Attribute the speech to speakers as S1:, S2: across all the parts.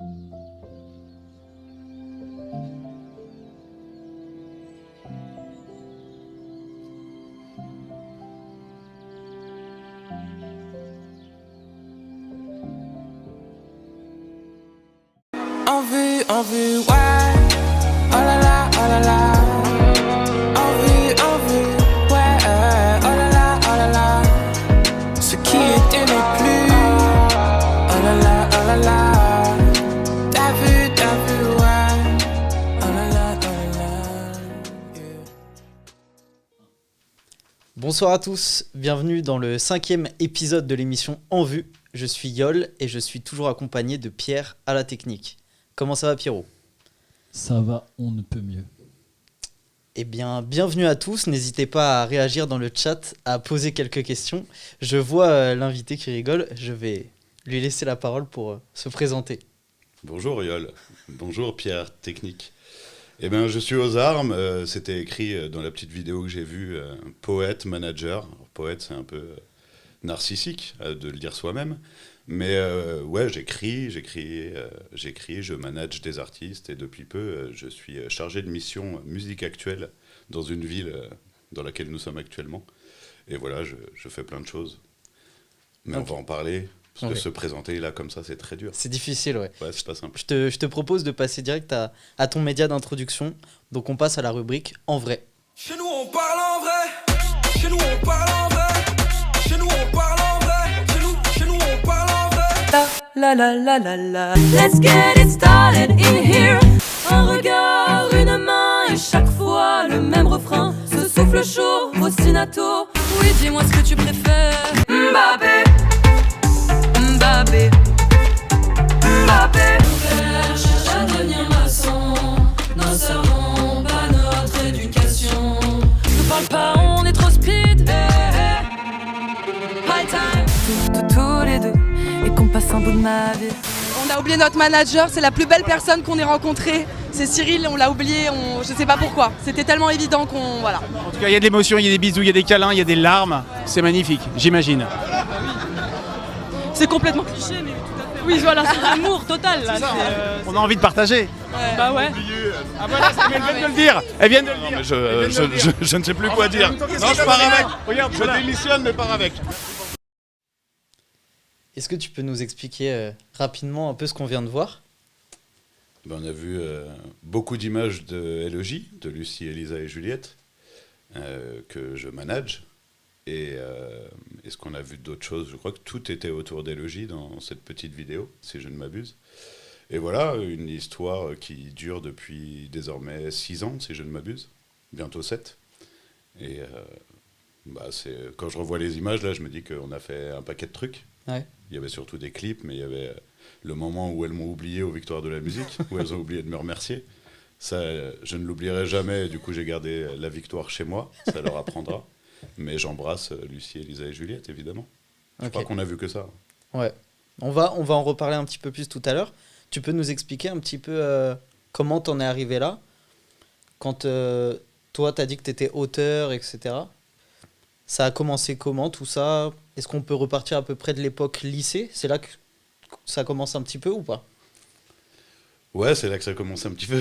S1: En vue, ouais. Oh là là, oh là là. En vue, ouais. Oh là là. Ce qui était n'est plus. Oh là là. T'as vu, ouais. Oh là là. Yeah.
S2: Bonsoir à tous, bienvenue dans le 5e épisode de l'émission En Vue. Je suis Yol et je suis toujours accompagné de Pierre à la technique. Comment ça va Pierrot ?
S3: Ça va, on ne peut mieux.
S2: Eh bien, bienvenue à tous, n'hésitez pas à réagir dans le chat, à poser quelques questions. Je vois l'invité qui rigole, je vais lui laisser la parole pour se présenter.
S4: Bonjour Yol, bonjour Pierre Technique. Eh bien, je suis aux armes, c'était écrit dans la petite vidéo que j'ai vue, poète, manager. Alors, poète, c'est un peu narcissique de le dire soi-même, mais ouais, j'écris, je manage des artistes et depuis peu, je suis chargé de mission musique actuelle dans une ville dans laquelle nous sommes actuellement. Et voilà, je fais plein de choses. Mais
S2: Okay.
S4: On va en parler. Parce que
S2: Ouais.
S4: se présenter là comme ça, c'est très dur.
S2: C'est difficile, ouais.
S4: Ouais, c'est pas simple.
S2: Je te propose de passer direct à ton média d'introduction. Donc on passe à la rubrique En vrai.
S1: Chez nous on parle en vrai. Chez nous on parle en vrai. Chez nous on parle en vrai. Chez nous on parle en vrai.
S5: La la la la la. Let's get it started in here. Un regard, une main et chaque fois le même refrain. Ce souffle chaud, ostinato. Oui, dis-moi ce que tu préfères. Mbappé, Mbappé, Mbappé. Père cherche à devenir maçon. Nos sermons, pas notre éducation. Ne parle pas, on est trop speed. High time. Tous les deux. Et qu'on passe un bout de ma vie.
S6: On a oublié notre manager, c'est la plus belle personne qu'on ait rencontrée. C'est Cyril, on l'a oublié, je sais pas pourquoi. C'était tellement évident qu'on... Voilà.
S7: En tout cas, il y a de l'émotion, il y a des bisous, il y a des câlins, il y a des larmes. C'est magnifique, j'imagine.
S6: C'est complètement cliché, mais tout à fait. Oui, voilà, c'est l'amour total là.
S7: On a envie de partager.
S6: Bah ouais.
S7: Ah voilà, elle vient de le dire. Elle vient de le
S4: Non,
S7: dire.
S4: mais je ne sais plus quoi dire. Non, je pars avec.
S7: Regarde,
S4: Je
S7: voilà.
S4: démissionne, mais pars avec.
S2: Est-ce que tu peux nous expliquer rapidement un peu ce qu'on vient de voir ?
S4: On a vu beaucoup d'images de LEJ, de Lucie, Elisa et Juliette, que je manage. Et est-ce qu'on a vu d'autres choses ? Je crois que tout était autour d'LEJ dans cette petite vidéo, si je ne m'abuse. Et voilà, une histoire qui dure depuis désormais 6 ans, si je ne m'abuse, bientôt 7. Et quand je revois les images, là, je me dis qu'on a fait un paquet de trucs.
S2: Ouais.
S4: Il y avait surtout des clips, mais il y avait le moment où elles m'ont oublié aux Victoires de la musique, où elles ont oublié de me remercier. Ça, je ne l'oublierai jamais, du coup j'ai gardé la victoire chez moi, ça leur apprendra. Mais j'embrasse Lucie, Elisa et Juliette, évidemment. Je crois qu'on a vu que ça.
S2: Ouais. On va en reparler un petit peu plus tout à l'heure. Tu peux nous expliquer un petit peu comment t'en es arrivé là ? Quand toi t'as dit que t'étais auteur, etc. Ça a commencé comment tout ça ? Est-ce qu'on peut repartir à peu près de l'époque lycée ? C'est là que ça commence un petit peu ou pas ?
S4: Ouais, c'est là que ça commence un petit peu,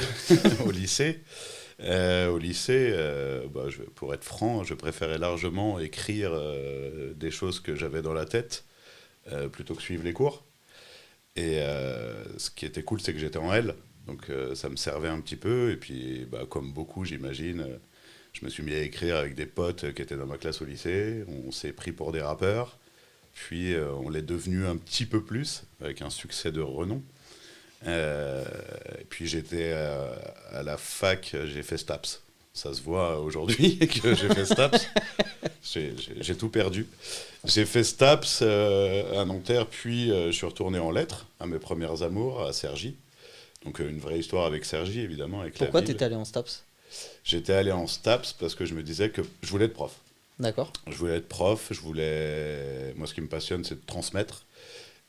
S4: au lycée. Pour être franc, je préférais largement écrire des choses que j'avais dans la tête plutôt que suivre les cours. Et ce qui était cool, c'est que j'étais en L, donc ça me servait un petit peu. Et puis, comme beaucoup, j'imagine, je me suis mis à écrire avec des potes qui étaient dans ma classe au lycée. On s'est pris pour des rappeurs. Puis, on l'est devenu un petit peu plus, avec un succès de renom. Et puis j'étais à la fac, j'ai fait STAPS. Ça se voit aujourd'hui que j'ai fait STAPS. J'ai tout perdu. J'ai fait STAPS à Nanterre, puis je suis retourné en lettres, à mes premières amours, à Cergy. Donc une vraie histoire avec Cergy, évidemment. Avec
S2: Pourquoi
S4: la ville.
S2: t'étais allé en STAPS ?
S4: J'étais allé en STAPS parce que je me disais que je voulais être prof.
S2: D'accord.
S4: Je voulais être prof, moi ce qui me passionne c'est de transmettre.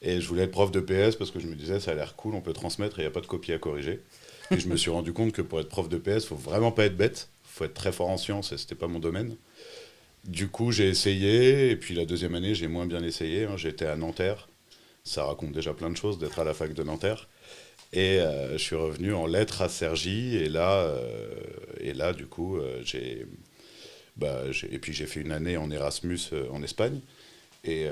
S4: Et je voulais être prof de PS parce que je me disais ça a l'air cool, on peut transmettre et il n'y a pas de copie à corriger. Et je me suis rendu compte que pour être prof de PS, il faut vraiment pas être bête, il faut être très fort en sciences et c'était pas mon domaine. Du coup j'ai essayé et puis la deuxième année j'ai moins bien essayé, hein. J'étais à Nanterre, ça raconte déjà plein de choses d'être à la fac de Nanterre. Et je suis revenu en lettres à Cergy. Et là du coup, et puis j'ai fait une année en Erasmus en Espagne. Et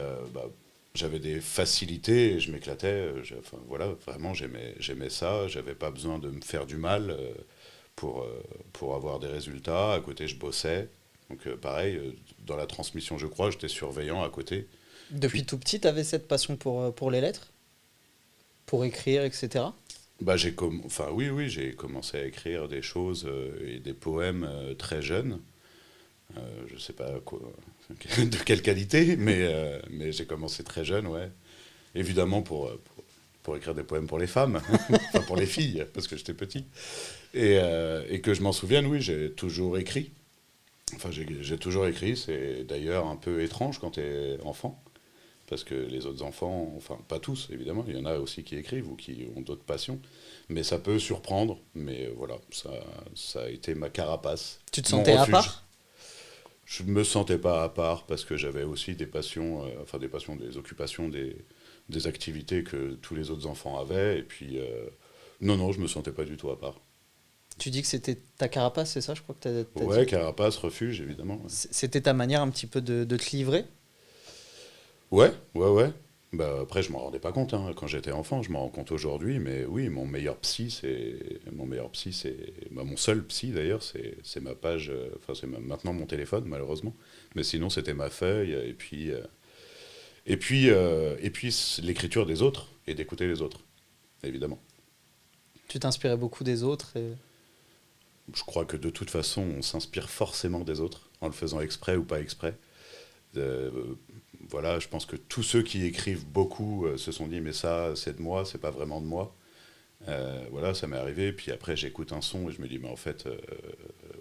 S4: j'avais des facilités, et je m'éclatais. Enfin, voilà, vraiment, j'aimais ça. J'avais pas besoin de me faire du mal pour avoir des résultats. À côté, je bossais. Donc pareil, dans la transmission, je crois, j'étais surveillant à côté.
S2: Depuis tout petit, tu avais cette passion pour les lettres? Pour écrire, etc.
S4: Oui, j'ai commencé à écrire des choses et des poèmes très jeunes. Je sais pas quoi, de quelle qualité, mais j'ai commencé très jeune, ouais. Évidemment pour écrire des poèmes pour les femmes, enfin pour les filles, parce que j'étais petit. Et que je m'en souvienne, oui, j'ai toujours écrit. Enfin, j'ai toujours écrit, c'est d'ailleurs un peu étrange quand tu es enfant, parce que les autres enfants, enfin pas tous évidemment, il y en a aussi qui écrivent ou qui ont d'autres passions, mais ça peut surprendre, mais voilà, ça a été ma carapace.
S2: Tu te
S4: mon
S2: sentais à
S4: refuge.
S2: part?
S4: Je me sentais pas à part parce que j'avais aussi des passions, des occupations, des activités que tous les autres enfants avaient, et puis non, je me sentais pas du tout à part.
S2: Tu dis que c'était ta carapace, c'est ça, je crois que t'as
S4: Ouais,
S2: dit.
S4: carapace, refuge, évidemment. Ouais.
S2: C'était ta manière un petit peu de te livrer?
S4: Ouais. Bah, après, je m'en rendais pas compte hein, quand j'étais enfant, je m'en rends compte aujourd'hui, mais oui, mon meilleur psy, c'est mon seul psy d'ailleurs, c'est ma page, maintenant mon téléphone malheureusement, mais sinon c'était ma feuille et puis l'écriture des autres et d'écouter les autres, évidemment.
S2: Tu t'inspirais beaucoup des autres
S4: Je crois que de toute façon, on s'inspire forcément des autres, en le faisant exprès ou pas exprès. Euh, voilà, je pense que tous ceux qui écrivent beaucoup se sont dit mais ça c'est de moi, c'est pas vraiment de moi. Voilà, ça m'est arrivé, puis après j'écoute un son et je me dis mais en fait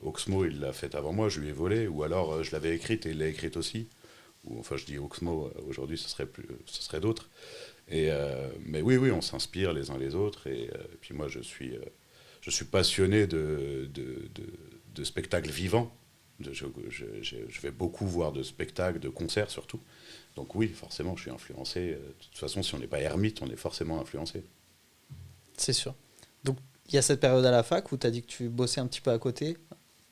S4: Oxmo il l'a fait avant moi, je lui ai volé, ou alors je l'avais écrite et il l'a écrite aussi. Ou enfin je dis Oxmo, aujourd'hui ce serait d'autres. Mais oui, on s'inspire les uns les autres et puis moi je suis passionné de spectacles vivants. Je vais beaucoup voir de spectacles, de concerts surtout. Donc oui, forcément, je suis influencé. De toute façon, si on n'est pas ermite, on est forcément influencé.
S2: C'est sûr. Donc, il y a cette période à la fac où tu as dit que tu bossais un petit peu à côté.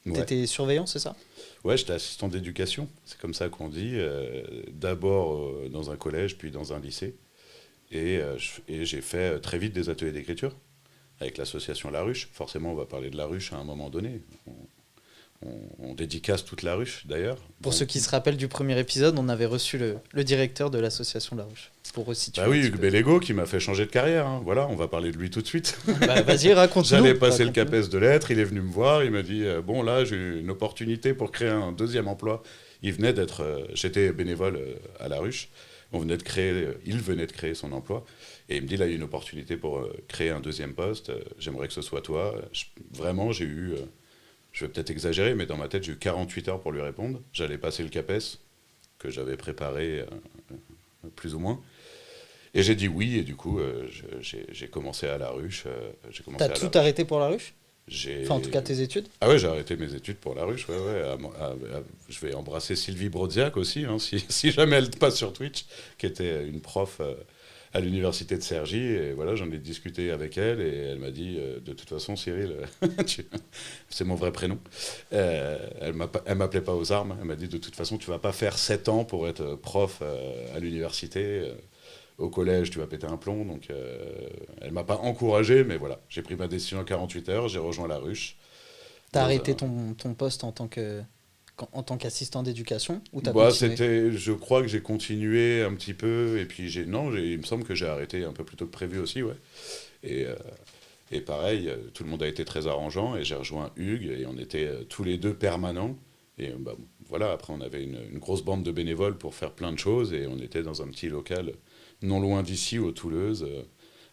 S4: Ouais.
S2: Tu étais surveillant, c'est ça?
S4: Ouais, j'étais assistant d'éducation. C'est comme ça qu'on dit. D'abord dans un collège, puis dans un lycée. Et j'ai fait très vite des ateliers d'écriture avec l'association La Ruche. Forcément, on va parler de La Ruche à un moment donné. On dédicace toute La Ruche, d'ailleurs.
S2: Pour ceux qui se rappellent du premier épisode, on avait reçu le directeur de l'association La Ruche. Pour resituer.
S4: Bah oui, Hugues Bellego qui m'a fait changer de carrière. Hein. Voilà, on va parler de lui tout de suite.
S2: Bah, vas-y, raconte-nous.
S4: J'allais passer le CAPES de lettres, il est venu me voir, il m'a dit bon là j'ai une opportunité pour créer un deuxième emploi. J'étais bénévole à La Ruche. Il venait de créer son emploi et il me dit là il y a une opportunité pour créer un deuxième poste. J'aimerais que ce soit toi. Vraiment j'ai eu je vais peut-être exagérer, mais dans ma tête, j'ai eu 48 heures pour lui répondre. J'allais passer le CAPES, que j'avais préparé plus ou moins. Et j'ai dit oui, et du coup, j'ai commencé à La Ruche.
S2: T'as tout arrêté pour La Ruche? Enfin, en tout cas, tes études?
S4: Ah ouais, j'ai arrêté mes études pour La Ruche, ouais. Je vais embrasser Sylvie Brodziak aussi, hein, si jamais elle passe sur Twitch, qui était une prof à l'université de Cergy, et voilà, j'en ai discuté avec elle, et elle m'a dit, de toute façon, Cyril, c'est mon vrai prénom, elle m'appelait pas aux armes, elle m'a dit, de toute façon, tu vas pas faire 7 ans pour être prof à l'université, au collège, tu vas péter un plomb, donc elle m'a pas encouragé, mais voilà, j'ai pris ma décision en 48 heures, j'ai rejoint La Ruche.
S2: T'as arrêté ton poste en tant qu'assistant d'éducation ou t'as
S4: Bah,
S2: continué?
S4: je crois que j'ai continué un petit peu, et puis il me semble que j'ai arrêté un peu plus tôt que prévu aussi, ouais. Et pareil, tout le monde a été très arrangeant, et j'ai rejoint Hugues, et on était tous les deux permanents. Et bah, voilà, après on avait une grosse bande de bénévoles pour faire plein de choses, et on était dans un petit local non loin d'ici, au Toulouse,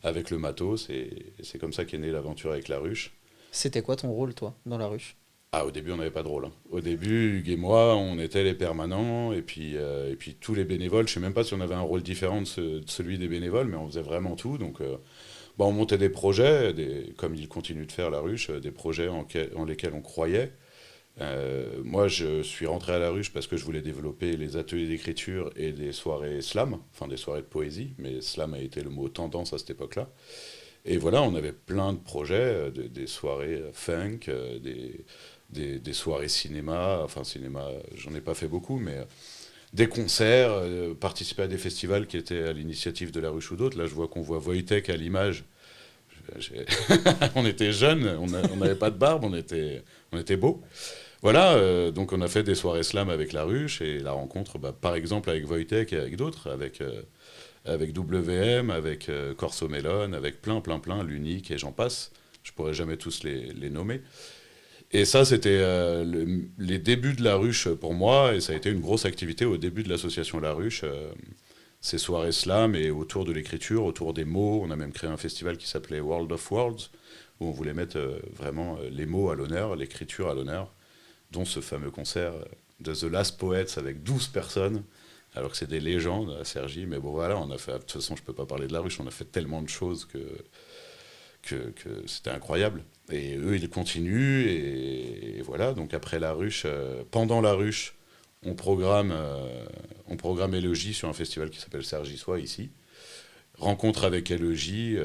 S4: avec le matos, et c'est comme ça qu'est née l'aventure avec La Ruche.
S2: C'était quoi ton rôle, toi, dans La Ruche?
S4: Ah, au début, on n'avait pas de rôle. Hein. Au début, Hugues et moi, on était les permanents, et puis tous les bénévoles, je ne sais même pas si on avait un rôle différent de celui des bénévoles, mais on faisait vraiment tout. Donc, on montait des projets, comme il continue de faire La Ruche, des projets en lesquels on croyait. Moi, je suis rentré à La Ruche parce que je voulais développer les ateliers d'écriture et des soirées slam, enfin des soirées de poésie, mais slam a été le mot tendance à cette époque-là. Et voilà, on avait plein de projets, des soirées funk, des soirées cinéma. Enfin, cinéma, j'en ai pas fait beaucoup, mais des concerts, participer à des festivals qui étaient à l'initiative de La Ruche ou d'autres. Là, je vois qu'on voit Wojtek à l'image. On était jeunes, on n'avait pas de barbe, on était beaux. Voilà, donc on a fait des soirées slam avec La Ruche et la rencontre, par exemple avec Wojtek et avec d'autres, avec WM, avec Corso Melon, avec plein, l'Unique et j'en passe. Je pourrais jamais tous les nommer. Et ça, c'était les débuts de La Ruche pour moi, et ça a été une grosse activité au début de l'association La Ruche. Ces soirées slam et autour de l'écriture, autour des mots. On a même créé un festival qui s'appelait World of Worlds, où on voulait mettre vraiment les mots à l'honneur, l'écriture à l'honneur, dont ce fameux concert de The Last Poets avec 12 personnes, alors que c'est des légendes à Cergy. Mais bon, voilà, on a fait, de toute façon, je ne peux pas parler de La Ruche, on a fait tellement de choses que c'était incroyable. Et eux, ils continuent, et voilà. Donc après La Ruche, pendant La Ruche, on programme Élogie sur un festival qui s'appelle Cergy-Soie, ici. Rencontre avec Élogie,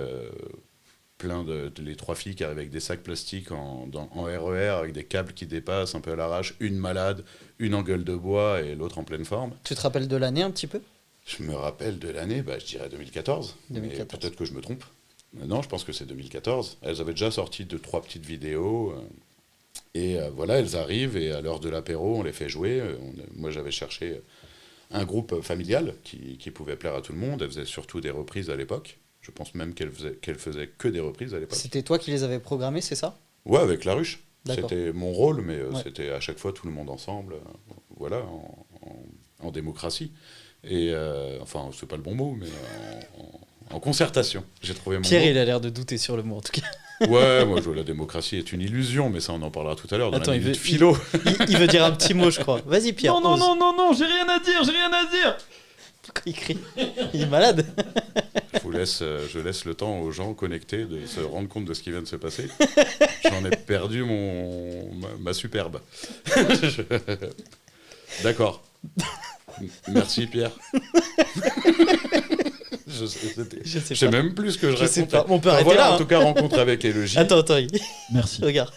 S4: les 3 filles qui arrivent avec des sacs plastiques en RER, avec des câbles qui dépassent un peu à l'arrache, une malade, une en gueule de bois et l'autre en pleine forme.
S2: Tu te rappelles de l'année un petit peu ?
S4: Je me rappelle de l'année, je dirais 2014.
S2: 2014.
S4: Mais peut-être que je me trompe. Non, je pense que c'est 2014. Elles avaient déjà sorti 2-3 petites vidéos. Et voilà, elles arrivent et à l'heure de l'apéro, on les fait jouer. Moi, j'avais cherché un groupe familial qui pouvait plaire à tout le monde. Elles faisaient surtout des reprises à l'époque. Je pense même qu'elles faisaient que des reprises à l'époque.
S2: C'était toi qui les avais programmées, c'est ça ?
S4: Ouais, avec La Ruche.
S2: D'accord.
S4: C'était mon rôle, mais
S2: Ouais.
S4: c'était à chaque fois tout le monde ensemble. Voilà, en démocratie. Et enfin, c'est pas le bon mot, mais en concertation. J'ai trouvé mon
S2: Pierre,
S4: mot.
S2: il a l'air de douter sur le mot en tout cas.
S4: Ouais, moi, la démocratie est une illusion, mais ça, on en parlera tout à l'heure dans
S2: Attends,
S4: la
S2: il
S4: minute
S2: veut-
S4: philo.
S2: Il veut dire un petit mot, je crois. Vas-y, Pierre. ose.
S3: Non, j'ai rien à dire.
S2: Pourquoi il crie ? Il est malade.
S4: Je laisse le temps aux gens connectés de se rendre compte de ce qui vient de se passer. J'en ai perdu ma superbe. D'accord. Merci, Pierre. Je sais même plus ce que je
S2: Je sais
S4: raconte.
S2: pas. On peut
S4: Enfin,
S2: arrêter
S4: voilà,
S2: là.
S4: en
S2: hein.
S4: tout cas, rencontre avec Élogie.
S2: Attends,
S3: Merci.
S2: regarde.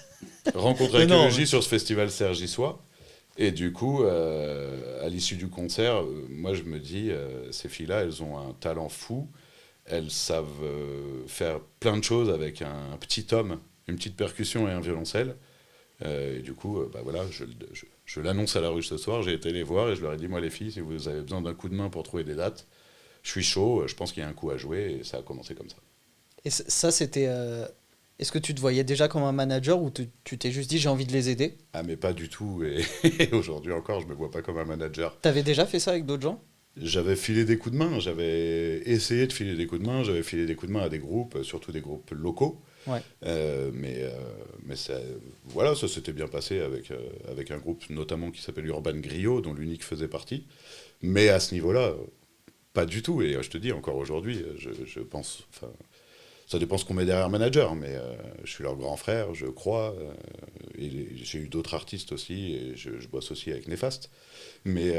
S4: Rencontre avec
S2: Mais non,
S4: Élogie sur ce festival Cergy-Soie. Et du coup, à l'issue du concert, moi je me dis, ces filles-là, elles ont un talent fou. Elles savent faire plein de choses avec un petit homme, une petite percussion et un violoncelle. Et du coup, voilà, je l'annonce à La Ruche ce soir. J'ai été les voir et je leur ai dit, moi les filles, si vous avez besoin d'un coup de main pour trouver des dates, je suis chaud, je pense qu'il y a un coup à jouer. Et ça a commencé comme ça.
S2: Et ça, c'était. Est-ce que tu te voyais déjà comme un manager ou tu t'es juste dit j'ai envie de les aider ?
S4: Ah mais pas du tout. Et aujourd'hui encore, je me vois pas comme un manager.
S2: T'avais déjà fait ça avec d'autres gens ?
S4: J'avais filé des coups de main, j'avais essayé de filer des coups de main, j'avais filé des coups de main à des groupes, surtout des groupes locaux.
S2: Ouais.
S4: Mais ça, voilà, ça s'était bien passé avec un groupe notamment qui s'appelle Urban Griot, dont l'Unique faisait partie. Mais à ce niveau-là, pas du tout. Et je te dis, encore aujourd'hui, je pense... Ça dépend ce qu'on met derrière manager, mais je suis leur grand frère, je crois. Et j'ai eu d'autres artistes aussi, et je bosse aussi avec Néfaste. Mais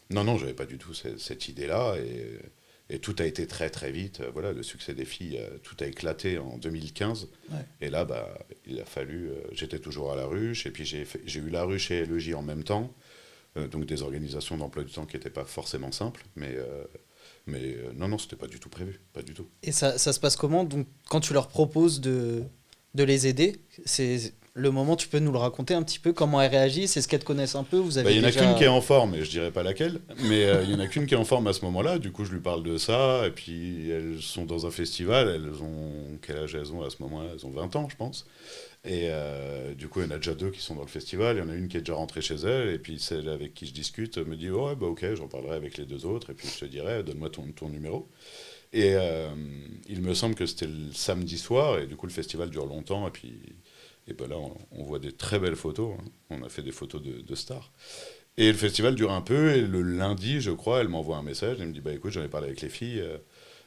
S4: non, j'avais pas du tout cette idée-là. Et tout a été très très vite. Voilà, le succès des filles, tout a éclaté en 2015.
S2: Ouais.
S4: Et là, il a fallu... j'étais toujours à La Ruche, et puis j'ai eu La Ruche et Élogie en même temps. Donc des organisations d'emploi du temps qui n'étaient pas forcément simples, mais non, c'était pas du tout prévu, pas du tout.
S2: Et ça se passe comment ? Donc, quand tu leur proposes de les aider, c'est le moment, tu peux nous le raconter un petit peu, comment elles réagissent ? Est-ce qu'elles te connaissent un peu ? Vous avez
S4: Il y en a
S2: déjà...
S4: qu'une qui est en forme, et je dirais pas laquelle, mais il y en a qu'une qui est en forme à ce moment-là. Du coup, je lui parle de ça, et puis elles sont dans un festival. Quel âge elles ont à ce moment-là ? Elles ont 20 ans, je pense. Et du coup, il y en a déjà 2 qui sont dans le festival. Il y en a une qui est déjà rentrée chez elle, et puis celle avec qui je discute me dit oh, ouais, ok, j'en parlerai avec les 2 autres, et puis je te dirai, donne-moi ton numéro. Et il me semble que c'était le samedi soir, et du coup, le festival dure longtemps, et puis là, on voit des très belles photos. Hein. On a fait des photos de stars. Et le festival dure un peu, et le lundi, je crois, elle m'envoie un message, elle me dit écoute, j'en ai parlé avec les filles,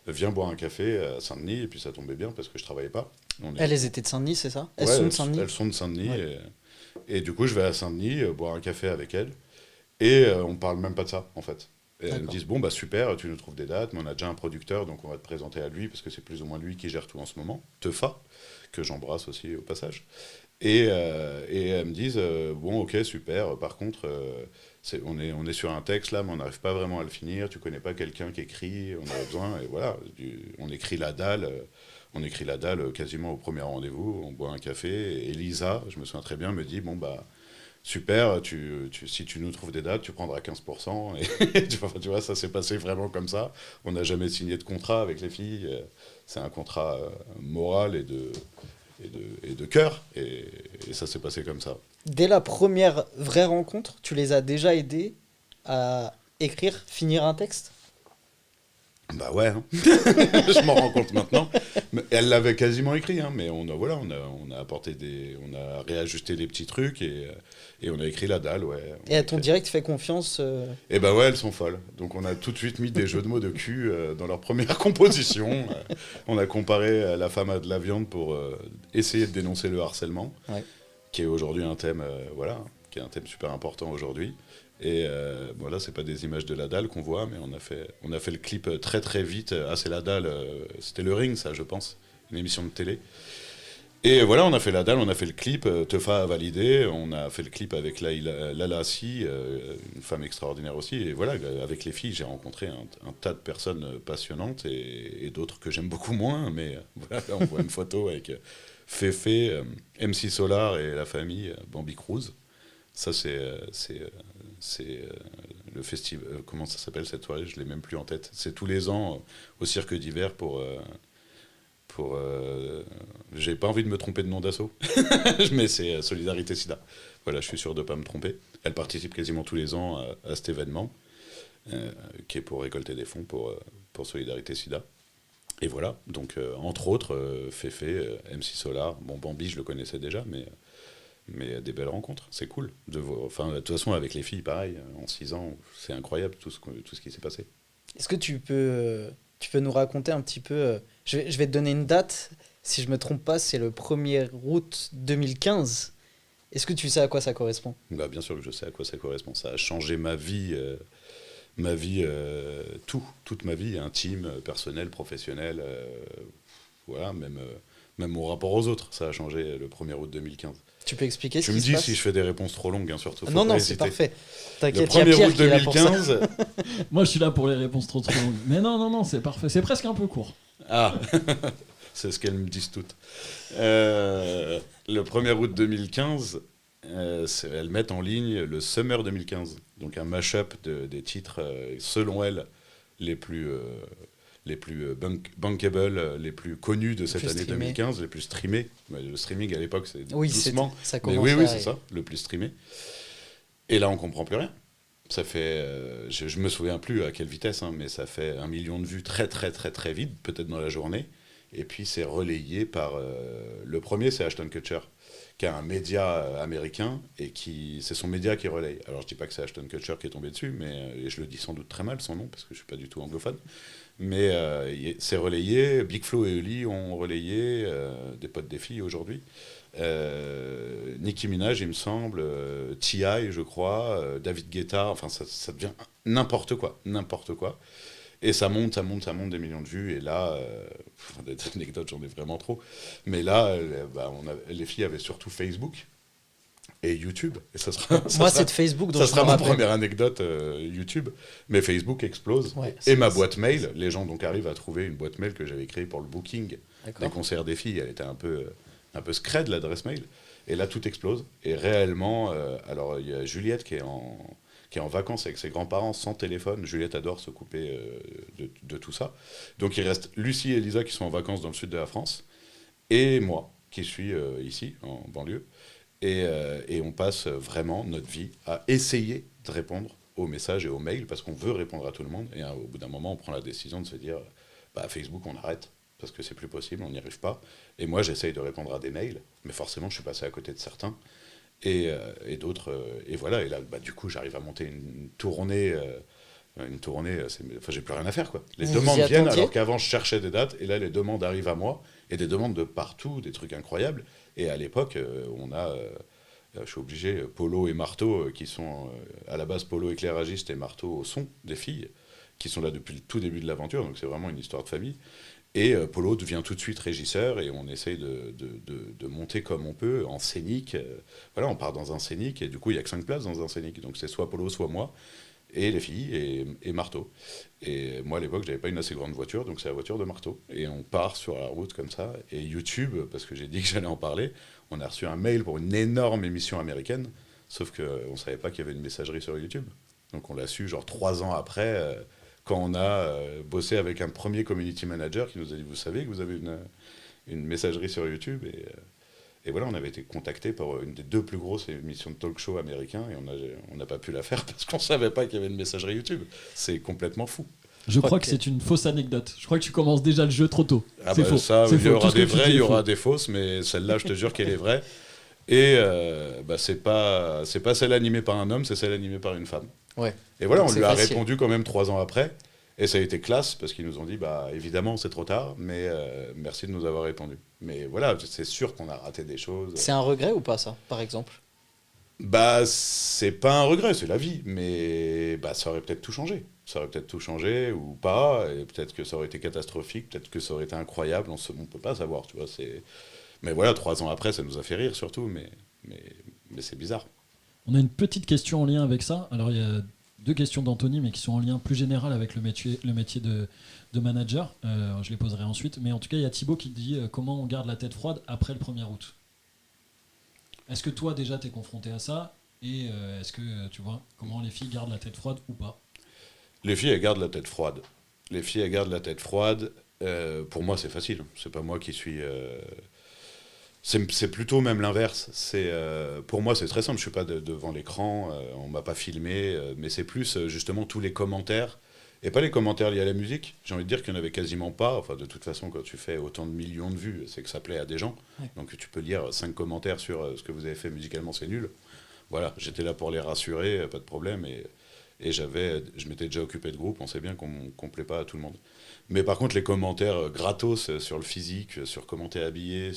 S4: viens boire un café à Saint-Denis, et puis ça tombait bien parce que je travaillais pas.
S2: Elles étaient de Saint-Denis, c'est ça ? Elles
S4: Ouais,
S2: sont de Saint-Denis ?
S4: Elles sont de Saint-Denis.
S2: Ouais.
S4: Et du coup, je vais à Saint-Denis boire un café avec elles. Et on parle même pas de ça, en fait. Et elles me
S2: D'accord.
S4: disent, bon, bah super, tu nous trouves des dates, mais on a déjà un producteur, donc on va te présenter à lui, parce que c'est plus ou moins lui qui gère tout en ce moment, Teufa, que j'embrasse aussi au passage. Et elles me disent, bon, ok, super, par contre, on est sur un texte là, mais on n'arrive pas vraiment à le finir, tu connais pas quelqu'un qui écrit, on aurait besoin, et voilà, on écrit la dalle. On écrit la dalle quasiment au premier rendez-vous, on boit un café, et Lisa, je me souviens très bien, me dit, bon bah, super, si tu nous trouves des dates, tu prendras 15%, et tu vois, ça s'est passé vraiment comme ça. On n'a jamais signé de contrat avec les filles, c'est un contrat moral et de cœur, et ça s'est passé comme ça.
S2: Dès la première vraie rencontre, tu les as déjà aidés à écrire, finir un texte?
S4: Bah ouais, hein. Je m'en rends compte maintenant. Mais elle l'avait quasiment écrit, hein, mais on a apporté on a réajusté des petits trucs et on a écrit la dalle, ouais.
S2: Et à ton direct fait confiance
S4: Et bah ouais, elles sont folles. Donc on a tout de suite mis des jeux de mots de cul dans leur première composition. On a comparé la femme à de la viande pour essayer de dénoncer le harcèlement,
S2: Ouais.
S4: qui est aujourd'hui un thème, qui est un thème super important aujourd'hui. Et voilà, c'est pas des images de la dalle qu'on voit, mais on a fait le clip très très vite. Ah, c'est la dalle, c'était le Ring, ça, je pense, une émission de télé. Et voilà, on a fait la dalle, on a fait le clip, Teufa a validé, on a fait le clip avec Lala Assi, une femme extraordinaire aussi. Et voilà, avec les filles, j'ai rencontré un tas de personnes passionnantes et d'autres que j'aime beaucoup moins. Mais voilà, là, on voit une photo avec Féfé, MC Solar et la famille Bambi Cruz. Ça, c'est le festival. Comment ça s'appelle cette soirée? Je l'ai même plus en tête. C'est tous les ans au Cirque d'hiver pour j'ai pas envie de me tromper de nom d'assaut, mais c'est Solidarité Sida. Voilà, je suis sûr de ne pas me tromper. Elle participe quasiment tous les ans à cet événement, qui est pour récolter des fonds pour Solidarité Sida. Et voilà, donc entre autres, Féfé, MC Solar, bon, Bambi, je le connaissais déjà, mais des belles rencontres, c'est cool. Enfin, de toute façon, avec les filles, pareil, en 6 ans, c'est incroyable tout ce qui s'est passé.
S2: Est-ce que tu peux nous raconter un petit peu je vais te donner une date, si je me trompe pas, c'est le 1er août 2015. Est-ce que tu sais à quoi ça correspond?
S4: Bah, bien sûr que je sais à quoi ça correspond. Ça a changé ma vie, toute ma vie, intime, personnelle, professionnelle, voilà, même mon rapport aux autres. Ça a changé le 1er août 2015.
S2: Tu peux expliquer ce
S4: Tu
S2: qui
S4: me
S2: se
S4: dis
S2: passe?
S4: si je fais des réponses trop longues, hein, surtout.
S2: Non,
S4: pas
S2: c'est
S4: hésiter.
S2: parfait.
S4: Le
S2: T'inquiète, il y a
S4: 1er
S2: Pierre
S4: août
S2: qui est là pour ça.
S4: 2015.
S3: Moi, je suis là pour les réponses trop longues. Mais non, c'est parfait. C'est presque un peu court.
S4: Ah, c'est ce qu'elles me disent toutes. Le 1er août 2015, elles mettent en ligne le Summer 2015. Donc un mash-up des titres, selon elles, les plus bankable, les plus connus de cette
S2: plus
S4: année
S2: streamés.
S4: 2015, les plus streamés. Le streaming à l'époque, c'est
S2: Oui,
S4: doucement.
S2: ça
S4: Mais
S2: commence
S4: oui,
S2: à
S4: c'est ça, le plus streamé. Et là, on comprend plus rien. Ça fait, je me souviens plus à quelle vitesse, hein, mais ça fait 1 million de vues très très très très vite, peut-être dans la journée. Et puis c'est relayé par le premier, c'est Ashton Kutcher, qui a un média américain et c'est son média qui relaye. Alors je dis pas que c'est Ashton Kutcher qui est tombé dessus, mais et je le dis sans doute très mal son nom parce que je suis pas du tout anglophone. Mais c'est relayé. Big Flo et Oli ont relayé, des potes des filles aujourd'hui. Nicki Minaj, il me semble, T.I., je crois, David Guetta, enfin ça devient n'importe quoi. Et ça monte des millions de vues. Et là, des anecdotes, j'en ai vraiment trop. Mais là, les filles avaient surtout Facebook et YouTube. Et ça sera,
S2: Moi, c'est de Facebook, donc
S4: ça
S2: je
S4: sera
S2: me
S4: ma
S2: rappelle.
S4: première anecdote YouTube. Mais Facebook explose.
S2: Ouais,
S4: Et ma boîte mail, les gens donc arrivent à trouver une boîte mail que j'avais créée pour le booking des
S2: D'accord.
S4: concerts des filles. Elle était un peu scred, l'adresse mail. Et là, tout explose. Et réellement, alors il y a Juliette qui est en vacances avec ses grands-parents sans téléphone. Juliette adore se couper de tout ça. Donc il reste Lucie et Lisa qui sont en vacances dans le sud de la France, et moi qui suis ici, en banlieue. Et on passe vraiment notre vie à essayer de répondre aux messages et aux mails, parce qu'on veut répondre à tout le monde. Et au bout d'un moment, on prend la décision de se dire, Facebook, on arrête, parce que c'est plus possible, on n'y arrive pas. Et moi, j'essaye de répondre à des mails, mais forcément, je suis passé à côté de certains. Et d'autres, et voilà, et là, du coup, j'arrive à monter une tournée, j'ai plus rien à faire, quoi. Les
S2: Vous
S4: demandes
S2: y
S4: viennent,
S2: attendiez
S4: alors qu'avant, je cherchais des dates, et là, les demandes arrivent à moi, et des demandes de partout, des trucs incroyables. Et à l'époque, on a Je suis obligé, Polo et Marteau, qui sont à la base Polo éclairagiste et Marteau au son des filles, qui sont là depuis le tout début de l'aventure, donc c'est vraiment une histoire de famille. Et Polo devient tout de suite régisseur et on essaye de monter comme on peut en scénique. Voilà, on part dans un scénique et du coup il n'y a que 5 places dans un scénique. Donc c'est soit Polo, soit moi, et les filles et Marteau. Et moi à l'époque j'avais pas une assez grande voiture, donc c'est la voiture de Marteau. Et on part sur la route comme ça. Et YouTube, parce que j'ai dit que j'allais en parler, on a reçu un mail pour une énorme émission américaine, sauf qu'on ne savait pas qu'il y avait une messagerie sur YouTube. Donc on l'a su genre 3 ans après. Quand on a bossé avec un premier community manager qui nous a dit « Vous savez que vous avez une messagerie sur YouTube ?» Et voilà, on avait été contacté par une des 2 plus grosses émissions de talk show américains et on n'a pas pu la faire parce qu'on ne savait pas qu'il y avait une messagerie YouTube. C'est complètement fou.
S3: Je crois que c'est une fausse anecdote. Je crois que tu commences déjà le jeu trop tôt.
S4: Ah
S3: c'est
S4: bah
S3: faux.
S4: Ça,
S3: c'est
S4: il y aura
S3: faux.
S4: des vraies, il y aura des fausses, mais celle-là, je te jure qu'elle est vraie. Et c'est pas celle animée par un homme, c'est celle animée par une femme.
S2: Ouais.
S4: Et voilà,
S2: Donc
S4: on
S2: c'est
S4: lui a
S2: facile.
S4: répondu quand même 3 ans après. Et ça a été classe parce qu'ils nous ont dit, bah évidemment, c'est trop tard, mais merci de nous avoir répondu. Mais voilà, c'est sûr qu'on a raté des choses.
S2: C'est un regret ou pas, ça, par exemple?
S4: Bah, c'est pas un regret, c'est la vie. Mais bah, ça aurait peut-être tout changé. Ça aurait peut-être tout changé ou pas. Et peut-être que ça aurait été catastrophique, peut-être que ça aurait été incroyable. On peut pas savoir, tu vois. Mais voilà, 3 ans après, ça nous a fait rire surtout. Mais c'est bizarre.
S3: On a une petite question en lien avec ça. Alors, il y a 2 questions d'Anthony, mais qui sont en lien plus général avec le métier de manager. Je les poserai ensuite. Mais en tout cas, il y a Thibaut qui dit comment on garde la tête froide après le 1er août. Est-ce que toi, déjà, t'es confronté à ça? Et est-ce que, tu vois, comment les filles gardent la tête froide ou pas?
S4: Les filles, elles gardent la tête froide. Les filles, elles gardent la tête froide. Pour moi, c'est facile. C'est pas moi qui suis... C'est plutôt même l'inverse. Pour moi, c'est très simple. Je suis pas devant l'écran, on m'a pas filmé, mais c'est plus justement tous les commentaires. Et pas les commentaires liés à la musique. J'ai envie de dire qu'il n'y en avait quasiment pas. Enfin, de toute façon, quand tu fais autant de millions de vues, c'est que ça plaît à des gens.
S2: Ouais.
S4: Donc tu peux lire 5 commentaires sur ce que vous avez fait musicalement, c'est nul. Voilà, j'étais là pour les rassurer, pas de problème. Et je m'étais déjà occupé de groupe, on sait bien qu'on plaît pas à tout le monde. Mais par contre, les commentaires gratos sur le physique, sur comment t'es habillé,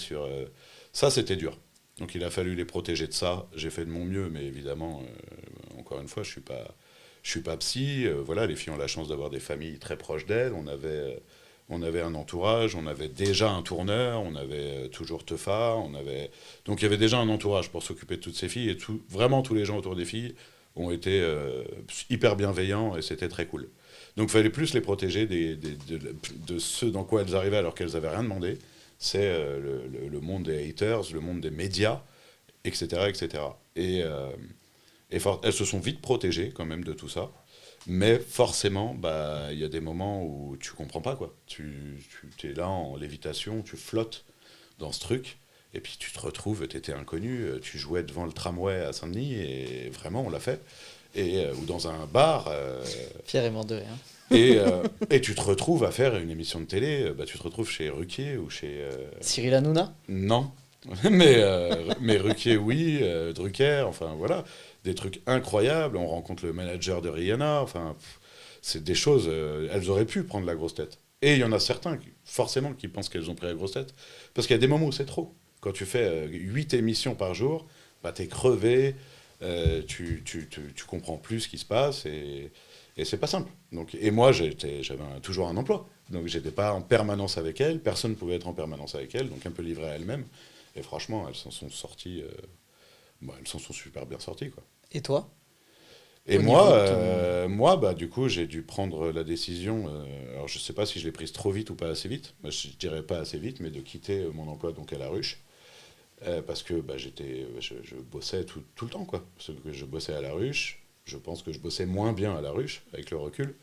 S4: ça, c'était dur. Donc il a fallu les protéger de ça. J'ai fait de mon mieux, mais évidemment, encore une fois, je suis pas psy. Voilà, les filles ont la chance d'avoir des familles très proches d'elles. On avait un entourage, on avait déjà un tourneur, on avait toujours Teufa, donc il y avait déjà un entourage pour s'occuper de toutes ces filles. Et vraiment, tous les gens autour des filles ont été hyper bienveillants et c'était très cool. Donc il fallait plus les protéger de ce dans quoi elles arrivaient alors qu'elles n'avaient rien demandé. C'est le monde des haters, le monde des médias, etc. etc. Et elles se sont vite protégées quand même de tout ça. Mais forcément, il y a des moments où tu comprends pas, quoi. Tu es là en lévitation, tu flottes dans ce truc, et puis tu te retrouves, tu étais inconnu, tu jouais devant le tramway à Saint-Denis, et vraiment, on l'a fait. Ou dans un bar.
S2: Fier et mort de rien.
S4: Et tu te retrouves à faire une émission de télé, tu te retrouves chez Ruquier ou chez...
S2: Cyril Hanouna?
S4: Non. mais Ruquier, oui, Drucker, enfin voilà. Des trucs incroyables, on rencontre le manager de Rihanna, enfin, c'est des choses, elles auraient pu prendre la grosse tête. Et il y en a certains, forcément, qui pensent qu'elles ont pris la grosse tête, parce qu'il y a des moments où c'est trop. Quand tu fais 8 émissions par jour, t'es crevé, tu comprends plus ce qui se passe, et c'est pas simple. Donc, et moi, j'avais toujours un emploi, donc j'étais pas en permanence avec elles, personne ne pouvait être en permanence avec elles, donc un peu livré à elles-mêmes, et franchement, elles s'en sont sorties, elles s'en sont super bien sorties, quoi.
S2: Et toi?
S4: Et moi, du coup, j'ai dû prendre la décision, alors je sais pas si je l'ai prise trop vite ou pas assez vite, je dirais pas assez vite, mais de quitter mon emploi donc à la ruche, parce que je bossais tout le temps, quoi. Parce que je bossais à la ruche, je pense que je bossais moins bien à la ruche, avec le recul,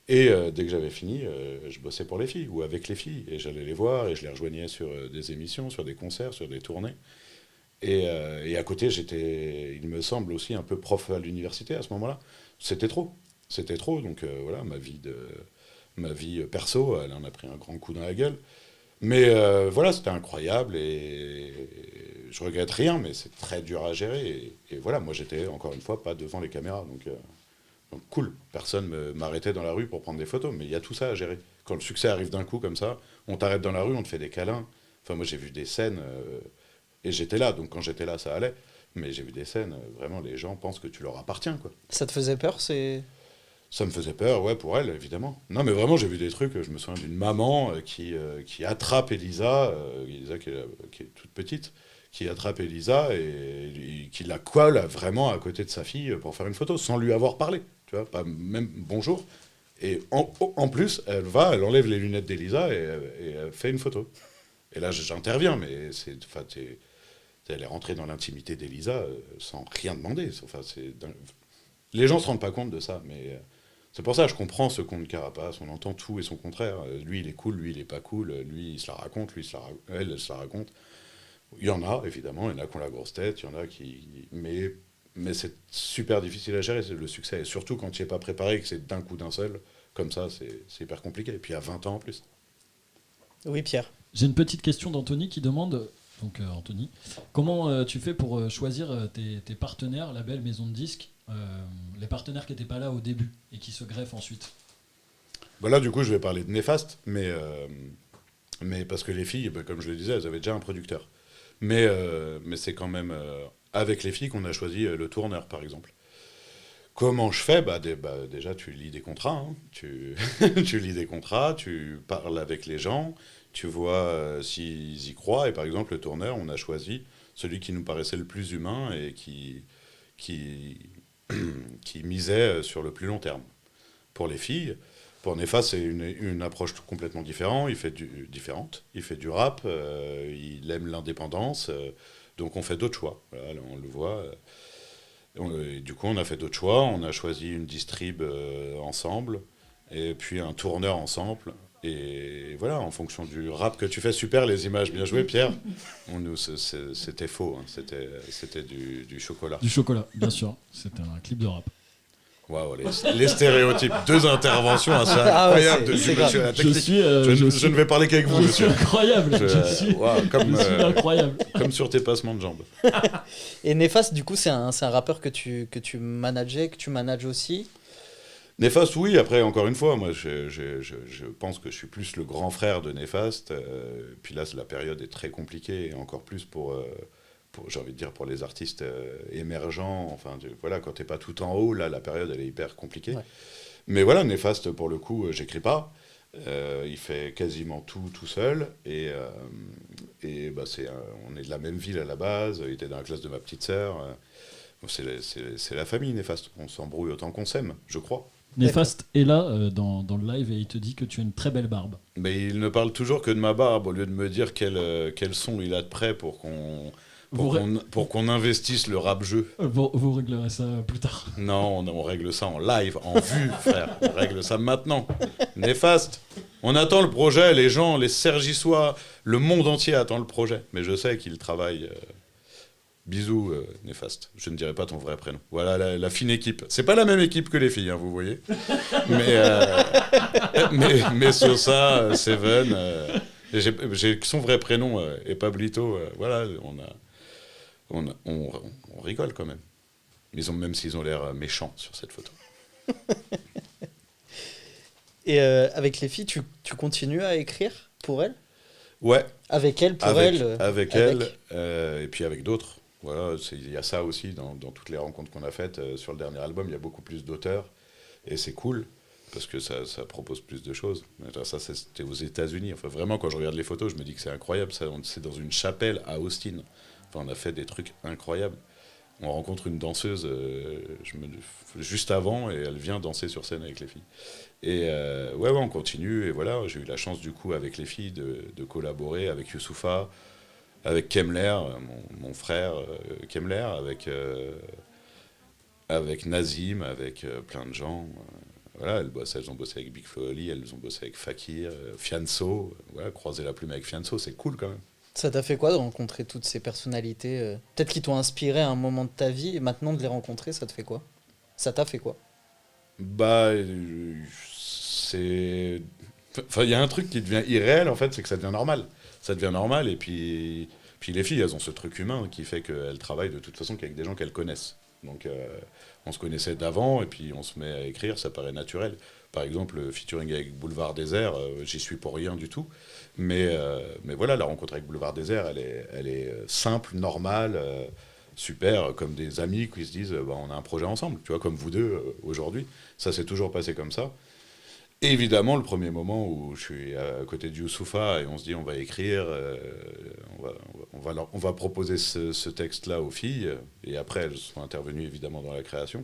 S4: et dès que j'avais fini, je bossais pour les filles, ou avec les filles, et j'allais les voir, et je les rejoignais sur des émissions, sur des concerts, sur des tournées. Et à côté, j'étais, il me semble, aussi un peu prof à l'université à ce moment-là. C'était trop, donc voilà, ma vie perso, elle en a pris un grand coup dans la gueule. Mais voilà, c'était incroyable, et je regrette rien, mais c'est très dur à gérer. Et voilà, moi j'étais, encore une fois, pas devant les caméras, donc cool. Personne m'arrêtait dans la rue pour prendre des photos, mais il y a tout ça à gérer. Quand le succès arrive d'un coup comme ça, on t'arrête dans la rue, on te fait des câlins. Enfin, moi j'ai vu des scènes... Et j'étais là, donc quand j'étais là, ça allait. Mais j'ai vu des scènes, vraiment, les gens pensent que tu leur appartiens, quoi.
S2: Ça te faisait peur,
S4: Ça me faisait peur, ouais, pour elle, évidemment. Non, mais vraiment, j'ai vu des trucs. Je me souviens d'une maman qui attrape Elisa, Elisa qui est toute petite, qui attrape Elisa et qui la colle vraiment à côté de sa fille pour faire une photo, sans lui avoir parlé. Tu vois, pas même bonjour. Et en plus, elle enlève les lunettes d'Elisa et elle fait une photo. Et là, j'interviens, mais elle est rentrée dans l'intimité d'Elisa sans rien demander. Enfin, les gens se rendent pas compte de ça, mais c'est pour ça que je comprends ce conte Carapace. On entend tout et son contraire. Lui, il est cool, lui, il est pas cool. Lui, il se la raconte, elle se la raconte. Il y en a, évidemment, il y en a qui ont la grosse tête, il y en a qui... Mais c'est super difficile à gérer, c'est le succès. Et surtout quand tu n'y es pas préparé, que c'est d'un coup d'un seul, comme ça, c'est hyper compliqué. Et puis à 20 ans en plus.
S2: Oui, Pierre.
S3: J'ai une petite question d'Anthony qui demande, donc Anthony, comment tu fais pour choisir tes partenaires, label, maison de disques, les partenaires qui n'étaient pas là au début et qui se greffent ensuite?
S4: Bah là, du coup, je vais parler de Néfaste, mais parce que les filles, comme je le disais, elles avaient déjà un producteur. Mais c'est quand même avec les filles qu'on a choisi le tourneur, par exemple. Comment je fais ? Déjà, tu lis des contrats. Hein. Tu lis des contrats, tu parles avec les gens, tu vois s'ils y croient. Et par exemple, le tourneur, on a choisi celui qui nous paraissait le plus humain et qui misait sur le plus long terme. Pour les filles, pour Néfaste, c'est une approche complètement différente. Il fait du rap, il aime l'indépendance, donc on fait d'autres choix. Voilà, là, on le voit. Et du coup, on a fait d'autres choix. On a choisi une distrib ensemble, et puis un tourneur ensemble. Et voilà, en fonction du rap que tu fais, super les images, bien joué Pierre. C'était faux, hein. C'était du chocolat.
S3: Du chocolat, bien sûr. C'était un clip de rap.
S4: Waouh, les stéréotypes. 2 interventions assez incroyables
S2: ouais,
S4: du monsieur à la technique.
S3: Je
S4: ne vais parler qu'avec vous,
S3: je
S4: monsieur.
S3: suis incroyable. Je suis incroyable.
S4: Comme sur tes passements de jambes.
S2: Et Néfaste, du coup, c'est un rappeur que tu manageais, que tu manages aussi.
S4: Néfaste, oui. Après, encore une fois, moi, je pense que je suis plus le grand frère de Néfaste. Puis là, la période est très compliquée, et encore plus pour j'ai envie de dire, pour les artistes émergents. Enfin, voilà, quand t'es pas tout en haut, là, la période, elle est hyper compliquée. Ouais. Mais voilà, Néfaste, pour le coup, j'écris pas. Il fait quasiment tout seul. Et on est de la même ville à la base. Il était dans la classe de ma petite sœur. C'est la famille, Néfaste. On s'embrouille autant qu'on s'aime, je crois.
S3: Néfaste est là dans le live et il te dit que tu as une très belle barbe.
S4: Mais il ne parle toujours que de ma barbe au lieu de me dire quel son il a de prêt pour qu'on investisse le rap-jeu.
S3: Vous réglerez ça plus tard.
S4: Non, on règle ça en live, en vue, frère. On règle ça maintenant. Néfaste. On attend le projet, les gens, les Sergissois, le monde entier attend le projet. Mais je sais qu'il travaille. Bisous, Néfaste. Je ne dirai pas ton vrai prénom. Voilà la fine équipe. C'est pas la même équipe que les filles, hein, vous voyez. Mais Sosa, Seven, j'ai son vrai prénom et Pablito. Voilà, on rigole quand même. Même s'ils ont l'air méchants sur cette photo.
S2: Et avec les filles, tu continues à écrire pour elles ?
S4: Ouais.
S2: Avec elles,
S4: Avec elles, et puis avec d'autres. Voilà, il y a ça aussi dans toutes les rencontres qu'on a faites. Sur le dernier album, il y a beaucoup plus d'auteurs. Et c'est cool, parce que ça propose plus de choses. Ça, c'était aux États-Unis. Enfin, vraiment, quand je regarde les photos, je me dis que c'est incroyable. C'est dans une chapelle à Austin. Enfin, on a fait des trucs incroyables. On rencontre une danseuse juste avant et elle vient danser sur scène avec les filles. Et ouais, on continue. Et voilà, j'ai eu la chance du coup avec les filles de collaborer avec Youssoupha, avec Kemler, mon frère Kemler, avec Nazim, avec plein de gens. Voilà, elles ont bossé avec Big Flo Oli, elles ont bossé avec Fakir, Fianso. Voilà, croiser la plume avec Fianso, c'est cool quand même.
S2: Ça t'a fait quoi de rencontrer toutes ces personnalités peut-être qui t'ont inspiré à un moment de ta vie, et maintenant de les rencontrer, ça te fait quoi ? Ça t'a fait quoi ?
S4: C'est... Enfin, il y a un truc qui devient irréel, en fait, c'est que ça devient normal. Ça devient normal, et puis les filles, elles ont ce truc humain qui fait qu'elles travaillent de toute façon qu'avec des gens qu'elles connaissent. Donc, on se connaissait d'avant, et puis on se met à écrire, ça paraît naturel. Par exemple, le featuring avec Boulevard Désert, j'y suis pour rien du tout. Mais voilà, la rencontre avec Boulevard Désert, elle est simple, normale. super, comme des amis qui se disent bah, on a un projet ensemble, tu vois, comme vous deux aujourd'hui. Ça s'est toujours passé comme ça. Et évidemment, le premier moment où je suis à côté de Youssoupha et on se dit on va écrire, on va proposer ce texte-là aux filles, et après elles sont intervenues évidemment dans la création.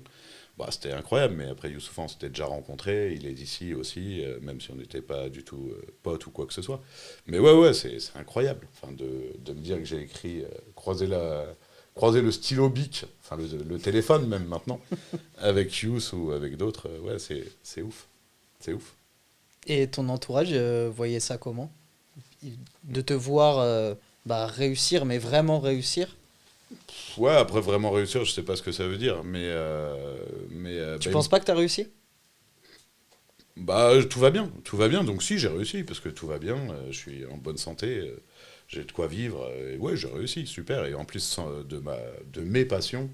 S4: Bah, c'était incroyable, mais après Youssoupha on s'était déjà rencontrés, il est d'ici aussi, même si on n'était pas du tout potes ou quoi que ce soit. Mais ouais, c'est incroyable, enfin, de me dire que j'ai écrit, croiser le stylo bic, enfin le téléphone même maintenant, avec Youss ou avec d'autres, ouais, c'est ouf. C'est ouf.
S2: Et ton entourage voyait ça comment? De te voir réussir, mais vraiment réussir?
S4: Ouais, après vraiment réussir, je sais pas ce que ça veut dire, mais
S2: Tu penses pas que t'as réussi?
S4: Bah tout va bien, donc si j'ai réussi, parce que tout va bien, je suis en bonne santé, j'ai de quoi vivre, et ouais j'ai réussi, super, et en plus de mes passions,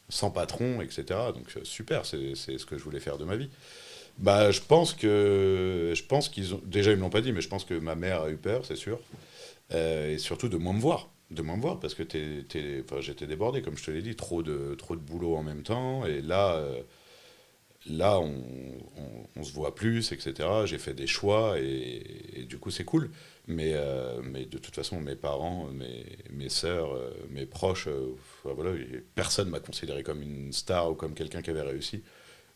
S4: sans patron, etc., donc super, c'est ce que je voulais faire de ma vie. Bah, je pense qu'ils ont... Déjà, ils me l'ont pas dit, mais je pense que ma mère a eu peur, c'est sûr. Et surtout de moins me voir. Parce que enfin, j'étais débordé, comme je te l'ai dit. Trop de boulot en même temps. Et là on se voit plus, etc. J'ai fait des choix et du coup, c'est cool. Mais de toute façon, mes parents, mes sœurs, mes proches, voilà, personne m'a considéré comme une star ou comme quelqu'un qui avait réussi.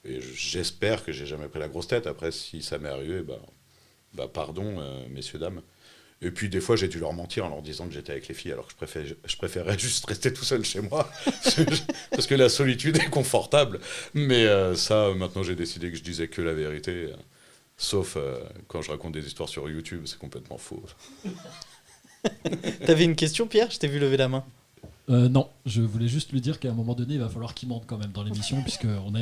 S4: Et j'espère que j'ai jamais pris la grosse tête. Après, si ça m'est arrivé, bah pardon, messieurs, dames. Et puis, des fois, j'ai dû leur mentir en leur disant que j'étais avec les filles, alors que je préférais juste rester tout seul chez moi. Parce que la solitude est confortable. Mais ça, maintenant, j'ai décidé que je disais que la vérité. Sauf quand je raconte des histoires sur YouTube, c'est complètement faux.
S2: T'avais une question, Pierre? Je t'ai vu lever la main.
S3: Non, je voulais juste lui dire qu'à un moment donné, il va falloir qu'il monte quand même dans l'émission, puisqu'on a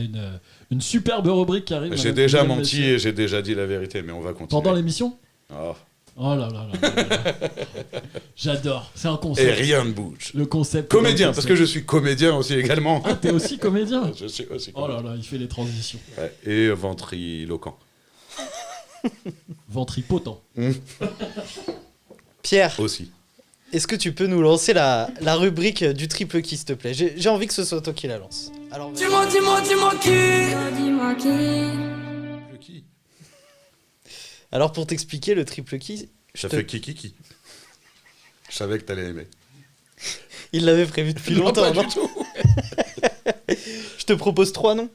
S3: une superbe rubrique qui arrive.
S4: J'ai déjà menti et j'ai déjà dit la vérité, mais on va continuer.
S3: Pendant l'émission?
S4: Oh
S3: là là. J'adore, c'est un concept.
S4: Et rien ne bouge.
S3: Le concept.
S4: Comédien, parce que je suis comédien aussi également.
S3: Ah, t'es aussi comédien?
S4: Je suis aussi comédien.
S3: Oh là là, il fait les transitions.
S4: Ouais, et ventriloquent.
S3: Ventripotent.
S2: Pierre.
S4: Aussi.
S2: Est-ce que tu peux nous lancer la rubrique du triple qui, s'il te plaît? J'ai envie que ce soit toi qui la lance. Alors,
S1: Dis-moi
S4: Qui?
S2: Alors pour t'expliquer le triple qui,
S4: Ça fait qui. Je savais que t'allais aimer.
S2: il l'avait prévu depuis
S4: Non,
S2: longtemps.
S4: pas du tout.
S2: Je te propose 3 noms.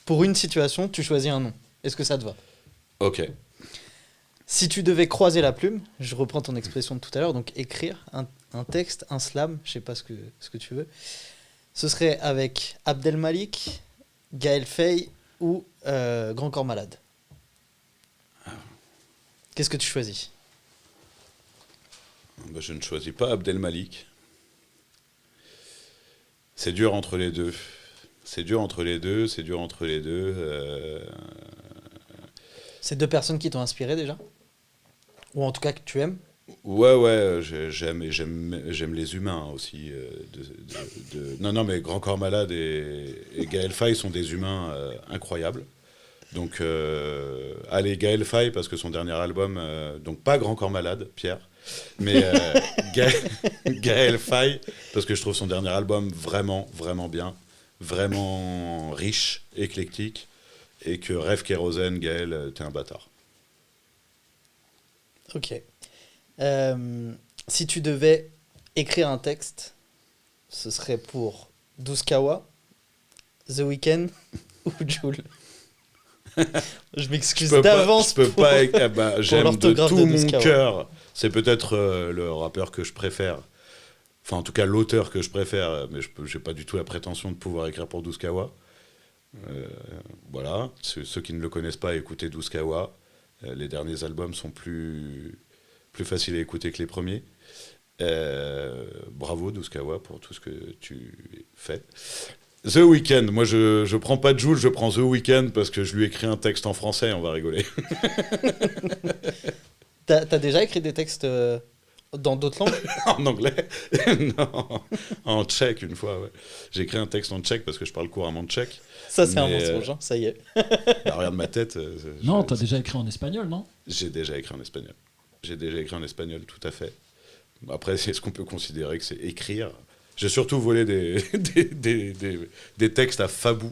S2: Pour une situation, tu choisis un nom. Est-ce que ça te va?
S4: Ok.
S2: Si tu devais croiser la plume, je reprends ton expression de tout à l'heure, donc écrire un texte, un slam, je sais pas ce que tu veux, ce serait avec Abdel Malik, Gaël Faye ou Grand Corps Malade. Qu'est-ce que tu choisis?
S4: Bah, je ne choisis pas Abdel Malik. C'est dur entre les deux. C'est
S2: deux personnes qui t'ont inspiré déjà? Ou en tout cas que tu aimes?
S4: Ouais, j'aime les humains aussi. Non, mais Grand Corps Malade et Gaël Faye sont des humains incroyables. Donc, allez, Gaël Faye, parce que son dernier album, donc pas Grand Corps Malade, Pierre, mais Gaël Faye, parce que je trouve son dernier album vraiment, vraiment bien, vraiment riche, éclectique, et que Rêve Kérosène, Gaël, t'es un bâtard.
S2: Ok. Si tu devais écrire un texte, ce serait pour Douskawa, The Weeknd ou Jul? Je m'excuse d'avance.
S4: Je peux pas. J'aime de tout mon
S2: Douskawa.
S4: cœur. C'est peut-être le rappeur que je préfère. Enfin, en tout cas, l'auteur que je préfère. Mais j'ai pas du tout la prétention de pouvoir écrire pour Douskawa. Voilà. Ceux qui ne le connaissent pas, écoutez Douskawa. Les derniers albums sont plus faciles à écouter que les premiers. Bravo Douskawa pour tout ce que tu fais. The Weeknd, moi je prends pas Jul, je prends The Weeknd parce que je lui écris un texte en français, on va rigoler.
S2: T'as déjà écrit des textes dans d'autres langues?
S4: En anglais? Non, en tchèque une fois, ouais. J'ai écrit un texte en tchèque parce que je parle couramment tchèque.
S2: Ça c'est un mensonge, ça y est.
S4: Bah, regarde ma tête.
S3: Non, t'as déjà écrit en espagnol, non?
S4: J'ai déjà écrit en espagnol, tout à fait. Après, est-ce qu'on peut considérer que c'est écrire? J'ai surtout volé des textes à Fabou,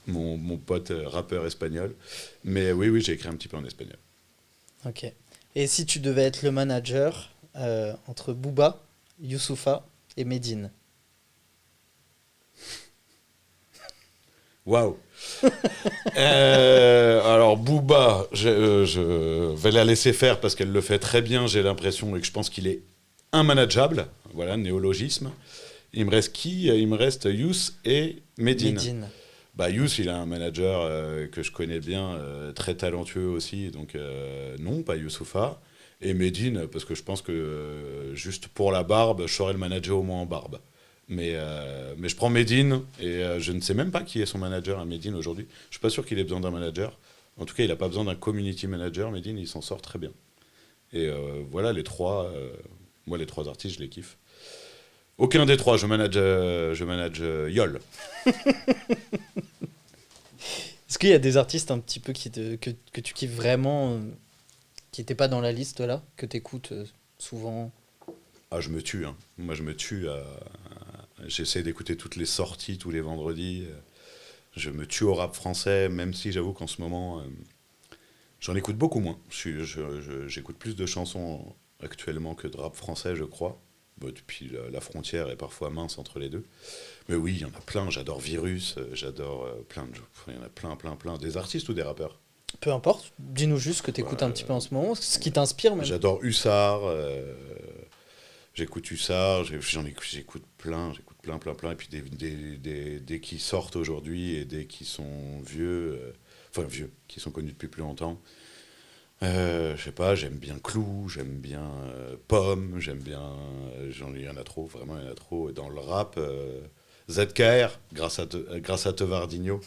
S4: mon pote rappeur espagnol. Mais oui, j'ai écrit un petit peu en espagnol.
S2: Ok. Et si tu devais être le manager entre Booba, Youssoupha et Medine?
S4: Waouh. Alors Booba, je vais la laisser faire parce qu'elle le fait très bien, j'ai l'impression, et que je pense qu'il est immanageable. Voilà, néologisme. Il me reste qui? Il me reste Youss et Medine. Bah, Youss, il a un manager que je connais bien, très talentueux aussi, donc non, pas Youssoupha. Et Medine, parce que je pense que juste pour la barbe, je saurais le manager au moins en barbe. Mais je prends Medine, et je ne sais même pas qui est son manager à Medine aujourd'hui. Je ne suis pas sûr qu'il ait besoin d'un manager. En tout cas, il n'a pas besoin d'un community manager. Medine, il s'en sort très bien. Et voilà, les trois, moi, les trois artistes, je les kiffe. Aucun des trois, je manage Yol.
S2: Est-ce qu'il y a des artistes un petit peu que tu kiffes vraiment, qui n'étaient pas dans la liste là, que tu écoutes souvent?
S4: Ah, je me tue. Hein. Moi, je me tue. J'essaie d'écouter toutes les sorties, tous les vendredis. Je me tue au rap français, même si j'avoue qu'en ce moment, j'en écoute beaucoup moins. J'écoute plus de chansons actuellement que de rap français, je crois. Bon, puis la frontière est parfois mince entre les deux. Mais oui, il y en a plein. J'adore Virus, j'adore il y en a plein. Des artistes ou des rappeurs?
S2: Peu importe, dis-nous juste ce que tu écoutes un petit peu en ce moment, ce qui t'inspire même.
S4: J'adore Hussard, j'écoute Hussard, j'écoute plein. Et puis des qui sortent aujourd'hui et des qui sont vieux, qui sont connus depuis plus longtemps. Je sais pas, j'aime bien Clou, j'aime bien Pomme, j'aime bien... il y en a trop, vraiment il y en a trop. Et dans le rap, ZKR, grâce à Tevardinho.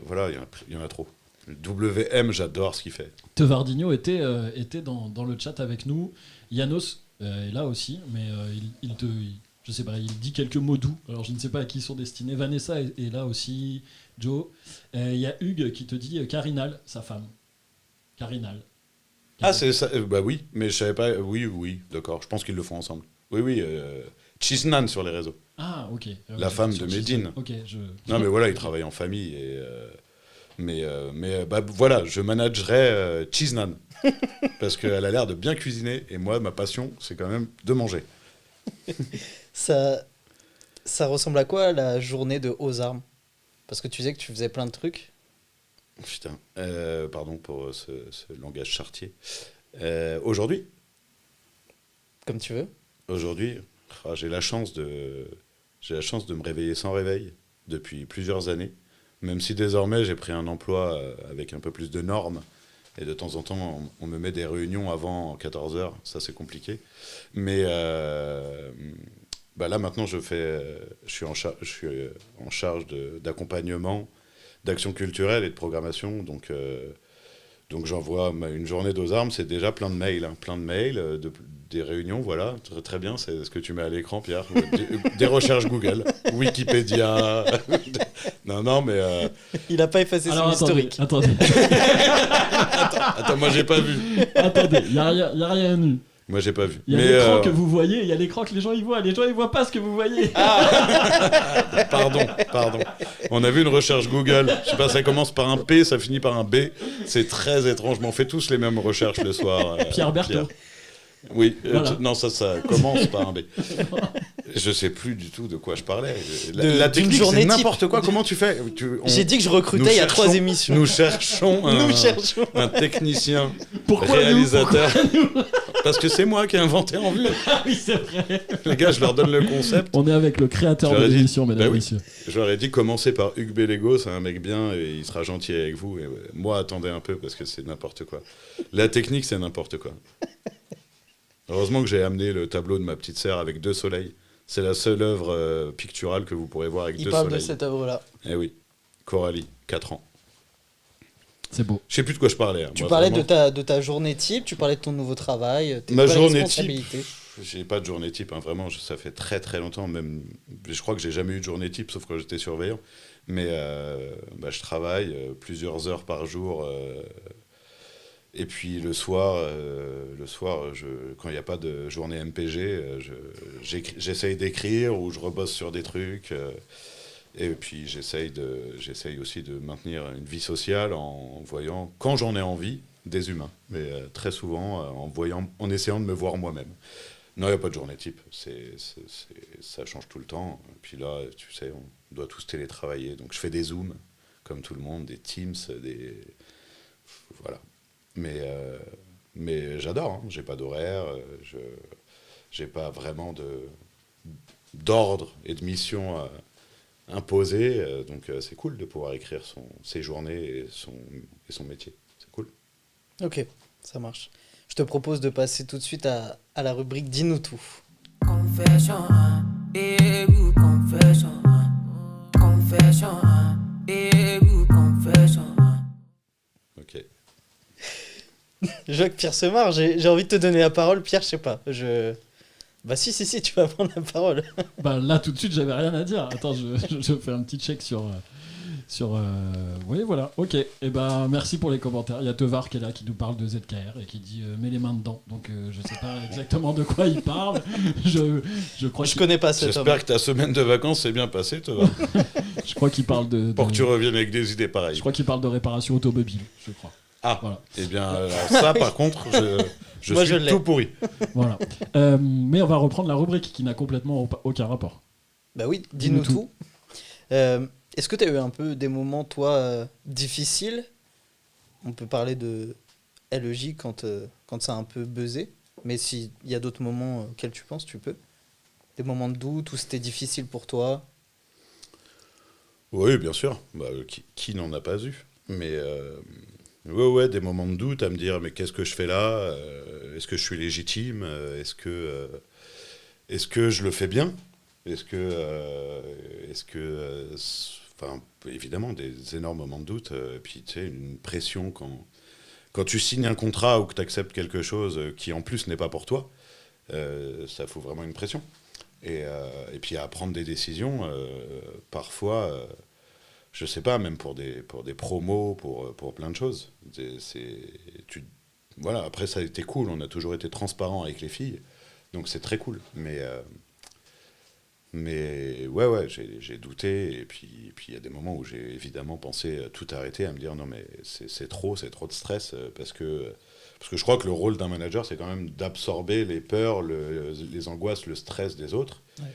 S4: Voilà, il y en a trop. WM, j'adore ce qu'il fait.
S3: Tevardinho était dans le chat avec nous. Yanos est là aussi, mais je sais pas, il dit quelques mots doux. Alors je ne sais pas à qui ils sont destinés. Vanessa est là aussi, Joe. Il y a Hugues qui te dit Carinal, sa femme. Carinal.
S4: Ah, c'est ça. Bah oui, mais je savais pas. Oui, d'accord. Je pense qu'ils le font ensemble. Oui. Chisnan sur les réseaux.
S3: Ah, ok.
S4: La femme de Medine.
S3: Ok,
S4: Non, mais voilà, ils travaillent en famille. Mais voilà, je managerais Chisnan. Parce qu'elle a l'air de bien cuisiner. Et moi, ma passion, c'est quand même de manger.
S2: Ça ressemble à quoi la journée de Aux Armes? Parce que tu disais que tu faisais plein de trucs.
S4: Putain, pardon pour ce langage chartier. Aujourd'hui,
S2: Comme tu veux.
S4: Aujourd'hui, j'ai la chance de me réveiller sans réveil depuis plusieurs années, même si désormais j'ai pris un emploi avec un peu plus de normes, et de temps en temps on me met des réunions avant 14h, ça c'est compliqué. Mais là maintenant je suis en charge d'accompagnement, d'action culturelle et de programmation, donc j'envoie une journée d'Aux Armes, c'est déjà plein de mails, des réunions, voilà, très, très bien, c'est ce que tu mets à l'écran, Pierre, des recherches Google, Wikipédia, non, mais...
S2: Il a pas effacé son historique.
S3: Attendez.
S4: Attends, moi j'ai pas vu.
S3: Attendez, il n'y a rien eu.
S4: Moi j'ai pas vu.
S3: Il y a l'écran que vous voyez, il y a l'écran que les gens y voient. Les gens ils voient pas ce que vous voyez.
S4: Pardon. On a vu une recherche Google. Je sais pas, ça commence par un P, ça finit par un B. C'est très étrange. Mais on fait tous les mêmes recherches le soir.
S3: Pierre Berthaud.
S4: Oui,
S3: voilà.
S4: Non, ça commence par un B. Je sais plus du tout de quoi je parlais. La technique, c'est n'importe quoi. Comment tu fais?
S2: J'ai dit que je recrutais il y a 3 émissions.
S4: Nous cherchons un technicien,
S3: Pourquoi
S4: réalisateur. Parce que c'est moi qui ai inventé En Vue.
S3: Ah oui, c'est vrai.
S4: Les gars, je leur donne le concept.
S3: On est avec le créateur de l'émission, mesdames et messieurs.
S4: Je leur ai dit, commencez par Hugues Bellego, c'est un mec bien et il sera gentil avec vous. Et moi, attendez un peu parce que c'est n'importe quoi. La technique, c'est n'importe quoi. Heureusement que j'ai amené le tableau de ma petite sœur avec 2 soleils. C'est la seule œuvre picturale que vous pourrez voir avec 2 soleils.
S2: Il parle de cette œuvre-là.
S4: Eh oui, Coralie, 4 ans.
S3: C'est beau.
S4: Je sais plus de quoi je parlais.
S2: Tu parlais vraiment de ta journée type, tu parlais de ton nouveau travail, tes
S4: ma journée type.
S2: responsabilités.
S4: J'ai pas de journée type, hein, vraiment, ça fait très très longtemps, même, je crois que j'ai jamais eu de journée type, sauf quand j'étais surveillant. Mais je travaille plusieurs heures par jour, Et puis le soir, quand il n'y a pas de journée MPG, j'essaye d'écrire ou je rebosse sur des trucs. Et puis j'essaye aussi de maintenir une vie sociale en voyant, quand j'en ai envie, des humains. Mais très souvent en essayant de me voir moi-même. Non, il n'y a pas de journée type. Ça change tout le temps. Et puis là, tu sais, on doit tous télétravailler. Donc je fais des Zooms, comme tout le monde, des Teams, voilà. Mais j'adore, hein. J'ai pas d'horaire, j'ai pas vraiment d'ordre et de mission imposée, donc c'est cool de pouvoir écrire ses journées et son métier, c'est cool.
S2: Ok, ça marche. Je te propose de passer tout de suite à la rubrique Dis-nous tout.
S1: Confession, égout, confession, confession, égout, confession.
S4: Ok.
S2: Je vois que Pierre se marre, j'ai envie de te donner la parole. Pierre, je sais pas. Bah si, tu vas prendre la parole.
S3: Bah là, tout de suite, j'avais rien à dire. Attends, je fais un petit check sur oui, voilà, ok. Et ben merci pour les commentaires. Il y a Tevar qui est là, qui nous parle de ZKR et qui dit mets les mains dedans. Donc je sais pas exactement de quoi il parle. Je crois
S2: Je connais pas cet homme.
S4: J'espère que ta semaine de vacances s'est bien passée, toi.
S3: Je crois qu'il parle de
S4: Pour que tu reviennes avec des idées pareilles.
S3: Je crois qu'il parle de réparation automobile, je crois.
S4: Ah,
S3: voilà.
S4: Eh bien, alors ça, par contre, je
S2: Moi,
S4: suis
S2: je
S4: tout pourri.
S3: Voilà. Mais on va reprendre la rubrique qui n'a complètement aucun rapport.
S2: Bah oui, dis-nous tout. Est-ce que tu as eu un peu des moments, toi, difficiles ? On peut parler de LEJ quand ça a un peu buzzé, mais s'il y a d'autres moments auxquels tu penses, tu peux. Des moments de doute où c'était difficile pour toi ?
S4: Oui, bien sûr. Bah, qui n'en a pas eu ? Mais ouais, des moments de doute à me dire mais qu'est-ce que je fais là ? Est-ce que je suis légitime ? Est-ce que je le fais bien ? Enfin, évidemment, des énormes moments de doute. Puis, tu sais, une pression quand tu signes un contrat ou que tu acceptes quelque chose qui, en plus, n'est pas pour toi, ça fout vraiment une pression. Et puis, à prendre des décisions, parfois, je sais pas, même pour des promos, pour plein de choses. Voilà, après, ça a été cool. On a toujours été transparent avec les filles. Donc, c'est très cool. Mais ouais, j'ai douté, et puis il y a des moments où j'ai évidemment pensé tout arrêter, à me dire non mais c'est trop de stress, parce que je crois que le rôle d'un manager, c'est quand même d'absorber les peurs, les angoisses, le stress des autres. Ouais.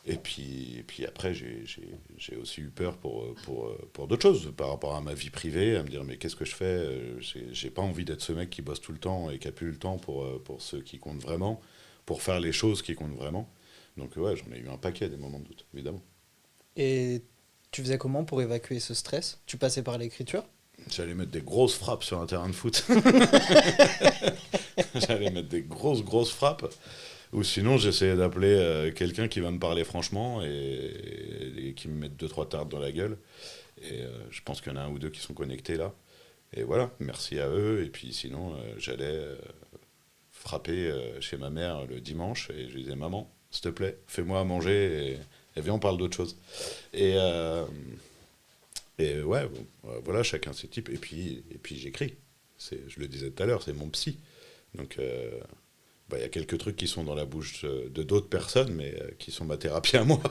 S4: Et puis après, j'ai aussi eu peur pour d'autres choses, par rapport à ma vie privée, à me dire mais qu'est-ce que je fais ? J'ai pas envie d'être ce mec qui bosse tout le temps et qui a plus le temps pour ce qui compte vraiment, pour faire les choses qui comptent vraiment. Donc ouais, j'en ai eu un paquet des moments de doute, évidemment.
S2: Et tu faisais comment pour évacuer ce stress ? Tu passais par l'écriture ?
S4: J'allais mettre des grosses frappes sur un terrain de foot. J'allais mettre des grosses frappes. Ou sinon, j'essayais d'appeler quelqu'un qui va me parler franchement et qui me mette 2-3 tartes dans la gueule. Et je pense qu'il y en a un ou deux qui sont connectés là. Et voilà, merci à eux. Et puis sinon, j'allais frapper chez ma mère le dimanche et je lui disais « Maman, s'il te plaît, fais-moi à manger et viens, on parle d'autre chose. » Et ouais, voilà, chacun ses types. Et puis j'écris. Je le disais tout à l'heure, c'est mon psy. Donc, y a quelques trucs qui sont dans la bouche de d'autres personnes, mais qui sont ma thérapie à moi.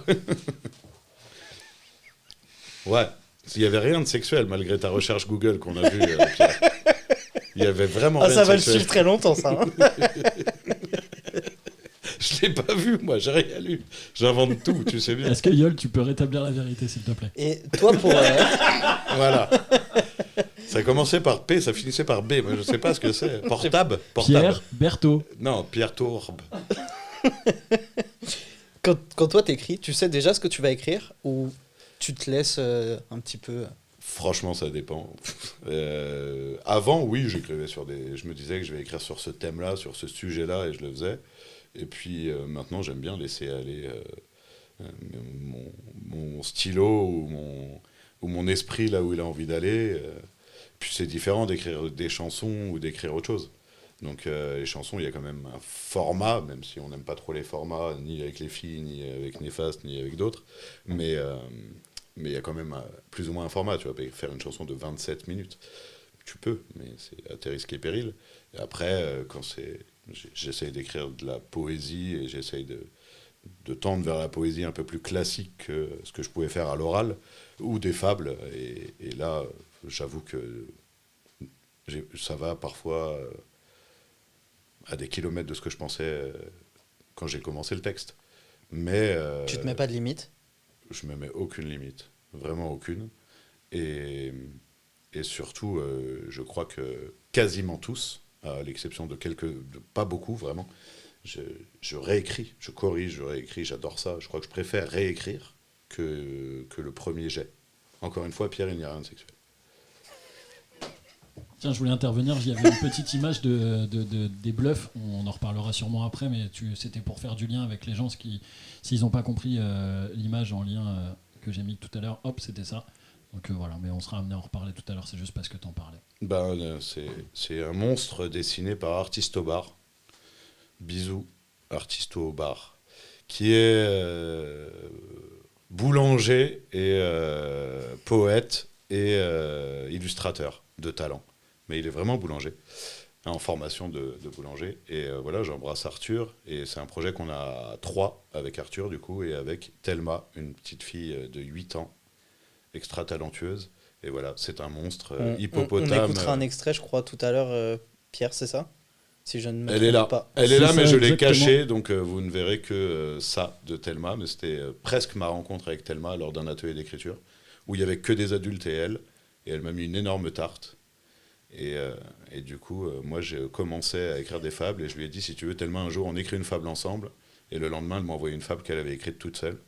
S4: Ouais, il n'y avait rien de sexuel, malgré ta recherche Google qu'on a vue, Pierre. Il y avait vraiment rien de sexuel.
S2: Ça va le suivre très longtemps, ça. Hein.
S4: Je l'ai pas vu, moi, j'ai rien lu. J'invente tout, tu sais bien.
S3: Est-ce que Yol, tu peux rétablir la vérité, s'il te plaît ?
S2: Et toi, pour...
S4: Voilà. Ça commençait par P, ça finissait par B. Moi, je sais pas ce que c'est. Portable.
S3: Pierre Berthaud.
S4: Non, Pierre Tourbe.
S2: Quand toi t'écris, tu sais déjà ce que tu vas écrire ou tu te laisses un petit peu...
S4: Franchement, ça dépend. Avant, oui, j'écrivais je me disais que je vais écrire sur ce thème-là, sur ce sujet-là, et je le faisais. Et puis maintenant, j'aime bien laisser aller mon stylo ou mon esprit là où il a envie d'aller. Puis c'est différent d'écrire des chansons ou d'écrire autre chose. Donc les chansons, il y a quand même un format, même si on n'aime pas trop les formats, ni avec les filles, ni avec Néfaste, ni avec d'autres. Mais il y a quand même plus ou moins un format. Tu vas faire une chanson de 27 minutes. tu peux, mais c'est à tes risques et périls. Et après, j'essaye d'écrire de la poésie et j'essaye de tendre vers la poésie un peu plus classique que ce que je pouvais faire à l'oral, ou des fables. Et là, j'avoue que ça va parfois à des kilomètres de ce que je pensais quand j'ai commencé le texte. Mais
S2: Tu te mets pas de limite?
S4: je me mets aucune limite, vraiment aucune. Et surtout, je crois que quasiment tous, à l'exception de pas beaucoup vraiment, je réécris, je corrige, je réécris, j'adore ça. Je crois que je préfère réécrire que le premier jet. Encore une fois, Pierre, il n'y a rien de sexuel.
S3: Tiens, je voulais intervenir, il y avait une petite image des bluffs, on en reparlera sûrement après, mais c'était pour faire du lien avec les gens, s'ils n'ont pas compris l'image en lien que j'ai mis tout à l'heure, hop, c'était ça. Donc voilà, mais on sera amené à en reparler tout à l'heure, c'est juste parce que tu en parlais.
S4: C'est un monstre dessiné par Artiste au bar, bisous, Artiste au bar, qui est boulanger et poète et illustrateur de talent. Mais il est vraiment boulanger, en formation de boulanger. Et voilà, j'embrasse Arthur. Et c'est un projet qu'on a 3 avec Arthur, du coup, et avec Thelma, une petite fille de 8 ans, extra talentueuse. Et voilà, c'est un monstre hippopotame.
S2: On écoutera un extrait, je crois, tout à l'heure, Pierre, c'est ça? Si je ne me
S4: Elle est là,
S2: pas.
S4: elle est là,
S3: C'est
S4: mais
S3: ça,
S4: je l'ai
S3: exactement.
S4: cachée, donc vous ne verrez que ça de Thelma. Mais c'était presque ma rencontre avec Thelma lors d'un atelier d'écriture, où il n'y avait que des adultes et elle m'a mis une énorme tarte. Et du coup, moi, j'ai commencé à écrire des fables, et je lui ai dit, si tu veux, Thelma, un jour, on écrit une fable ensemble. Et le lendemain, elle m'a envoyé une fable qu'elle avait écrite toute seule.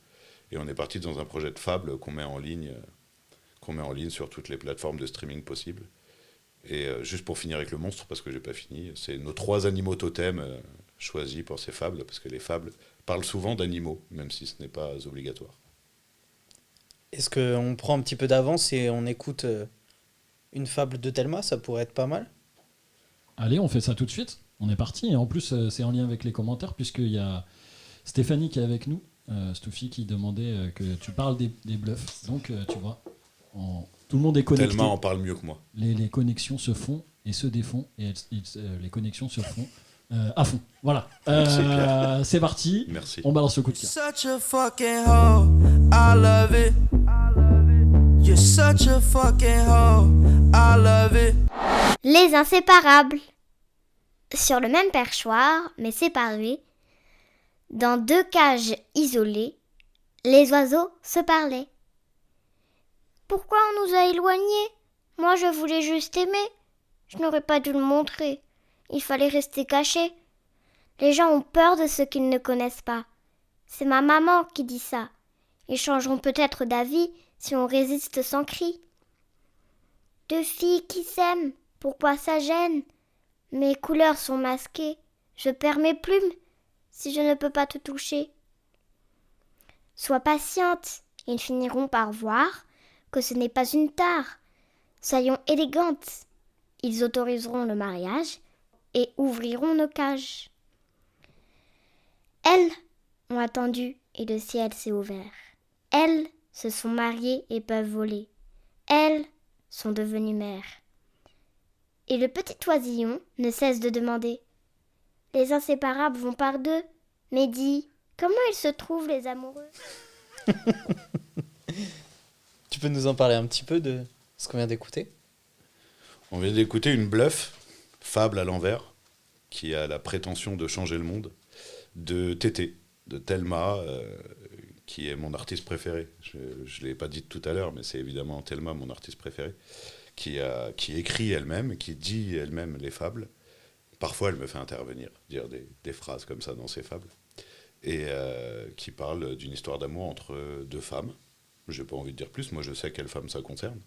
S4: Et on est parti dans un projet de fable qu'on met en ligne sur toutes les plateformes de streaming possibles. Et juste pour finir avec le monstre, parce que j'ai pas fini, c'est nos 3 animaux totems choisis pour ces fables, parce que les fables parlent souvent d'animaux, même si ce n'est pas obligatoire.
S2: Est-ce qu'on prend un petit peu d'avance et on écoute une fable de Thelma? Ça pourrait être pas mal.
S3: Allez, on fait ça tout de suite, on est parti, et en plus c'est en lien avec les commentaires, puisqu'il y a Stéphanie qui est avec nous, Stoufi, qui demandait que tu parles des bluffs, donc tu vois, tout le monde est connecté.
S4: Thelma en parle mieux que moi.
S3: Les connexions se font et se défont, et les connexions se font à fond. Voilà.
S4: Merci, Pierre.
S3: C'est parti.
S4: Merci.
S3: On balance le coup de cœur.
S1: Such a fucking hoe, I love it. You're such a fucking hoe, I love it.
S8: Les inséparables. Sur le même perchoir, mais séparés, dans 2 cages isolées, les oiseaux se parlaient. Pourquoi on nous a éloignés? Moi, je voulais juste aimer. Je n'aurais pas dû le montrer. Il fallait rester caché. Les gens ont peur de ce qu'ils ne connaissent pas. C'est ma maman qui dit ça. Ils changeront peut-être d'avis si on résiste sans cri. 2 filles qui s'aiment, pourquoi ça gêne? Mes couleurs sont masquées. Je perds mes plumes si je ne peux pas te toucher. Sois patiente, ils finiront par voir que ce n'est pas une tare. Soyons élégantes. Ils autoriseront le mariage et ouvriront nos cages. Elles ont attendu et le ciel s'est ouvert. Elles se sont mariées et peuvent voler. Elles sont devenues mères. Et le petit oisillon ne cesse de demander. Les inséparables vont par 2. Mais dis, comment ils se trouvent les amoureux?
S2: Tu peux nous en parler un petit peu de ce qu'on vient d'écouter?
S4: On vient d'écouter une bluff, fable à l'envers, qui a la prétention de changer le monde, de Tété, de Thelma, qui est mon artiste préféré. Je ne l'ai pas dit tout à l'heure, mais c'est évidemment Thelma, mon artiste préféré, qui écrit elle-même, qui dit elle-même les fables. Parfois, elle me fait intervenir, dire des phrases comme ça dans ses fables, et qui parle d'une histoire d'amour entre 2 femmes. Je n'ai pas envie de dire plus, moi je sais quelle femme ça concerne.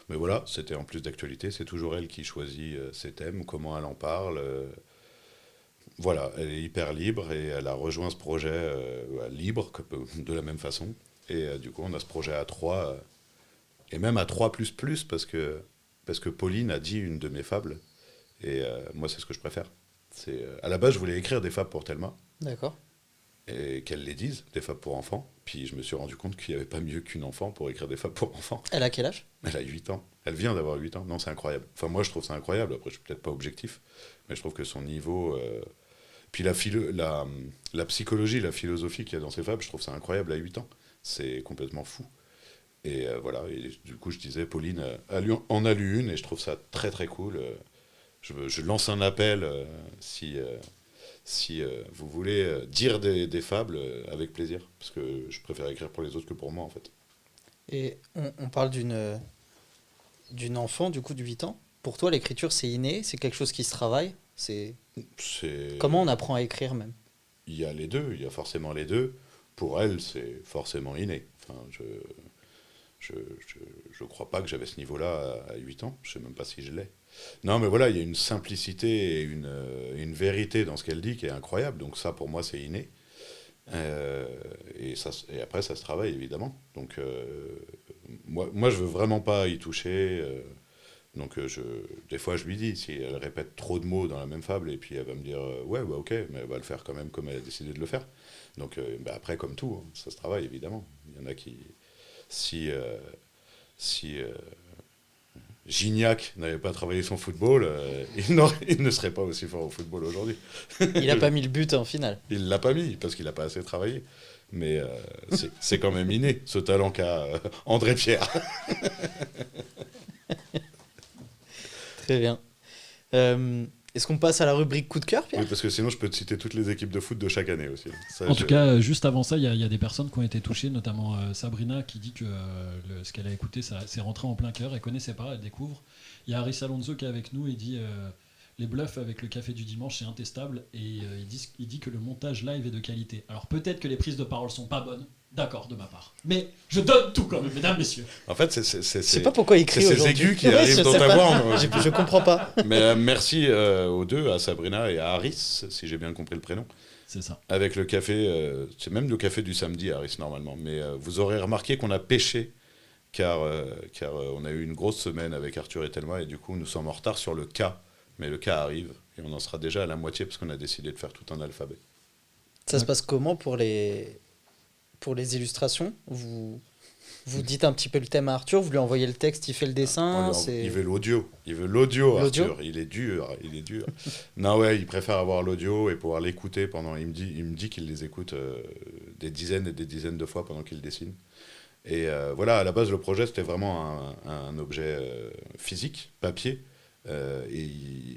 S4: Mais voilà, c'était en plus d'actualité, c'est toujours elle qui choisit ses thèmes, comment elle en parle. Voilà, elle est hyper libre et elle a rejoint ce projet libre, de la même façon. Et du coup, on a ce projet à 3, et même à 3++, parce que Pauline a dit une de mes fables. Et moi, c'est ce que je préfère. À la base, je voulais écrire des fables pour Thelma.
S2: D'accord.
S4: Et qu'elle les dise, des fables pour enfants. Puis je me suis rendu compte qu'il n'y avait pas mieux qu'une enfant pour écrire des fables pour enfants.
S2: Elle a quel âge?
S4: Elle a 8 ans. Elle vient d'avoir 8 ans. Non, c'est incroyable. Enfin, moi, je trouve ça incroyable. Après, je suis peut-être pas objectif, mais je trouve que son niveau... Puis la psychologie, la philosophie qu'il y a dans ces fables, je trouve ça incroyable à 8 ans. C'est complètement fou. Et voilà. Et du coup, je disais, Pauline en a lu une, et je trouve ça très, très cool. Je lance un appel si vous voulez dire des fables, avec plaisir. Parce que je préfère écrire pour les autres que pour moi, en fait.
S2: Et on parle d'une enfant, du coup, de 8 ans. Pour toi, l'écriture, c'est inné? C'est quelque chose qui se travaille? Comment on apprend à écrire, même?
S4: Il y a les deux. Il y a forcément les deux. Pour elle, c'est forcément inné. Enfin, je crois pas que j'avais ce niveau-là à 8 ans. Je sais même pas si je l'ai. Non, mais voilà, il y a une simplicité et une vérité dans ce qu'elle dit qui est incroyable. Donc ça, pour moi, c'est inné. Et après, ça se travaille, évidemment. Donc, moi, je veux vraiment pas y toucher. Donc, des fois, je lui dis, si elle répète trop de mots dans la même fable, et puis elle va me dire, ouais, bah, ok, mais elle va le faire quand même comme elle a décidé de le faire. Donc, après, comme tout, hein, ça se travaille, évidemment. Il y en a qui... Si Gignac n'avait pas travaillé son football, il ne serait pas aussi fort au football aujourd'hui.
S2: Il n'a pas mis le but en finale.
S4: Il ne l'a pas mis, parce qu'il n'a pas assez travaillé. Mais c'est quand même inné, ce talent qu'a André Pierre.
S2: Très bien. Est-ce qu'on passe à la rubrique coup de cœur, Pierre?
S4: Oui, parce que sinon je peux te citer toutes les équipes de foot de chaque année aussi.
S3: En tout cas, juste avant ça, il y a des personnes qui ont été touchées, notamment Sabrina qui dit que ce qu'elle a écouté, ça c'est rentré en plein cœur. Elle connaissait pas, elle découvre. Il y a Harris Alonso qui est avec nous et dit les bluffs avec le café du dimanche c'est intestable, et il dit que le montage live est de qualité. Alors peut-être que les prises de parole sont pas bonnes. D'accord, de ma part. Mais je donne tout quand même, mesdames, messieurs.
S4: En fait,
S2: Je sais pas pourquoi il crie
S4: c'est ces
S2: aujourd'hui.
S4: aigus qui arrivent dans ta voix.
S2: Je comprends pas.
S4: Mais merci aux deux, à Sabrina et à Harris, si j'ai bien compris le prénom.
S3: C'est ça.
S4: Avec le café, c'est même le café du samedi, Harris, normalement. Mais vous aurez remarqué qu'on a pêché, car on a eu une grosse semaine avec Arthur et Thelma, et du coup, nous sommes en retard sur le K. Mais le K arrive, et on en sera déjà à la moitié, parce qu'on a décidé de faire tout un alphabet.
S2: Ça se passe comment pour les illustrations? Vous dites un petit peu le thème à Arthur, vous lui envoyez le texte, il fait le dessin.
S4: Il veut l'audio. Arthur. Il est dur. Non, ouais, il préfère avoir l'audio et pouvoir l'écouter pendant. Il me dit qu'il les écoute des dizaines et des dizaines de fois pendant qu'il dessine. Et voilà, à la base, le projet, c'était vraiment un objet physique, papier. Et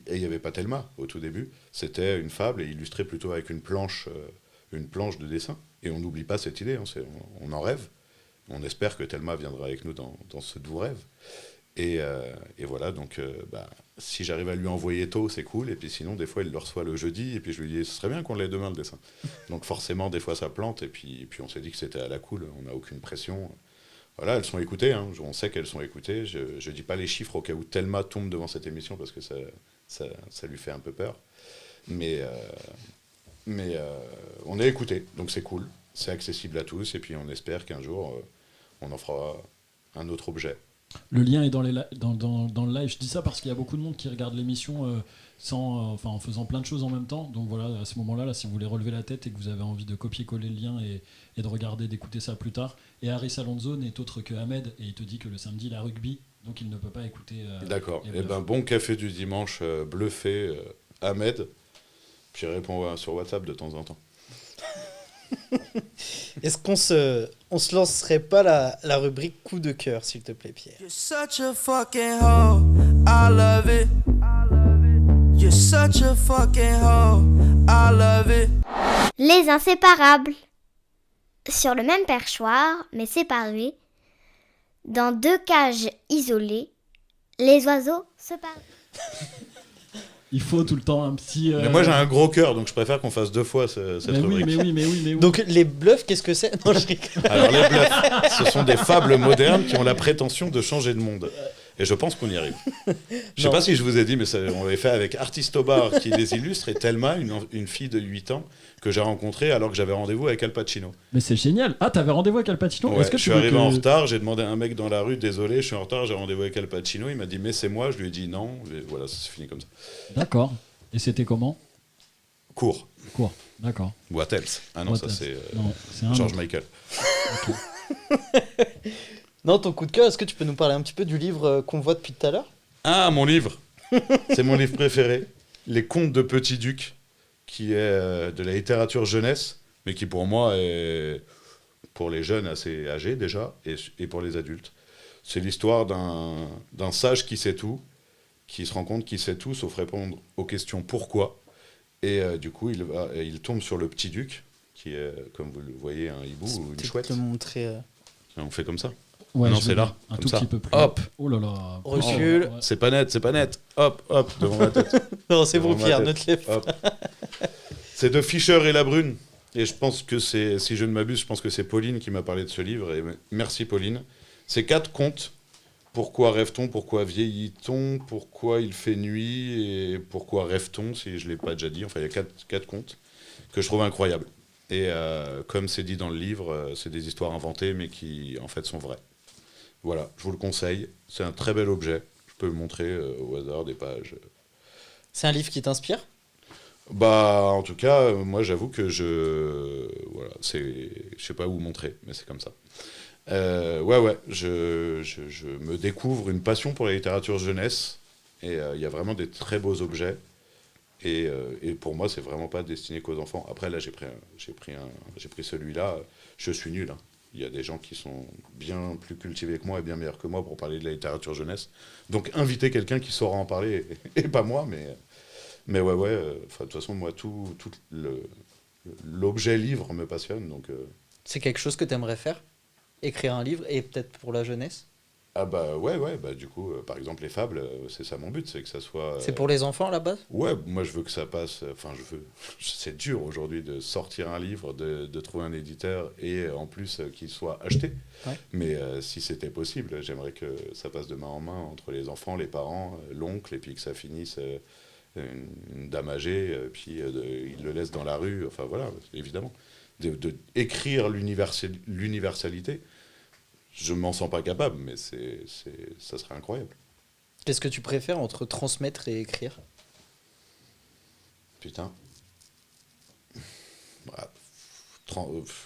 S4: il n'y avait pas Thelma au tout début. C'était une fable et illustré plutôt avec une planche de dessin. Et on n'oublie pas cette idée, hein, on en rêve. On espère que Thelma viendra avec nous dans ce doux rêve. Et voilà, donc si j'arrive à lui envoyer tôt, c'est cool. Et puis sinon, des fois, il le reçoit le jeudi. Et puis je lui dis, ce serait bien qu'on l'ait demain, le dessin. Donc forcément, des fois, ça plante. Et puis on s'est dit que c'était à la cool, on n'a aucune pression. Voilà, elles sont écoutées, hein, on sait qu'elles sont écoutées. Je ne dis pas les chiffres au cas où Thelma tombe devant cette émission, parce que ça lui fait un peu peur. Mais on est écouté, donc c'est cool, c'est accessible à tous, et puis on espère qu'un jour, on en fera un autre objet.
S3: Le lien est dans le live. Je dis ça parce qu'il y a beaucoup de monde qui regarde l'émission en faisant plein de choses en même temps. Donc voilà, à ce moment-là, là, si vous voulez relever la tête et que vous avez envie de copier-coller le lien et de regarder, d'écouter ça plus tard. Et Harris Alonso n'est autre que Ahmed, et il te dit que le samedi, il a rugby, donc il ne peut pas écouter.
S4: D'accord. Et bon café du dimanche, bluffé, Ahmed. Puis réponds sur WhatsApp de temps en temps.
S2: Est-ce qu'on se lancerait pas la rubrique coup de cœur, s'il te plaît, Pierre?
S1: You're such a fucking hoe, I love it. You're such a fucking hoe, I love it.
S8: Les inséparables. Sur le même perchoir, mais séparés, dans deux cages isolées, les oiseaux se parlent.
S3: Il faut tout le temps un petit...
S4: Mais moi j'ai un gros cœur, donc je préfère qu'on fasse deux fois cette rubrique.
S3: Mais oui.
S2: Donc les bluffs, qu'est-ce que c'est? Non, je rigole.
S4: Alors les bluffs, ce sont des fables modernes qui ont la prétention de changer le monde. Et je pense qu'on y arrive. Je sais pas si je vous ai dit, mais on l'avait fait avec Artistobar qui les illustre, et Thelma, une fille de 8 ans que j'ai rencontrée alors que j'avais rendez-vous avec Al Pacino.
S3: Mais c'est génial. Ah, t'avais rendez-vous avec Al Pacino?
S4: Ouais, je suis arrivé en retard, j'ai demandé à un mec dans la rue, désolé, je suis en retard, j'ai rendez-vous avec Al Pacino. Il m'a dit, mais c'est moi. Je lui ai dit non. Et voilà, ça s'est fini comme ça.
S3: D'accord. Et c'était comment?
S4: Court.
S3: D'accord.
S4: What else? Ah non,
S3: What
S4: ça
S3: else?
S4: c'est
S3: Non, c'est un
S4: George
S3: autre.
S4: Michael.
S2: Non, ton coup de cœur, est-ce que tu peux nous parler un petit peu du livre qu'on voit depuis tout à l'heure?
S4: Ah, mon livre. C'est mon livre préféré. Les Contes de Petit Duc, qui est de la littérature jeunesse, mais qui pour moi est pour les jeunes assez âgés déjà, et pour les adultes. C'est l'histoire d'un sage qui sait tout, qui se rend compte qu'il sait tout, sauf répondre aux questions pourquoi. Et du coup, il tombe sur le petit duc, qui est, comme vous le voyez, un hibou ou une
S2: Peut-être
S4: chouette.
S2: te montrer.
S4: On fait comme ça.
S3: Ouais,
S4: Non,
S3: je
S4: c'est
S3: vais
S4: là,
S3: un
S4: comme
S3: tout
S4: ça.
S3: petit peu plus.
S4: Hop.
S3: Oh là là.
S2: Recule.
S3: Oh, ouais.
S4: C'est pas net. Hop, devant ma tête.
S2: Non, c'est bon,
S4: Devant ma
S2: Pierre,
S4: tête.
S2: note-les.
S4: Hop. C'est de Fischer et la Brune. Et je pense que c'est, si je ne m'abuse, je pense que c'est Pauline qui m'a parlé de ce livre. Et merci Pauline. C'est 4 contes. Pourquoi rêve-t-on? Pourquoi vieillit-on? Pourquoi il fait nuit? Et pourquoi rêve-t-on? Si je ne l'ai pas déjà dit. Enfin, il y a 4 contes que je trouve incroyables. Et comme c'est dit dans le livre, c'est des histoires inventées, mais qui en fait sont vraies. Voilà, je vous le conseille. C'est un très bel objet. Je peux le montrer au hasard des pages.
S2: C'est un livre qui t'inspire?
S4: Bah, en tout cas, moi, j'avoue que voilà, je sais pas où montrer, mais c'est comme ça. Ouais, je me découvre une passion pour la littérature jeunesse, et il y a vraiment des très beaux objets, et pour moi, c'est vraiment pas destiné qu'aux enfants. Après, là, j'ai pris celui-là, je suis nul, hein. Il y a des gens qui sont bien plus cultivés que moi et bien meilleurs que moi pour parler de la littérature jeunesse. Donc, inviter quelqu'un qui saura en parler, et pas moi, mais ouais, de toute façon, moi, tout l'objet livre me passionne. Donc,
S2: C'est quelque chose que tu aimerais faire? Écrire un livre, et peut-être pour la jeunesse?
S4: ah bah ouais, bah du coup, par exemple, les fables, c'est ça mon but, c'est que ça soit...
S2: C'est pour les enfants à la base?
S4: Ouais, moi je veux que ça passe, c'est dur aujourd'hui de sortir un livre, de trouver un éditeur, et en plus qu'il soit acheté.
S2: Ouais.
S4: Mais si c'était possible, j'aimerais que ça passe de main en main entre les enfants, les parents, l'oncle, et puis que ça finisse... une dame âgée, puis il le laisse dans la rue, enfin voilà, évidemment. De écrire l'universalité, je m'en sens pas capable, mais ça serait incroyable.
S2: Qu'est-ce que tu préfères entre transmettre et écrire?
S4: Putain. Bah,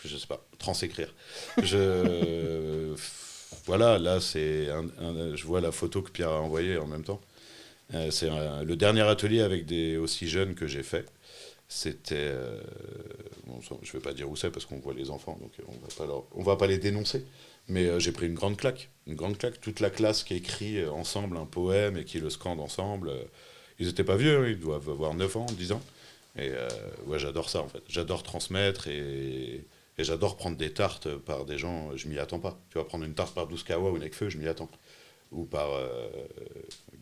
S4: je sais pas, transécrire. Voilà, là, je vois la photo que Pierre a envoyée en même temps. C'est le dernier atelier avec des aussi jeunes que j'ai fait. C'était... bon, je ne vais pas dire où c'est parce qu'on voit les enfants, donc on va pas les dénoncer. Mais j'ai pris une grande claque. Toute la classe qui écrit ensemble un poème et qui le scande ensemble. Ils n'étaient pas vieux, hein, ils doivent avoir 9 ans, 10 ans. Et ouais, j'adore ça en fait. J'adore transmettre et j'adore prendre des tartes par des gens, je m'y attends pas. Tu vas prendre une tarte par Douskawa ou Nekfeu, je m'y attends. Ou par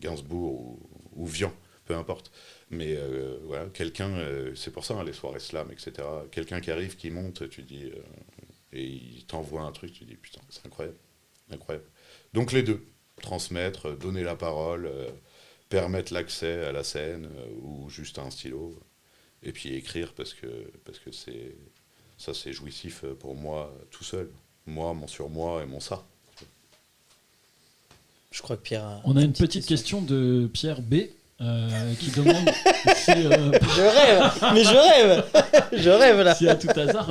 S4: Gainsbourg ou Vian, peu importe. Mais voilà, quelqu'un, c'est pour ça, hein, les soirées slam, etc. Quelqu'un qui arrive, qui monte, tu dis, et il t'envoie un truc, tu dis, putain, c'est incroyable. Incroyable. Donc les deux, transmettre, donner la parole, permettre l'accès à la scène ou juste à un stylo. Et puis écrire parce que c'est jouissif pour moi tout seul. Moi, mon surmoi et mon ça.
S2: Je crois que Pierre a...
S3: On a une petite question de Pierre B. Qui demande si,
S2: Je rêve là.
S3: si à tout hasard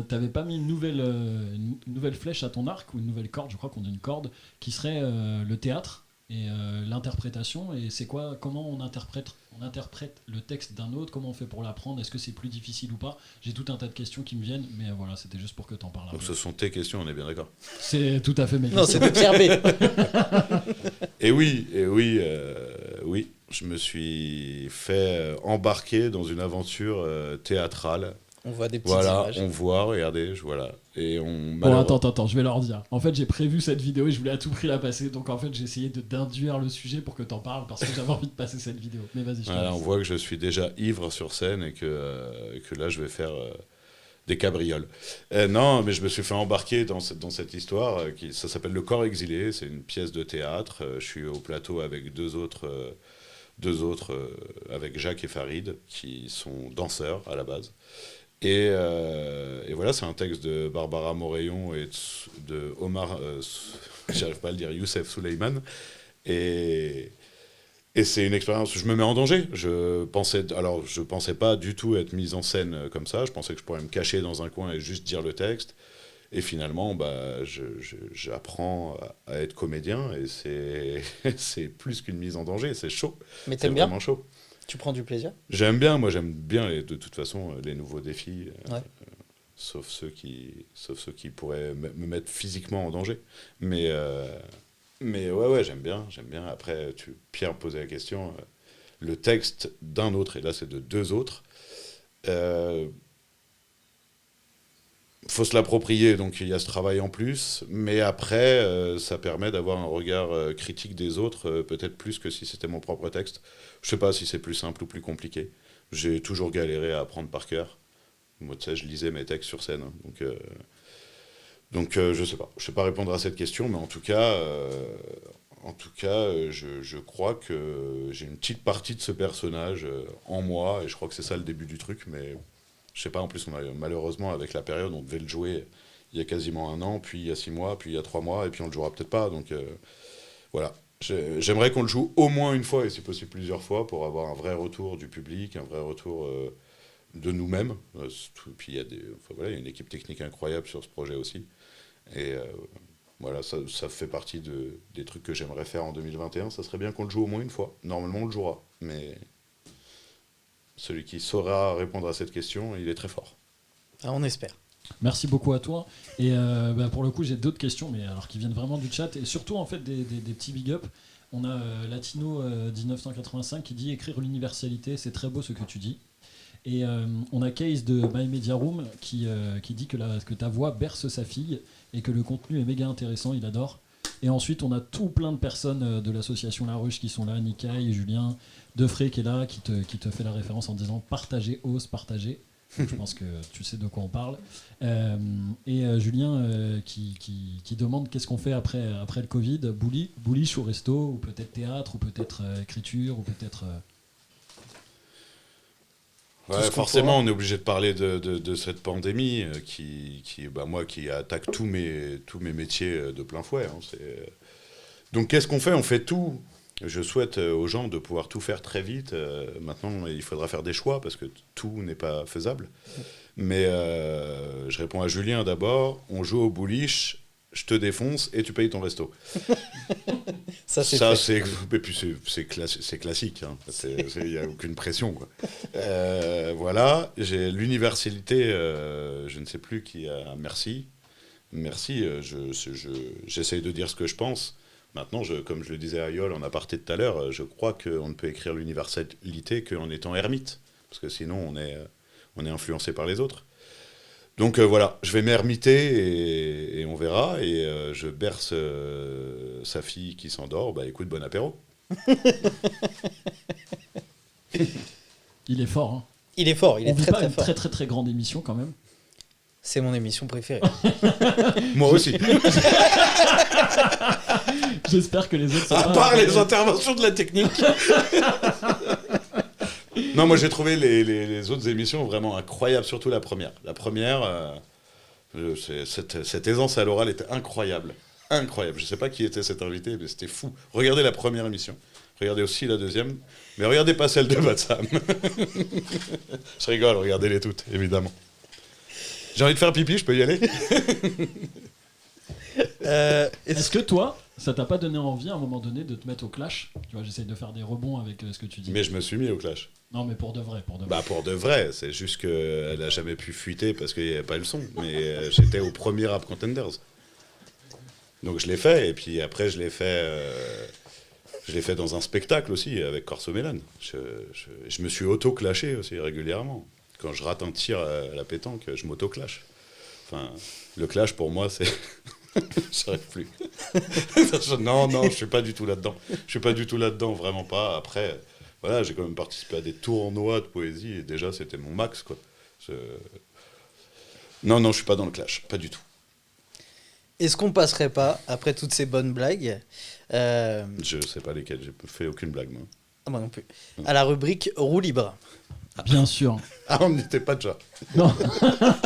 S3: t'avais pas mis une nouvelle flèche à ton arc ou une nouvelle corde, je crois qu'on a une corde, qui serait le théâtre et l'interprétation. Et c'est quoi, comment on interprète le texte d'un autre, comment on fait pour l'apprendre, est-ce que c'est plus difficile ou pas? J'ai tout un tas de questions qui me viennent, mais voilà, c'était juste pour que t'en parles.
S4: Donc ce sont tes questions, on est bien d'accord.
S3: C'est tout à fait mes
S2: Non,
S3: questions.
S2: c'est de Pierre B.
S4: Et oui, je me suis fait embarquer dans une aventure théâtrale.
S2: On voit des petites
S4: Voilà,
S2: images.
S4: on voit, regardez, voilà. Et
S3: Bon, attends, je vais leur dire. En fait, j'ai prévu cette vidéo et je voulais à tout prix la passer, donc en fait, j'ai essayé d'induire le sujet pour que t'en parles parce que j'avais envie de passer cette vidéo. Mais vas-y, je te
S4: Voilà, on
S3: laisse.
S4: voit que je suis déjà ivre sur scène et que là, je vais faire des cabrioles. Non, mais je me suis fait embarquer dans cette histoire. Ça s'appelle Le Corps Exilé. C'est une pièce de théâtre. Je suis au plateau avec deux autres avec Jacques et Farid, qui sont danseurs à la base. Et voilà, c'est un texte de Barbara Morayon et de Omar, j'arrive pas à le dire, Youssef Souleyman. Et c'est une expérience où je me mets en danger. Je pensais pas du tout être mise en scène comme ça. Je pensais que je pourrais me cacher dans un coin et juste dire le texte. Et finalement, j'apprends à être comédien et c'est plus qu'une mise en danger, c'est chaud.
S2: Mais
S4: C'est
S2: t'aimes bien?
S4: vraiment chaud.
S2: Tu prends du plaisir?
S4: J'aime bien de toute façon les nouveaux défis,
S2: Ouais.
S4: sauf ceux qui pourraient me mettre physiquement en danger. Mais ouais, j'aime bien. Après, Pierre me posait la question, le texte d'un autre, et là c'est de 2 autres, faut se l'approprier, donc il y a ce travail en plus, mais après, ça permet d'avoir un regard critique des autres, peut-être plus que si c'était mon propre texte. Je sais pas si c'est plus simple ou plus compliqué. J'ai toujours galéré à apprendre par cœur. Moi, tu sais, je lisais mes textes sur scène, hein, donc je sais pas. Je sais pas répondre à cette question, mais en tout cas, je crois que j'ai une petite partie de ce personnage en moi, et je crois que c'est ça le début du truc, mais je sais pas, en plus, malheureusement, avec la période, on devait le jouer il y a quasiment 1 an, puis il y a 6 mois, puis il y a 3 mois, et puis on le jouera peut-être pas, donc voilà. J'aimerais qu'on le joue au moins une fois, et si possible plusieurs fois, pour avoir un vrai retour du public, un vrai retour de nous-mêmes. Puis il y a une équipe technique incroyable sur ce projet aussi. Et voilà, ça fait partie des trucs que j'aimerais faire en 2021. Ça serait bien qu'on le joue au moins une fois. Normalement, on le jouera. Mais celui qui saura répondre à cette question, il est très fort.
S2: Ah, on espère.
S3: Merci beaucoup à toi. Et pour le coup, j'ai d'autres questions, mais alors qui viennent vraiment du chat et surtout en fait des petits big up. On a Latino 1985 qui dit écrire l'universalité, c'est très beau ce que tu dis. Et on a Case de My Media Room qui dit que ta voix berce sa fille et que le contenu est méga intéressant, il adore. Et ensuite, on a tout plein de personnes de l'association La Ruche qui sont là, Nikai, Julien, Defray qui est là, qui te fait la référence en disant partagez, ose partager. Je pense que tu sais de quoi on parle. Julien qui demande qu'est-ce qu'on fait après le Covid, bullish ou resto, ou peut-être théâtre, ou peut-être écriture, ou peut-être...
S4: Ouais, forcément, on est obligé de parler de cette pandémie qui attaque tous mes métiers de plein fouet. Hein. Donc qu'est-ce qu'on fait? On fait tout. Je souhaite aux gens de pouvoir tout faire très vite. Maintenant, il faudra faire des choix parce que tout n'est pas faisable. Mais je réponds à Julien d'abord. On joue au bullish, je te défonce et tu payes ton resto. C'est classique. Hein. Il n'y a aucune pression, quoi. Voilà. J'ai l'universalité. Je ne sais plus qui a. Merci. J'essaye de dire ce que je pense. Maintenant, comme je le disais à Yol en aparté tout à l'heure, je crois qu'on ne peut écrire l'universalité qu'en étant ermite, parce que sinon on est influencé par les autres. Donc voilà, je vais m'ermiter et on verra, et je berce sa fille qui s'endort, écoute, bon apéro.
S3: Il est fort, hein.
S2: Il est fort, il est très très
S3: une
S2: fort.
S3: très très très grande émission quand même.
S2: C'est mon émission préférée.
S4: Moi aussi.
S3: J'espère que les autres...
S4: À part les interventions de la technique. Non, moi j'ai trouvé les autres émissions vraiment incroyables, surtout la première. La première, cette aisance à l'oral était incroyable. Incroyable. Je ne sais pas qui était cet invité, mais c'était fou. Regardez la première émission. Regardez aussi la deuxième. Mais regardez pas celle de Batsam. Je rigole, regardez-les toutes, évidemment. J'ai envie de faire pipi, je peux y aller?
S3: Est-ce que toi, ça t'a pas donné envie à un moment donné de te mettre au clash? Tu vois, j'essaye de faire des rebonds avec ce que tu dis.
S4: Mais je me suis mis au clash.
S3: Non, mais pour de vrai.
S4: Pour de vrai, c'est juste qu'elle n'a jamais pu fuiter parce qu'il n'y avait pas le son. Mais j'étais au premier Rap Contenders. Donc je l'ai fait, et puis après je l'ai fait dans un spectacle aussi, avec Corso Mélan. Je me suis auto-clashé aussi régulièrement. Quand je rate un tir à la pétanque, je m'auto-clash. Enfin, le clash pour moi, c'est... Je n'arrive plus. Non, je suis pas du tout là-dedans. Je suis pas du tout là-dedans, vraiment pas. Après, voilà, j'ai quand même participé à des tournois de poésie, et déjà c'était mon max, quoi. Non, je suis pas dans le clash, pas du tout.
S2: Est-ce qu'on passerait pas, après toutes ces bonnes blagues...
S4: Je sais pas lesquelles, j'ai fait aucune blague, moi.
S2: Ah, moi non plus. À la rubrique roue libre.
S3: Bien sûr.
S4: Ah, on n'y était pas déjà.
S3: Non.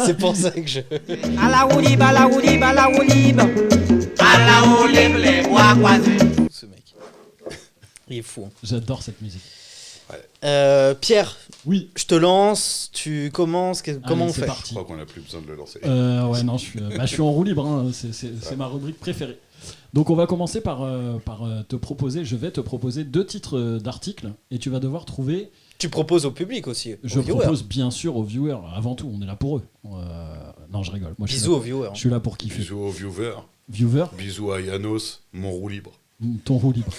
S2: C'est pour ça que je...
S9: À la roue libre, à la roue libre, à la roue libre. À la roue libre, les bois croisés.
S2: Ce mec. Il est fou. Hein.
S3: J'adore cette musique.
S2: Pierre,
S3: Oui.
S2: Je te lance, tu commences, comment
S3: Allez,
S2: on
S3: c'est
S2: fait?
S4: Je
S3: parti.
S4: crois qu'on n'a plus besoin de le lancer.
S3: Ouais, non, je suis en roue libre. Hein. C'est ma rubrique préférée. Donc, on va commencer par te proposer. Je vais te proposer 2 titres d'articles et tu vas devoir trouver.
S2: Tu proposes au public aussi.
S3: Je
S2: aux viewers.
S3: propose bien sûr aux viewers. Avant tout, on est là pour eux. Non, je rigole. Moi,
S2: Bisous aux viewers.
S3: Je suis là pour kiffer.
S4: Bisous aux viewers.
S3: Viewers,
S4: Bisous à Yanos, mon roue libre.
S3: ton roue libre.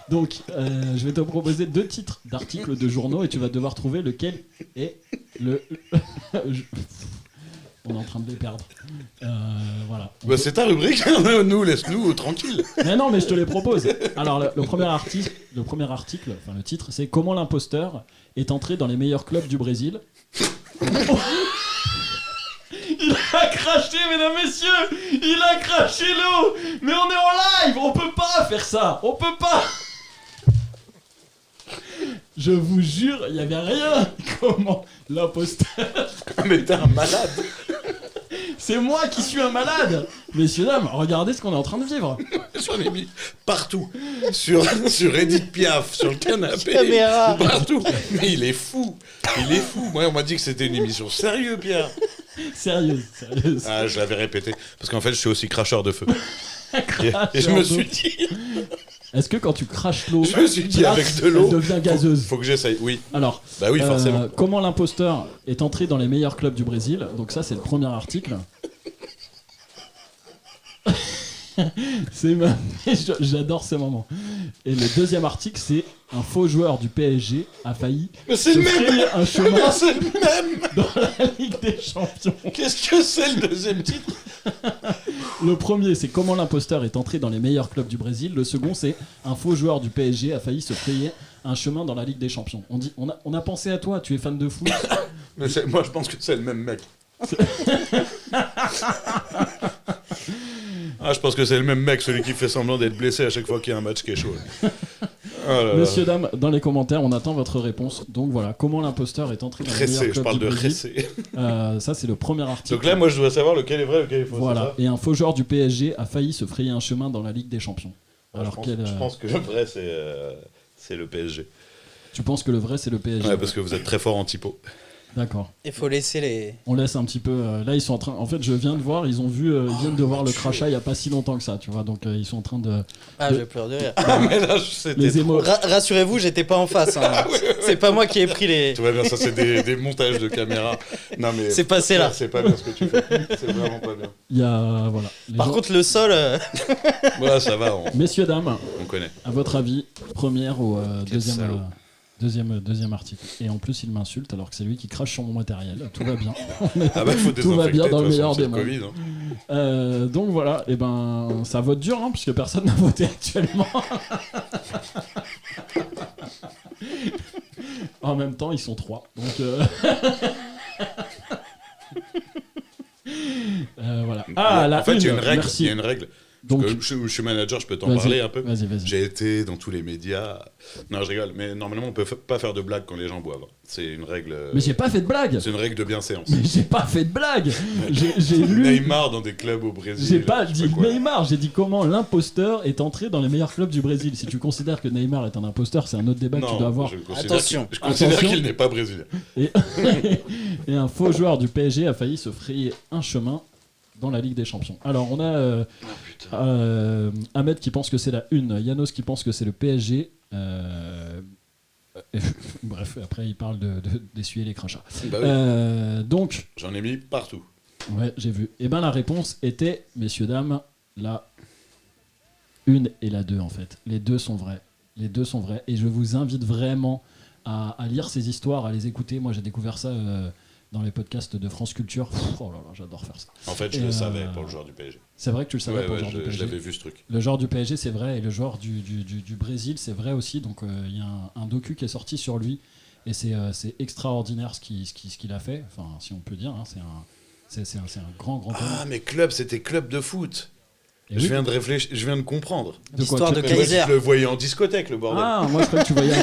S3: Donc, je vais te proposer 2 titres d'articles de journaux et tu vas devoir trouver lequel est le. On est en train de les perdre. Voilà.
S4: Bah, c'est ta rubrique, nous, laisse-nous tranquille.
S3: Mais non, mais je te les propose. Alors, le premier article, enfin le titre, c'est Comment l'imposteur est entré dans les meilleurs clubs du Brésil. Il a craché, mesdames, messieurs. Il a craché l'eau. Mais on est en live. On peut pas faire ça. On peut pas. Je vous jure, il y avait rien. Comment l'imposteur.
S4: Mais t'es un malade.
S3: C'est moi qui suis un malade. Messieurs, dames, regardez ce qu'on est en train de vivre.
S4: J'en ai mis partout. Sur Edith Piaf, sur le canapé.
S2: Caméra.
S4: Partout. Mais il est fou. Il est fou. Moi, on m'a dit que c'était une émission sérieuse, Pierre.
S3: Sérieuse.
S4: Ah, je l'avais répété. Parce qu'en fait, je suis aussi cracheur de feu.
S3: Cracheur
S4: Et je me
S3: d'eau.
S4: suis dit...
S3: Est-ce que quand tu craches l'eau,
S4: Je me suis dit, avec de l'eau,
S3: elle devient gazeuse?
S4: faut que j'essaye. Oui.
S3: Alors,
S4: Bah oui, forcément.
S3: comment l'imposteur est entré dans les meilleurs clubs du Brésil? Donc ça, c'est le premier article. J'adore ces moments. Et le deuxième article, c'est un faux joueur du PSG a failli
S4: Mais c'est
S3: se
S4: le même.
S3: frayer un chemin
S4: Mais c'est le même.
S3: dans la Ligue des Champions.
S4: Qu'est-ce que c'est le deuxième titre?
S3: Le premier, c'est comment l'imposteur est entré dans les meilleurs clubs du Brésil. Le second, c'est un faux joueur du PSG a failli se frayer un chemin dans la Ligue des Champions. On a pensé à toi, tu es fan de foot.
S4: Mais moi, je pense que c'est le même mec. Ah, je pense que c'est le même mec, celui qui fait semblant d'être blessé à chaque fois qu'il y a un match qui est chaud. Oh là là.
S3: Messieurs, dames, dans les commentaires, on attend votre réponse. Donc voilà, comment l'imposteur est entré dans les meilleurs
S4: Ressé,
S3: clubs
S4: je parle
S3: du
S4: de
S3: Brésil.
S4: Ressé.
S3: Ça, c'est le premier article.
S4: Donc là, moi, je dois savoir lequel est vrai, lequel est faux.
S3: Voilà, et un faux joueur du PSG a failli se frayer un chemin dans la Ligue des Champions. Alors,
S4: je pense que le vrai, c'est le PSG.
S3: Tu penses que le vrai, c'est le PSG?
S4: Ouais, parce que vous êtes très fort en typo.
S3: D'accord.
S2: Il faut laisser les.
S3: On laisse un petit peu. Là, ils sont en train. En fait, je viens de voir. Ils viennent de voir le crachat il y a pas si longtemps que ça, tu vois. Donc, ils sont en train de.
S2: Ah, je pleure de rire.
S4: Mais là, c'était
S3: Les émo.
S2: Rassurez-vous, j'étais pas en face. Hein. C'est pas moi qui ai pris les.
S4: Tout va bien, ça c'est des montages de caméra. Non mais
S2: C'est passé là.
S4: c'est pas bien ce que tu fais. C'est vraiment pas bien.
S3: Il y a voilà. Les
S2: Par
S3: gens-
S2: contre, le sol.
S4: Voilà, ça va,
S3: Messieurs, dames,
S4: on connaît.
S3: à votre avis, première ou
S4: Quel salaud.
S3: deuxième article. Et en plus, il m'insulte alors que c'est lui qui crache sur mon matériel. Tout va bien.
S4: Ah bah faut
S3: Tout va
S4: désinfecter,
S3: bien dans
S4: de
S3: le
S4: toute
S3: meilleur
S4: façon,
S3: des
S4: c'est le
S3: mondes.
S4: Covid. Hein.
S3: Donc voilà, et ben ça vote dur hein, puisque personne n'a voté actuellement. En même temps, ils sont 3. Donc voilà. Ah la
S4: En fait, il y a
S3: une,
S4: une règle.
S3: merci.
S4: Il y a une règle.
S3: Donc
S4: Je suis manager, je peux t'en
S3: vas-y,
S4: parler un peu.
S3: Vas-y.
S4: J'ai été dans tous les médias. Non, je rigole. Mais normalement, on peut pas faire de blagues quand les gens boivent. C'est une règle.
S3: Mais j'ai pas fait de blague.
S4: C'est une règle de bienséance.
S3: Mais j'ai pas fait de blague. J'ai lu.
S4: Neymar dans des clubs au Brésil.
S3: J'ai pas
S4: je sais
S3: dit
S4: quoi.
S3: Neymar, j'ai dit comment l'imposteur est entré dans les meilleurs clubs du Brésil. Si tu considères que Neymar est un imposteur, c'est un autre débat que tu dois avoir.
S4: je considère
S2: Attention.
S4: Je considère
S3: Attention.
S4: qu'il n'est pas brésilien.
S3: Et, et un faux joueur du PSG a failli se frayer un chemin dans la Ligue des Champions. Alors on a Ahmed qui pense que c'est la une, Yanos qui pense que c'est le PSG. Bref, après il parle d'essuyer les crachats.
S4: Bah oui.
S3: Donc,
S4: J'en ai mis partout.
S3: ouais, j'ai vu. Et ben la réponse était, messieurs, dames, la une et la 2 en fait. Les deux sont vrais. Les deux sont vrais. Et je vous invite vraiment à lire ces histoires, à les écouter. Moi j'ai découvert ça dans les podcasts de France Culture. Oh là là, j'adore faire ça.
S4: En fait, je
S3: Et
S4: le savais pour le joueur du PSG.
S3: C'est vrai que tu le savais
S4: Ouais,
S3: pour le
S4: ouais,
S3: joueur du
S4: je
S3: PSG.
S4: l'avais vu ce truc.
S3: Le joueur du PSG, c'est vrai, et le joueur du Brésil, c'est vrai aussi. Donc il y a un docu qui est sorti sur lui, et c'est extraordinaire ce qu'il a fait. Enfin, si on peut dire, hein, c'est un grand homme.
S4: Ah, mais club, c'était club de foot.
S3: Et
S4: Je
S3: oui.
S4: viens de réfléchir, je viens de comprendre.
S3: De quoi,
S2: L'histoire
S3: tu-
S2: de
S4: Mais moi,
S2: Kaiser.
S4: je le voyais en discothèque, le bordel.
S3: Ah, moi je croyais que tu voyais.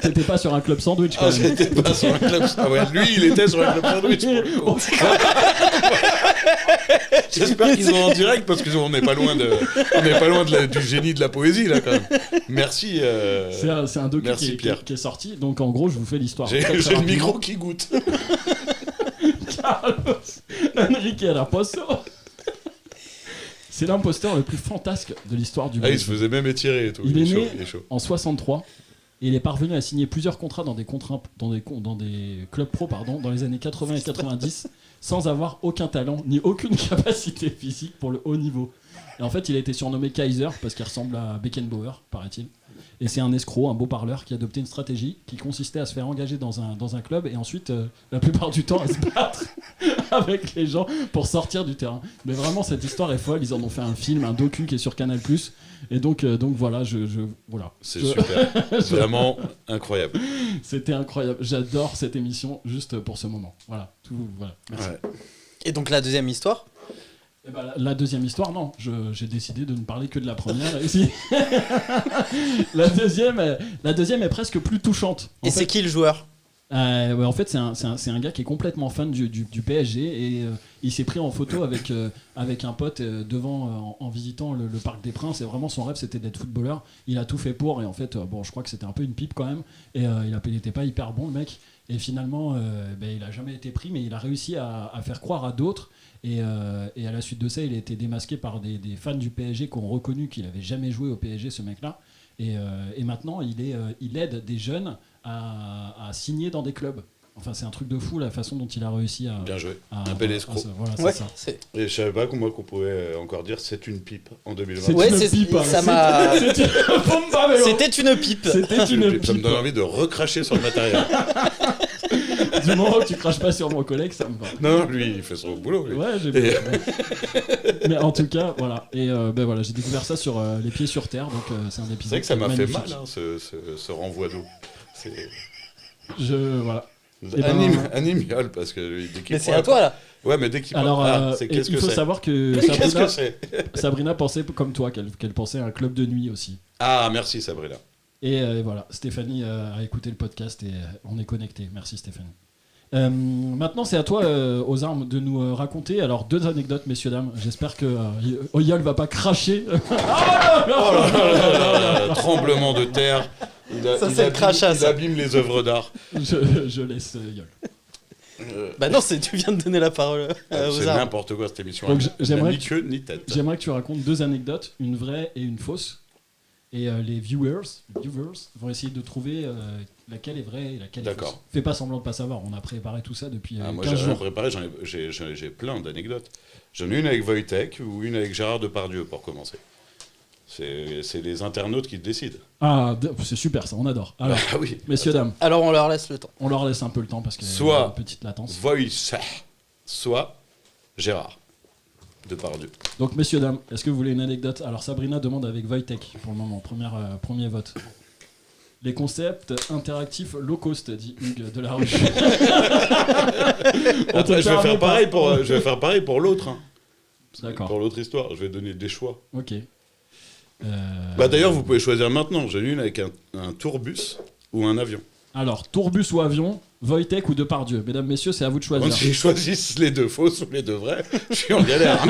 S3: T'étais pas sur un club sandwich quand
S4: Ah,
S3: même.
S4: j'étais pas sur un club. Ah ouais, lui, il était sur un club sandwich. Pour le coup. J'espère qu'ils ont en direct parce qu'on n'est pas loin du génie de la poésie là quand même. Merci.
S3: C'est un docu
S4: Merci, Pierre.
S3: qui est sorti. Donc en gros, je vous fais l'histoire.
S4: J'ai
S3: Très, très
S4: le
S3: rapidement.
S4: micro qui goûte.
S3: Carlos Enrique Raposo. C'est l'imposteur le plus fantasque de l'histoire du
S4: Ah, il
S3: baseball.
S4: se faisait même étirer et tout.
S3: Il est né
S4: il est chaud.
S3: en 63 et il est parvenu à signer plusieurs contrats dans des clubs pro dans les années 80 et 90 sans avoir aucun talent ni aucune capacité physique pour le haut niveau. Et en fait, il a été surnommé Kaiser parce qu'il ressemble à Beckenbauer, paraît-il. Et c'est un escroc, un beau parleur qui a adopté une stratégie qui consistait à se faire engager dans un club et ensuite, la plupart du temps, à se battre avec les gens pour sortir du terrain. Mais vraiment, cette histoire est folle. Ils en ont fait un film, un docu qui est sur Canal+. Et donc voilà, voilà.
S4: C'est super. Vraiment incroyable.
S3: C'était incroyable. J'adore cette émission juste pour ce moment. Voilà. Voilà. Merci.
S4: Ouais.
S2: Et donc la deuxième histoire.
S3: Eh ben, la deuxième histoire, non. J'ai décidé de ne parler que de la première. Ici. la deuxième est presque plus touchante.
S2: Et c'est qui le joueur?
S3: Ouais, en fait, c'est un gars qui est complètement fan du PSG et il s'est pris en photo avec un pote devant en visitant le Parc des Princes. Et vraiment, son rêve, c'était d'être footballeur. Il a tout fait pour. Et en fait, je crois que c'était un peu une pipe quand même. Et il n'était pas hyper bon, le mec. Et finalement, il n'a jamais été pris, mais il a réussi à faire croire à d'autres. Et à la suite de ça, il a été démasqué par des fans du PSG qui ont reconnu qu'il n'avait jamais joué au PSG, ce mec-là. Et maintenant, il aide des jeunes à signer dans des clubs. Enfin, c'est un truc de fou la façon dont il a réussi à...
S4: Bien joué. Un bel escroc.
S3: Voilà, c'est
S2: Ouais,
S3: ça.
S4: Et je savais pas qu'on pouvait encore dire c'est une pipe en 2020.
S3: C'est
S2: Ouais,
S3: une pipe.
S2: ça m'a.
S3: C'était
S2: C'était une pipe.
S3: C'était une
S4: Ça me
S3: pipe.
S4: donne envie de recracher sur le matériel.
S3: Du moment que tu craches pas sur mon collègue, ça me va.
S4: Non, lui, il fait son boulot. Lui.
S3: Ouais, j'ai
S4: Et-
S3: Mais en tout cas, voilà. Et voilà, j'ai découvert ça sur Les Pieds sur Terre, donc c'est un épisode.
S4: C'est vrai que ça m'a fait
S3: magnifique.
S4: mal, hein, ce renvoi d'eau. C'est
S3: Voilà. Eh ben-
S4: animial parce que dès qu'il
S2: Mais c'est
S4: prend-
S2: à toi là.
S4: Ouais, mais dès qu'il
S3: Alors,
S4: prend- c'est
S3: et
S4: qu'est-ce
S3: il
S4: que
S3: faut
S4: c'est
S3: savoir que
S4: Qu'est-ce que c'est
S3: Sabrina pensait comme toi, qu'elle pensait à un club de nuit aussi.
S4: Ah, merci Sabrina.
S3: Et voilà, Stéphanie a écouté le podcast et on est connectés. Merci Stéphanie. Maintenant, c'est à toi, aux armes, de nous raconter. Alors, 2 anecdotes, messieurs, dames. J'espère que Oyal va pas cracher.
S4: Tremblement de terre.
S2: Ça, c'est le crachat,
S4: Il
S2: ça.
S4: abîme les œuvres d'art.
S3: Je laisse Yol.
S2: Bah non, tu viens de donner la parole aux
S4: C'est
S2: armes.
S4: n'importe quoi cette émission.
S3: Donc,
S4: Elle n'a
S3: j'aimerais
S4: ni
S3: que-
S4: queue ni tête.
S3: J'aimerais que tu racontes 2 anecdotes, une vraie et une fausse. Et les viewers vont essayer de trouver laquelle est vraie et laquelle est
S4: D'accord.
S3: fausse. Fais pas semblant de pas savoir, on a préparé tout ça depuis
S4: Moi
S3: 15
S4: j'ai rien
S3: jours.
S4: préparé, j'ai plein d'anecdotes. J'en ai une avec Wojtek ou une avec Gérard Depardieu pour commencer. C'est les internautes qui décident.
S3: Ah, c'est super ça, on adore. Alors,
S4: Ah oui.
S3: messieurs, dames,
S2: Alors on leur laisse le temps.
S3: on leur laisse un peu le temps parce qu'il y a
S4: Soit
S3: une petite latence.
S4: Wojtek, soit Gérard Depardieu.
S3: Donc, messieurs, dames, est-ce que vous voulez une anecdote? Alors, Sabrina demande avec Wojtek pour le moment, premier vote. Les concepts interactifs low cost, dit Hugues de la Roche.
S4: Après, je vais faire pareil pour l'autre. Hein.
S3: D'accord.
S4: Pour l'autre histoire, je vais donner des choix.
S3: Ok.
S4: D'ailleurs, vous pouvez choisir maintenant. J'en ai une avec un tourbus ou un avion.
S3: Alors, tourbus ou avion, Wojtek ou Depardieu? Mesdames, messieurs, c'est à vous de choisir.
S4: Quand ils choisissent les deux fausses ou les deux vraies, je suis en galère.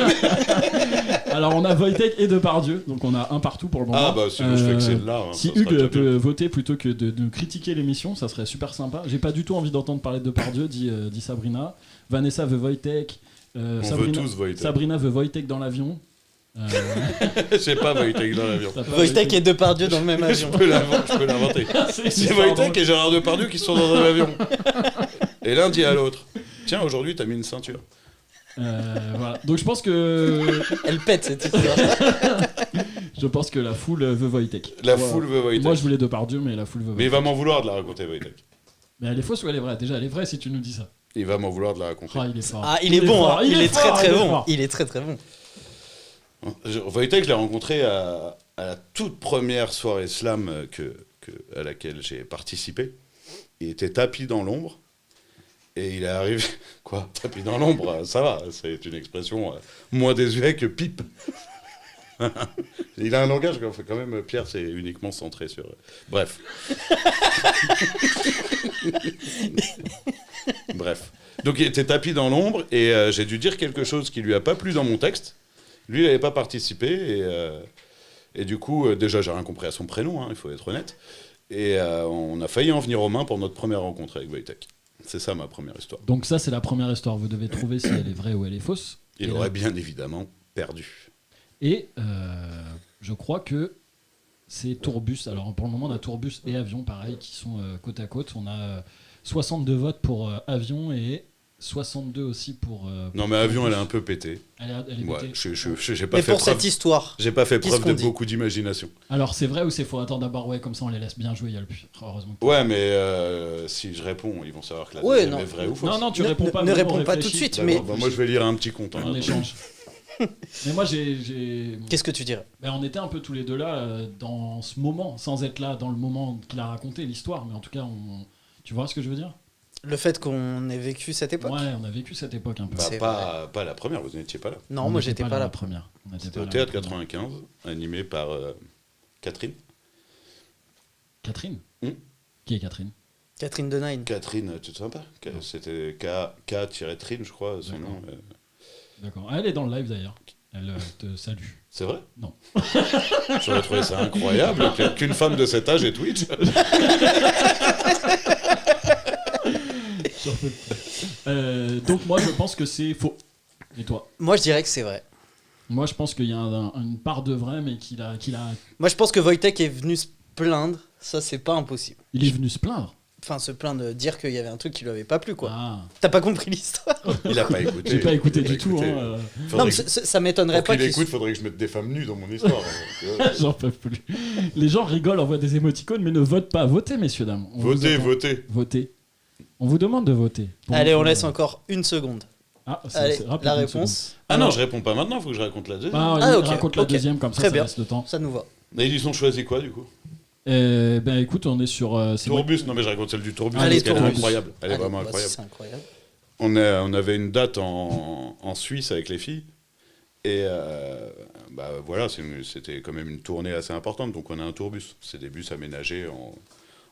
S3: Alors, on a Wojtek et Depardieu, donc on a un partout pour le moment.
S4: Ah bah sinon je fais que c'est là. Hein,
S3: Si
S4: ça sera
S3: Hugues
S4: déjà
S3: peut
S4: bien.
S3: voter plutôt que de critiquer l'émission, ça serait super sympa. J'ai pas du tout envie d'entendre parler de Depardieu, dit Sabrina. Vanessa veut Wojtek.
S4: On
S3: Sabrina,
S4: veut tous Wojtek.
S3: Sabrina veut Wojtek dans l'avion.
S4: Je sais pas Wojtek dans l'avion.
S3: T'as pas
S2: Wojtek et Depardieu dans le même
S4: Je
S2: avion.
S4: peux l'inventer. C'est Wojtek et Gérard Depardieu qui sont dans un avion. Et l'un dit à l'autre, tiens, aujourd'hui t'as mis une ceinture.
S3: Voilà. Donc je pense que
S2: Elle pète cette histoire.
S3: la foule veut Wojtek.
S4: La
S3: Moi-
S4: foule veut Wojtek.
S3: Moi je voulais Depardieu, mais la foule veut
S4: Mais il
S3: Wojtek.
S4: va m'en vouloir de la raconter Wojtek.
S3: Mais elle est fausse ou elle est vraie? Déjà, elle est vraie si tu nous dis ça.
S4: Il va m'en vouloir de la raconter.
S3: Ah, il est fort.
S2: Ah, il est bon,
S3: fort,
S2: hein. Il est très
S3: fort,
S2: très
S3: il est
S2: bon.
S3: fort.
S2: Il est très très bon.
S4: Wojtek, je l'ai rencontré à la toute première soirée slam à laquelle j'ai participé. Il était tapis dans l'ombre. Et il est arrivé... Quoi? Tapis dans l'ombre, ça va. C'est une expression moins désuète que pipe. Il a un langage, quand même, Pierre, c'est uniquement centré sur... Bref. Bref. Donc il était tapis dans l'ombre, et j'ai dû dire quelque chose qui lui a pas plu dans mon texte. Lui, il n'avait pas participé, et du coup, déjà, j'ai rien compris à son prénom, hein, il faut être honnête. Et on a failli en venir aux mains pour notre première rencontre avec Wojtek. C'est ça ma première histoire.
S3: Donc ça, c'est la première histoire. Vous devez trouver si elle est vraie ou elle est fausse.
S4: Il aurait bien évidemment perdu.
S3: Et je crois que c'est Tourbus. Alors pour le moment, on a Tourbus et Avion, pareil, qui sont côte à côte. On a 62 votes pour Avion et 62 aussi pour...
S4: non mais Avion, elle est un peu pétée.
S3: Elle est
S4: Ouais,
S3: pétée.
S4: j'ai pas
S2: Mais
S4: fait
S2: pour
S4: preuve,
S2: cette histoire,
S4: j'ai pas fait
S2: qu'est-ce
S4: preuve
S2: qu'on
S4: de
S2: dit
S4: beaucoup d'imagination.
S3: Alors c'est vrai ou c'est faux? Attends d'abord, ouais, comme ça on les laisse bien jouer, il y a le plus. Heureusement.
S4: Ouais, mais si je réponds, ils vont savoir que la
S2: Ouais,
S4: deuxième
S2: non.
S4: est vraie ou fausse.
S3: Non, tu réponds pas.
S2: ne
S3: maintenant,
S2: réponds pas
S3: réfléchis.
S2: tout de suite,
S4: D'accord,
S2: mais
S4: bah, moi je vais lire un petit compte.
S3: On échange. Mais moi j'ai...
S2: qu'est-ce que tu dirais?
S3: Ben, on était un peu tous les deux là dans ce moment, sans être là dans le moment qu'il a raconté l'histoire, mais en tout cas, tu vois ce que je veux dire?
S2: Le fait qu'on ait vécu cette époque?
S3: Ouais, on a vécu cette époque un peu.
S4: Bah,
S2: C'est
S4: pas la première, vous n'étiez pas là.
S2: Non,
S3: On
S2: moi
S3: n'était
S2: j'étais pas
S3: là
S2: là.
S3: la première. On était
S4: C'était
S3: pas
S4: au
S3: là
S4: Théâtre
S3: la première.
S4: 95, animé par Catherine.
S3: Catherine
S4: Hmm.
S3: Qui est Catherine?
S2: Catherine Denine.
S4: Catherine, tu te souviens pas? C'était K-Trine, je crois, son
S3: D'accord.
S4: nom.
S3: D'accord. Elle est dans le live d'ailleurs. Elle te salue.
S4: C'est vrai?
S3: Non.
S4: J'aurais trouvé ça incroyable qu'une femme de cet âge ait Twitch.
S3: Donc moi je pense que c'est faux. Et toi?
S2: Moi je dirais que c'est vrai.
S3: Moi je pense qu'il y a une part de vrai, mais qu'il a...
S2: Moi je pense que Wojtek est venu se plaindre. Ça c'est pas impossible.
S3: Il est venu se plaindre.
S2: Enfin se plaindre, dire qu'il y avait un truc qui lui avait pas plu quoi.
S3: Ah.
S2: T'as pas compris l'histoire?
S4: Il a pas écouté.
S3: J'ai pas écouté
S4: Il a
S3: du tout.
S4: écouté.
S3: Hein.
S2: Non mais ça m'étonnerait
S4: Pour
S2: pas
S4: qu'il
S2: qu'il...
S4: écoute, faudrait que je mette des femmes nues dans mon histoire.
S3: J'en peux plus. Les gens rigolent, envoient des émoticônes, mais ne votent pas. Votez, messieurs, dames. On vous
S4: Votez,
S3: attend.
S4: votez.
S3: Votez. On vous demande de voter.
S2: Allez, on laisse encore une seconde.
S3: Ah,
S2: Allez,
S3: rapide,
S2: la
S3: une
S2: réponse.
S4: Ah non,
S3: Alors-
S4: je réponds pas maintenant, faut que je raconte la deuxième.
S3: Bah,
S2: Ah,
S3: il
S2: ok,
S3: raconte la
S2: ok.
S3: deuxième, comme ça,
S2: Très
S3: ça
S2: bien.
S3: laisse le temps.
S2: Ça nous va.
S4: Et ils ont choisi quoi du coup?
S3: Ben écoute, on est sur... c'est moi-
S4: Tourbus, non mais je raconte celle du Tourbus,
S2: Allez,
S4: parce qu'elle est
S2: Tourbus.
S4: incroyable. Elle est
S2: Allez,
S4: vraiment
S2: bah,
S4: incroyable.
S2: C'est incroyable.
S4: On avait une date en Suisse avec les filles. Et bah, voilà, c'était quand même une tournée assez importante. Donc on a un tourbus. C'est des bus aménagés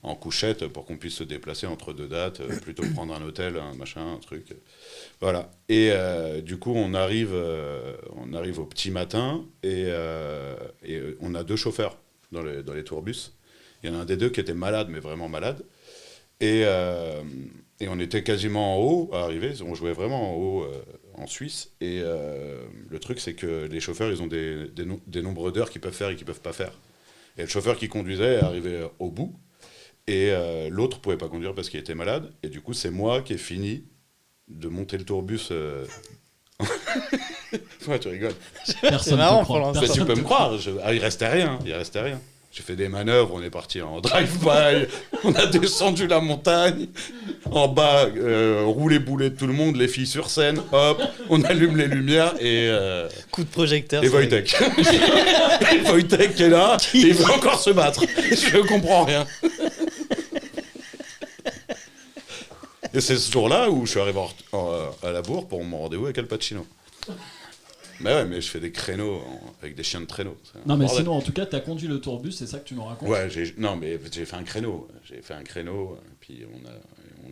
S4: en couchette pour qu'on puisse se déplacer entre deux dates, plutôt que prendre un hôtel, un machin, un truc. Voilà. Et du coup, on arrive au petit matin et on a deux chauffeurs dans les tourbus. Il y en a un des deux qui était malade, mais vraiment malade. Et on était quasiment en haut à arriver. On jouait vraiment en haut en Suisse. Et le truc, c'est que les chauffeurs, ils ont des nombres d'heures qu'ils peuvent faire et qu'ils ne peuvent pas faire. Et le chauffeur qui conduisait est arrivé au bout. Et l'autre ne pouvait pas conduire parce qu'il était malade. Et du coup, c'est moi qui ai fini de monter le tourbus. Ouais, tu rigoles.
S3: Personne
S2: marrant
S3: te
S2: pour
S3: croit.
S2: l'instant.
S4: Mais tu
S3: Personne
S4: peux
S3: te
S4: me
S3: croit.
S4: croire, il restait rien. J'ai fait des manœuvres, on est parti en drive-by, on a descendu la montagne, en bas, roulé boulet de tout le monde, les filles sur scène, hop, on allume les lumières et
S2: Coup de projecteur.
S4: et
S2: c'est-
S4: Wojtek. Et Wojtek qui est là, et il veut encore se battre. Je comprends rien. Et c'est ce jour-là où je suis arrivé à la bourre pour mon rendez-vous avec Al Pacino. Mais ouais, mais je fais des créneaux avec des chiens de traîneau. C'est un
S3: Non, mais
S4: bordel.
S3: sinon, en tout cas, t'as conduit le tourbus, c'est ça que tu nous racontes?
S4: Ouais, non, mais j'ai fait un créneau. Puis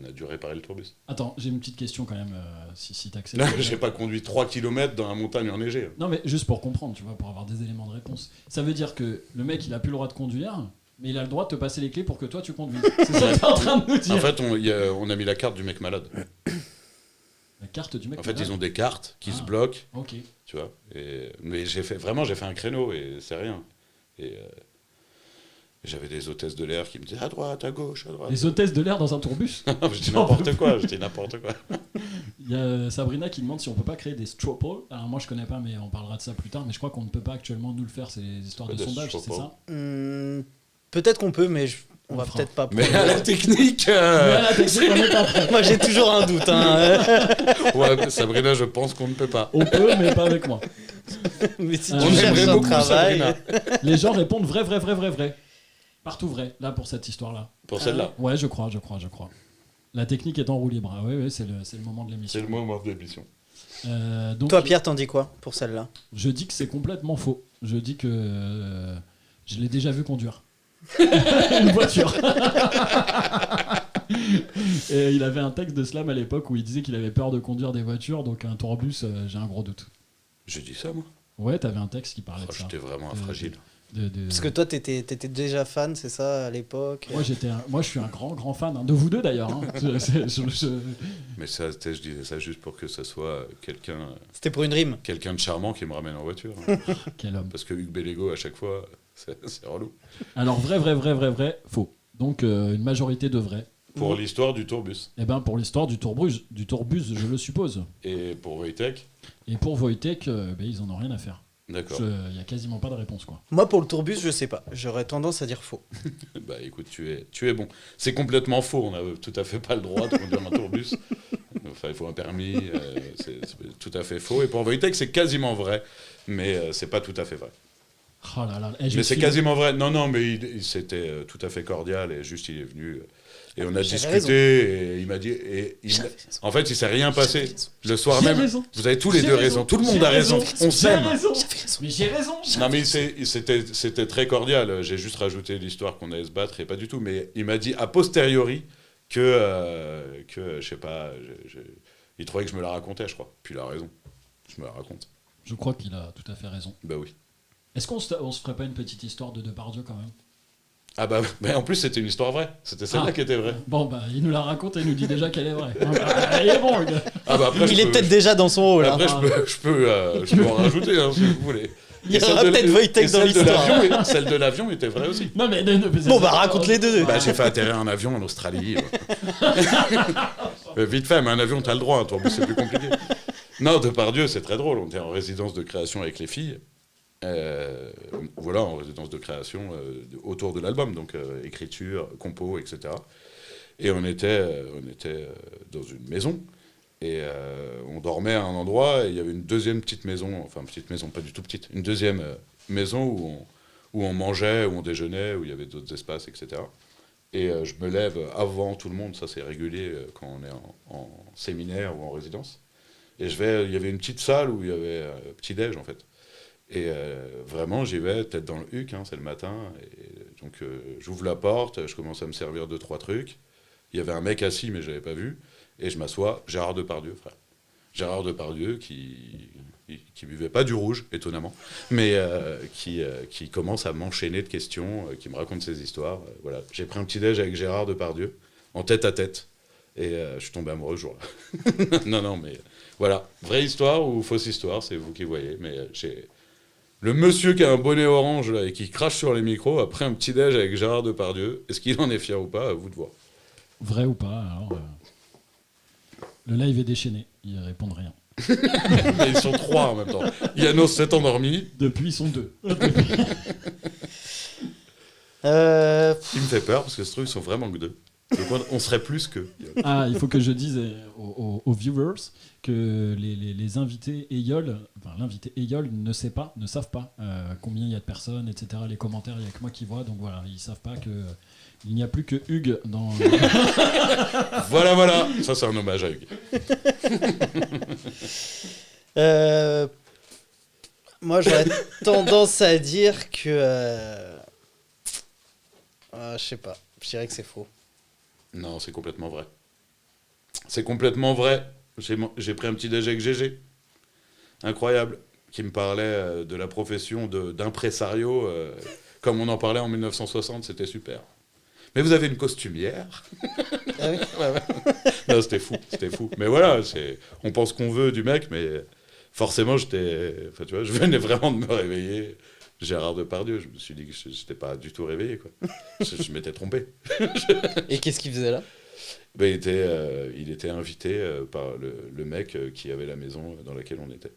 S4: on a dû réparer le tourbus.
S3: Attends, j'ai une petite question quand même, si t'acceptes.
S4: Là, j'ai pas conduit 3 km dans la montagne enneigée.
S3: Non, mais juste pour comprendre, tu vois, pour avoir des éléments de réponse. Ça veut dire que le mec, il a plus le droit de conduire, mais il a le droit de te passer les clés pour que toi, tu conduises. C'est ça que t'es en train de nous dire.
S4: En fait, on a mis la carte du mec malade.
S3: La carte du mec.
S4: En fait,
S3: malade.
S4: ils ont des cartes qui
S3: Ah.
S4: se bloquent,
S3: Ok.
S4: tu vois. Mais j'ai fait un créneau et c'est rien. Et j'avais des hôtesses de l'air qui me disaient à droite, à gauche, à droite.
S3: Les hôtesses de l'air dans un tourbus.
S4: Je dis n'importe quoi, je dis n'importe quoi.
S3: Il y a Sabrina qui demande si on peut pas créer des straw polls. Alors moi je connais pas, mais on parlera de ça plus tard. Mais je crois qu'on ne peut pas actuellement nous le faire. C'est des histoires de
S4: Des
S3: sondage,
S4: straw
S3: c'est
S4: polls.
S3: ça?
S2: Peut-être qu'on peut, mais on
S3: On
S2: va
S3: fera.
S2: peut-être pas.
S4: Mais à la technique,
S3: Mais à la technique, on est pas prêt.
S2: Moi j'ai toujours un doute. Hein.
S4: ouais, Sabrina, je pense qu'on ne peut pas.
S3: On peut, mais pas avec moi.
S2: Mais si
S3: On
S2: tu
S3: aimerait
S2: cherches un
S4: beaucoup,
S2: travail.
S4: Sabrina.
S3: Les gens répondent vrai, vrai, vrai, vrai, vrai. Partout vrai, là, pour cette histoire-là.
S4: Pour celle-là.
S3: Ouais, je crois. La technique est en roue libre. Ah, oui, c'est le moment de l'émission.
S4: C'est le moment de l'émission.
S3: Donc,
S2: Toi, Pierre, t'en dis quoi pour celle-là?
S3: je dis que c'est complètement faux. Je dis que je l'ai déjà vu conduire. Une voiture. Et il avait un texte de Slam à l'époque où il disait qu'il avait peur de conduire des voitures, donc un tourbus, j'ai un gros doute.
S4: J'ai dit ça, moi.
S3: Ouais, t'avais un texte qui parlait
S4: Oh,
S3: de ça.
S4: j'étais vraiment
S3: De-
S4: fragile.
S2: Parce que toi, t'étais déjà fan, c'est ça, à l'époque?
S3: Moi, je suis un grand fan, hein, de vous deux d'ailleurs. Hein.
S4: Mais ça, je disais ça juste pour que ça soit quelqu'un
S2: C'était pour une rime.
S4: de charmant qui me ramène en voiture. Hein.
S3: Quel homme.
S4: Parce que Hugues Bellego, à chaque fois, c'est relou.
S3: Alors, vrai, faux. Donc, une majorité de vrai.
S4: Pour l'histoire du tourbus.
S3: Eh ben, pour l'histoire du tourbus, je le suppose.
S4: Et pour Wojtek,
S3: Et pour Wojtek, ils en ont rien à faire.
S4: d'accord.
S3: Il y a quasiment pas de réponse, quoi.
S2: Moi, pour le tourbus, je sais pas. J'aurais tendance à dire faux.
S4: Bah écoute, tu es bon. C'est complètement faux, on n'a tout à fait pas le droit de conduire un tourbus. Enfin, il faut un permis, c'est tout à fait faux. Et pour Wojtek, c'est quasiment vrai, mais c'est pas tout à fait vrai.
S3: Oh là là. Eh,
S4: Mais c'est quasiment vrai. Non, mais c'était tout à fait cordial et juste il est venu et on a
S2: J'avais
S4: discuté
S2: raison.
S4: et il m'a dit en fait il s'est rien passé le soir même. Vous avez tous les deux raison. Tout le monde a raison. On s'aime.
S3: Mais j'ai raison.
S4: Non mais c'était très cordial. J'ai juste rajouté l'histoire qu'on allait se battre et pas du tout. Mais il m'a dit a posteriori que je sais pas. Il trouvait que je me la racontais, je crois. Puis il a raison. Je me la raconte.
S3: Je crois qu'il a tout à fait raison.
S4: Bah oui.
S3: Est-ce qu'on se ferait pas une petite histoire de Depardieu quand même?
S4: Ah bah en plus c'était une histoire vraie. C'était celle-là qui était vraie.
S3: Bon, bah, il nous la raconte et il nous dit déjà qu'elle est vraie. Il est bon, le gars.
S4: Ah bah après,
S2: Il est peut-être déjà dans son rôle.
S4: Après,
S2: hein.
S4: je peux en rajouter, hein, si vous voulez.
S2: Il y aura peut-être Wojtek dans l'histoire.
S4: Celle de l'avion était vraie aussi.
S3: Non, mais,
S2: Bon, bah raconte les deux.
S4: Bah, j'ai fait atterrir un avion en Australie. Vite fait, mais un avion, t'as le droit. Un tourbus, c'est plus compliqué. Non, Depardieu, c'est très drôle. On était en résidence de création avec les filles. Voilà, en résidence de création autour de l'album. Donc, écriture, compo, etc. Et on était dans une maison. Et on dormait à un endroit, et il y avait une deuxième petite maison, enfin petite maison, pas du tout petite, une deuxième maison où on mangeait, où on déjeunait, où il y avait d'autres espaces, etc. Et je me lève avant tout le monde, ça c'est régulier quand on est en séminaire ou en résidence. Et il y avait une petite salle où il y avait petit-déj en fait. Et vraiment j'y vais, tête dans le huc, hein, c'est le matin, et donc j'ouvre la porte, je commence à me servir 2-3 trucs. Il y avait un mec assis, mais je l'avais pas vu. Et je m'assois, Gérard Depardieu, frère. Gérard Depardieu qui buvait pas du rouge, étonnamment, mais qui commence à m'enchaîner de questions, qui me raconte ses histoires. Voilà. J'ai pris un petit déj avec Gérard Depardieu, en tête à tête, et je suis tombé amoureux ce jour-là. non, mais voilà. Vraie histoire ou fausse histoire, c'est vous qui voyez, mais j'ai... Le monsieur qui a un bonnet orange là, et qui crache sur les micros a pris un petit déj avec Gérard Depardieu. Est-ce qu'il en est fier ou pas? À vous de voir.
S3: Vrai ou pas, alors... Le live est déchaîné, ils répondent rien.
S4: Ils sont 3 en même temps. Yannos s'est endormi.
S3: Depuis, ils sont 2.
S4: Il me fait peur parce que ce truc, ils sont vraiment que 2. Donc on serait plus que.
S3: Ah, il faut que je dise aux viewers que les invités Eyol, enfin l'invité Eyol ne savent pas combien il y a de personnes, etc. Les commentaires, il n'y a que moi qui vois, donc voilà, ils savent pas que il n'y a plus que Hugues dans.
S4: Voilà, ça c'est un hommage à Hugues.
S2: Moi j'aurais tendance à dire que. Je sais pas, je dirais que c'est faux.
S4: Non, c'est complètement vrai. C'est complètement vrai. J'ai pris un petit déj avec GG. Incroyable. Qui me parlait de la profession d'impresario. Comme on en parlait en 1960, c'était super. Mais vous avez une costumière.
S2: Ah oui.
S4: Ouais. Non, c'était fou. Mais voilà, on pense qu'on veut du mec, mais forcément, tu vois, je venais vraiment de me réveiller. Gérard Depardieu, je me suis dit que je n'étais pas du tout réveillé, quoi. Je m'étais trompé.
S2: Et qu'est-ce qu'il faisait là?
S4: Ben, il était invité par le mec qui avait la maison dans laquelle on était.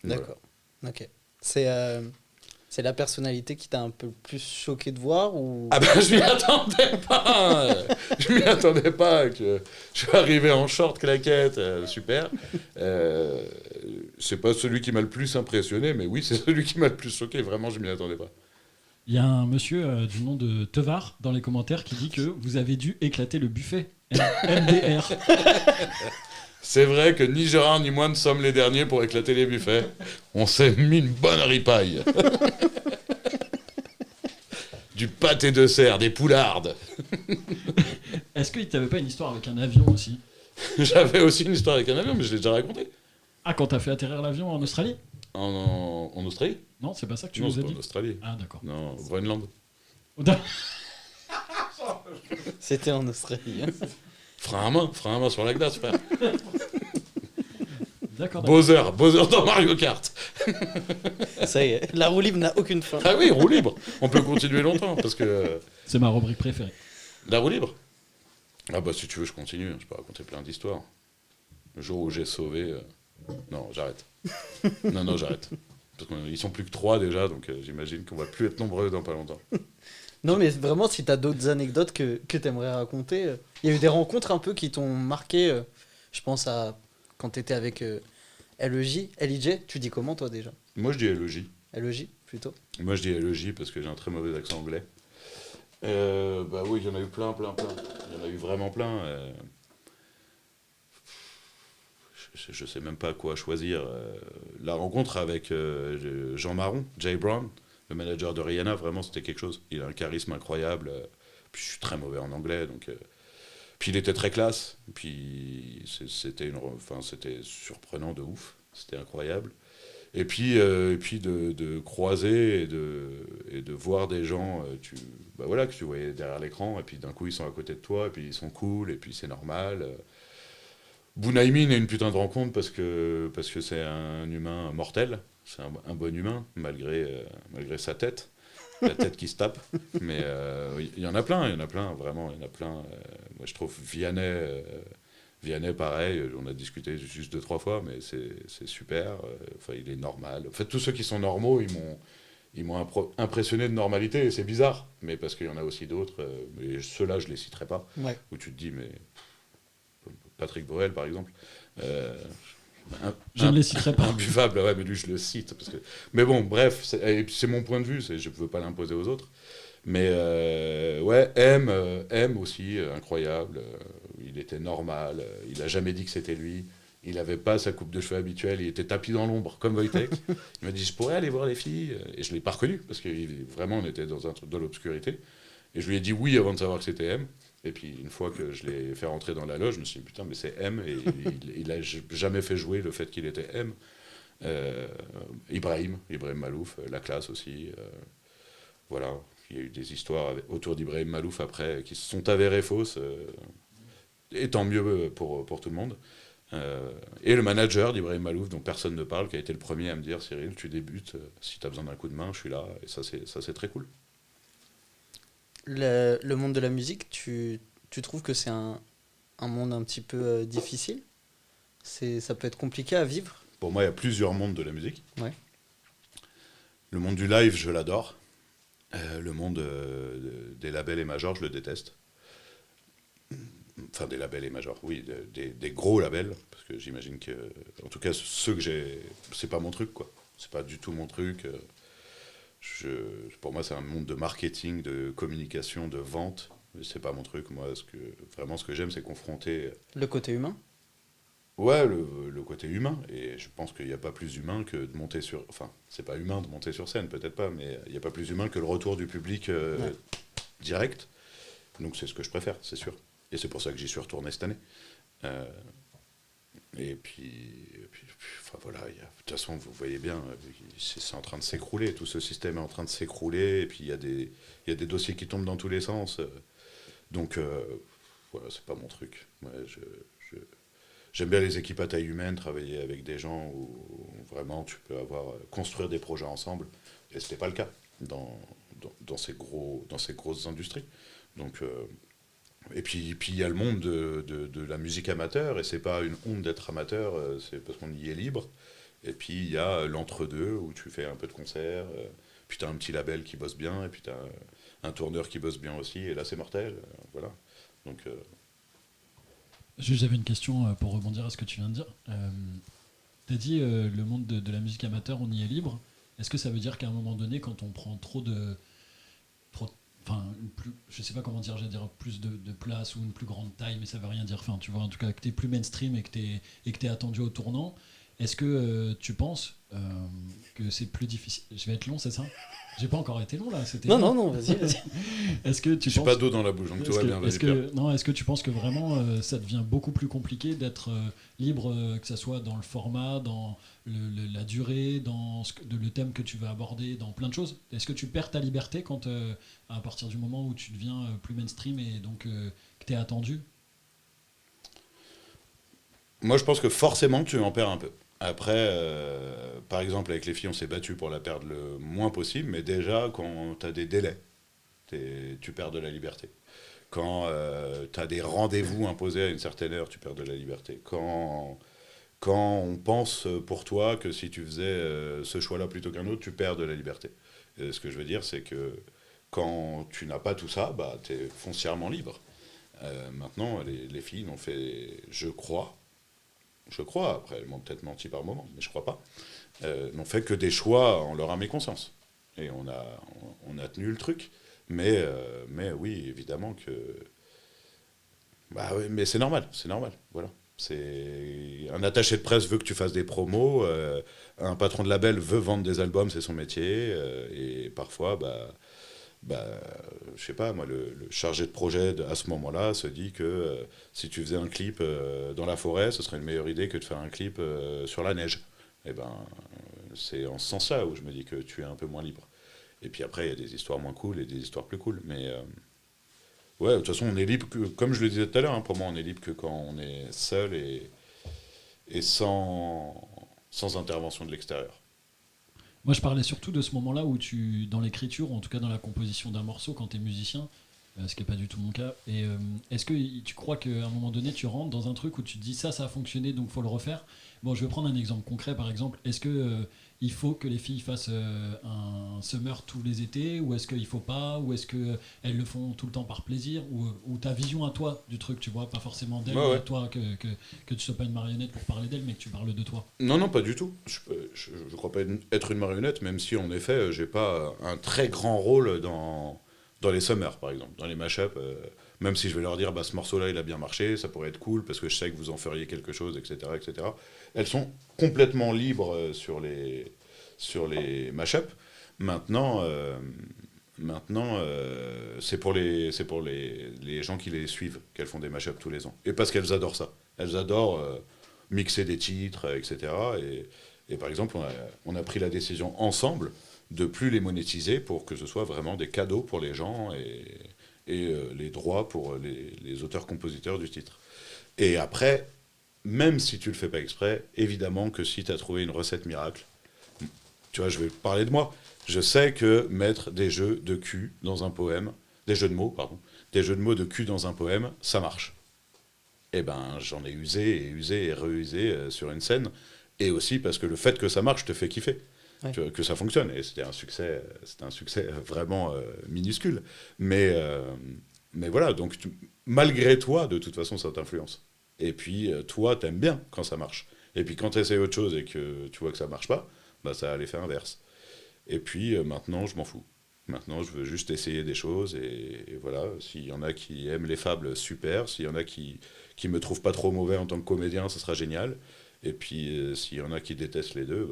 S2: D'accord. Voilà. Ok. C'est la personnalité qui t'a un peu plus choqué de voir ou...
S4: Ah ben je m'y attendais pas que je suis arrivé en short claquette, super. C'est pas celui qui m'a le plus impressionné, mais oui, c'est celui qui m'a le plus choqué, vraiment je m'y attendais pas.
S3: Il y a un monsieur du nom de Tevar dans les commentaires qui dit que vous avez dû éclater le buffet MDR.
S4: C'est vrai que ni Gérard ni moi ne sommes les derniers pour éclater les buffets. On s'est mis une bonne ripaille. Du pâté de cerf, des poulardes.
S3: Est-ce qu'il t'avait pas une histoire avec un avion aussi?
S4: J'avais aussi une histoire avec un avion, mais je l'ai déjà raconté.
S3: Ah, quand t'as fait atterrir l'avion en Australie?
S4: En Australie?
S3: Non, c'est pas ça que tu
S4: Non,
S3: nous
S4: c'est
S3: as
S4: pas
S3: dit.
S4: en Australie.
S3: Ah, d'accord.
S4: Non, au Groenland.
S2: C'était en Australie. Hein.
S4: Frein à main sur la glace, frère.
S3: D'accord.
S4: Bowser dans Mario Kart.
S2: Ça y est, la roue libre n'a aucune fin.
S4: Ah oui, roue libre. On peut continuer longtemps, parce que...
S3: C'est ma rubrique préférée.
S4: La roue libre? Ah bah si tu veux, je continue. Je peux raconter plein d'histoires. Le jour où j'ai sauvé... Non, j'arrête. Non, j'arrête. Parce qu'ils sont plus que 3 déjà, donc j'imagine qu'on va plus être nombreux dans pas longtemps.
S2: Non, mais vraiment, si t'as d'autres anecdotes que t'aimerais raconter, il y a eu des rencontres un peu qui t'ont marqué. Je pense à quand t'étais avec LEJ. Tu dis comment toi déjà?
S4: Moi je dis LEJ.
S2: LEJ plutôt.
S4: Moi je dis LEJ parce que j'ai un très mauvais accent anglais. Bah oui, il y en a eu plein. Il y en a eu vraiment plein. Je sais même pas quoi choisir. La rencontre avec Jean Marron, Jay Brown, le manager de Rihanna, vraiment c'était quelque chose. Il a un charisme incroyable. Puis je suis très mauvais en anglais, donc. Puis il était très classe. Puis c'était surprenant de ouf. C'était incroyable. Et puis de croiser et de voir des gens que tu voyais derrière l'écran, et puis d'un coup ils sont à côté de toi, et puis ils sont cool, et puis c'est normal. Bunaimin est une putain de rencontre parce que c'est un humain mortel, c'est un bon humain, malgré sa tête, la tête qui se tape. Mais il y en a plein, vraiment, il y en a plein. Moi je trouve Vianney, pareil, on a discuté juste 2-3 fois, mais c'est super. Enfin, il est normal. En fait, tous ceux qui sont normaux, ils m'ont impressionné de normalité, et c'est bizarre. Mais parce qu'il y en a aussi d'autres, mais ceux-là, je les citerai pas.
S2: Ouais.
S4: Où tu te dis, mais Patrick Bruel, par exemple.
S3: Je ne les citerai pas.
S4: Imbuvable, ouais, mais lui, je le cite. Mais bon, bref, c'est mon point de vue, je ne veux pas l'imposer aux autres. Mais M aussi, incroyable. Il était normal, il n'a jamais dit que c'était lui. Il n'avait pas sa coupe de cheveux habituelle, il était tapis dans l'ombre, comme Wojtek. Il m'a dit, je pourrais aller voir les filles. Et je ne l'ai pas reconnu, parce que vraiment, on était dans un truc de l'obscurité. Et je lui ai dit oui avant de savoir que c'était M. Et puis, une fois que je l'ai fait rentrer dans la loge, je me suis dit, putain, mais c'est M. Et il n'a jamais fait jouer le fait qu'il était M. Ibrahim Malouf, la classe aussi. Voilà. Il y a eu des histoires autour d'Ibrahim Malouf après qui se sont avérées fausses, et tant mieux pour tout le monde. Et le manager d'Ibrahim Malouf, dont personne ne parle, qui a été le premier à me dire, Cyril, tu débutes, si tu as besoin d'un coup de main, je suis là. Et ça, c'est très cool.
S2: Le monde de la musique, tu trouves que c'est un monde un petit peu difficile? Ça peut être compliqué à vivre?
S4: Pour moi, il y a plusieurs mondes de la musique.
S2: Ouais.
S4: Le monde du live, je l'adore. Le monde des labels et majors, je le déteste. Enfin, des labels et majors, oui, des gros labels, parce que j'imagine que, en tout cas, ceux que j'ai, c'est pas mon truc, quoi. C'est pas du tout mon truc. Pour moi, c'est un monde de marketing, de communication, de vente. Mais c'est pas mon truc. Moi, ce que j'aime, c'est confronter.
S2: Le côté humain?
S4: Ouais, le côté humain. Et je pense qu'il n'y a pas plus humain que de monter sur... Enfin, c'est pas humain de monter sur scène, peut-être pas, mais il n'y a pas plus humain que le retour du public direct. Donc c'est ce que je préfère, c'est sûr. Et c'est pour ça que j'y suis retourné cette année. Et puis enfin voilà, de toute façon, vous voyez bien, c'est en train de s'écrouler. Tout ce système est en train de s'écrouler. Et puis il y a des dossiers qui tombent dans tous les sens. Donc voilà, c'est pas mon truc. Ouais, j'aime bien les équipes à taille humaine, travailler avec des gens où vraiment tu peux construire des projets ensemble. Et c'était pas le cas dans ces grosses industries. Donc, et puis il y a le monde de la musique amateur, et c'est pas une honte d'être amateur, c'est parce qu'on y est libre. Et puis il y a l'entre-deux où tu fais un peu de concerts, puis tu as un petit label qui bosse bien, et puis tu as un tourneur qui bosse bien aussi, et là c'est mortel. Voilà. Donc...
S3: J'avais une question pour rebondir à ce que tu viens de dire. Tu as dit le monde de la musique amateur, on y est libre. Est-ce que ça veut dire qu'à un moment donné, quand on prend trop je sais pas comment dire, j'allais dire plus de place ou une plus grande taille, mais ça veut rien dire. Enfin, tu vois, en tout cas, que t'es plus mainstream et que t'es attendu au tournant. Est-ce que tu penses que c'est plus difficile? Je vais être long, c'est ça? J'ai pas encore été long là.
S2: Non, vas-y.
S3: Est-ce que tu
S4: J'ai
S3: penses
S4: pas d'eau dans la bouche, donc tout va bien. Vas-y, Pierre.
S3: Est-ce que tu penses que vraiment ça devient beaucoup plus compliqué d'être libre, que ça soit dans le format, dans la durée, dans le thème que tu vas aborder, dans plein de choses? Est-ce que tu perds ta liberté quand, à partir du moment où tu deviens plus mainstream et donc que tu es attendu?
S4: Moi, je pense que forcément, tu en perds un peu. Après, par exemple, avec les filles, on s'est battu pour la perdre le moins possible, mais déjà, quand tu as des délais, tu perds de la liberté. Quand tu as des rendez-vous imposés à une certaine heure, tu perds de la liberté. Quand on pense pour toi que si tu faisais ce choix-là plutôt qu'un autre, tu perds de la liberté. Et ce que je veux dire, c'est que quand tu n'as pas tout ça, bah, tu es foncièrement libre. Maintenant, les filles n'ont fait, je crois, après elles m'ont peut-être menti par moment, mais je crois pas, n'ont fait que des choix en leur âme et conscience. Et on a tenu le truc. Mais oui, évidemment que... Bah oui, mais c'est normal, voilà. Un attaché de presse veut que tu fasses des promos, un patron de label veut vendre des albums, c'est son métier, et parfois, je sais pas, moi, le chargé de projet à ce moment-là se dit que si tu faisais un clip dans la forêt, ce serait une meilleure idée que de faire un clip sur la neige. Et c'est en ce sens-là où je me dis que tu es un peu moins libre. Et puis après, il y a des histoires moins cool et des histoires plus cool. Mais ouais, de toute façon, on est libre, comme je le disais tout à l'heure, pour moi, on est libre que quand on est seul et sans intervention de l'extérieur.
S3: Moi, je parlais surtout de ce moment-là où dans l'écriture, ou en tout cas dans la composition d'un morceau, quand tu es musicien, ce qui n'est pas du tout mon cas. Et est-ce que tu crois qu'à un moment donné, tu rentres dans un truc où tu te dis ça a fonctionné, donc il faut le refaire? Bon, je vais prendre un exemple concret, par exemple. Est-ce que il faut que les filles fassent un summer tous les étés, ou est-ce qu'il ne faut pas, ou est-ce qu'elles le font tout le temps par plaisir, ou ta vision à toi du truc, tu vois, pas forcément d'elle,
S4: ouais.
S3: toi, que tu ne sois pas une marionnette pour parler d'elle, mais que tu parles de toi?
S4: Non, pas du tout. Je ne crois pas être une marionnette, même si en effet, j'ai pas un très grand rôle dans les summers, par exemple, dans les mashups, même si je vais leur dire, ce morceau-là, il a bien marché, ça pourrait être cool, parce que je sais que vous en feriez quelque chose, etc., etc. Elles sont complètement libres sur les mashups. Maintenant, c'est pour les gens qui les suivent qu'elles font des mashups tous les ans. Et parce qu'elles adorent ça. Elles adorent mixer des titres, etc. Et par exemple, on a pris la décision ensemble de plus les monétiser pour que ce soit vraiment des cadeaux pour les gens et les droits pour les auteurs-compositeurs du titre. Et après, même si tu le fais pas exprès, évidemment que si tu as trouvé une recette miracle, tu vois, je vais parler de moi, je sais que mettre des jeux de cul dans un poème, des jeux de mots de cul dans un poème, ça marche. Et j'en ai usé et reusé sur une scène, et aussi parce que le fait que ça marche te fait kiffer. Ouais. Que ça fonctionne, et c'était un succès vraiment minuscule, mais voilà, donc malgré toi, de toute façon, ça t'influence. Et puis toi, t'aimes bien quand ça marche, et puis quand t'essayes autre chose et que tu vois que ça marche pas, ça a l'effet inverse. Et puis maintenant, je m'en fous. Maintenant, je veux juste essayer des choses, et voilà, s'il y en a qui aiment les fables, super, s'il y en a qui me trouvent pas trop mauvais en tant que comédien, ça sera génial, et puis s'il y en a qui détestent les deux,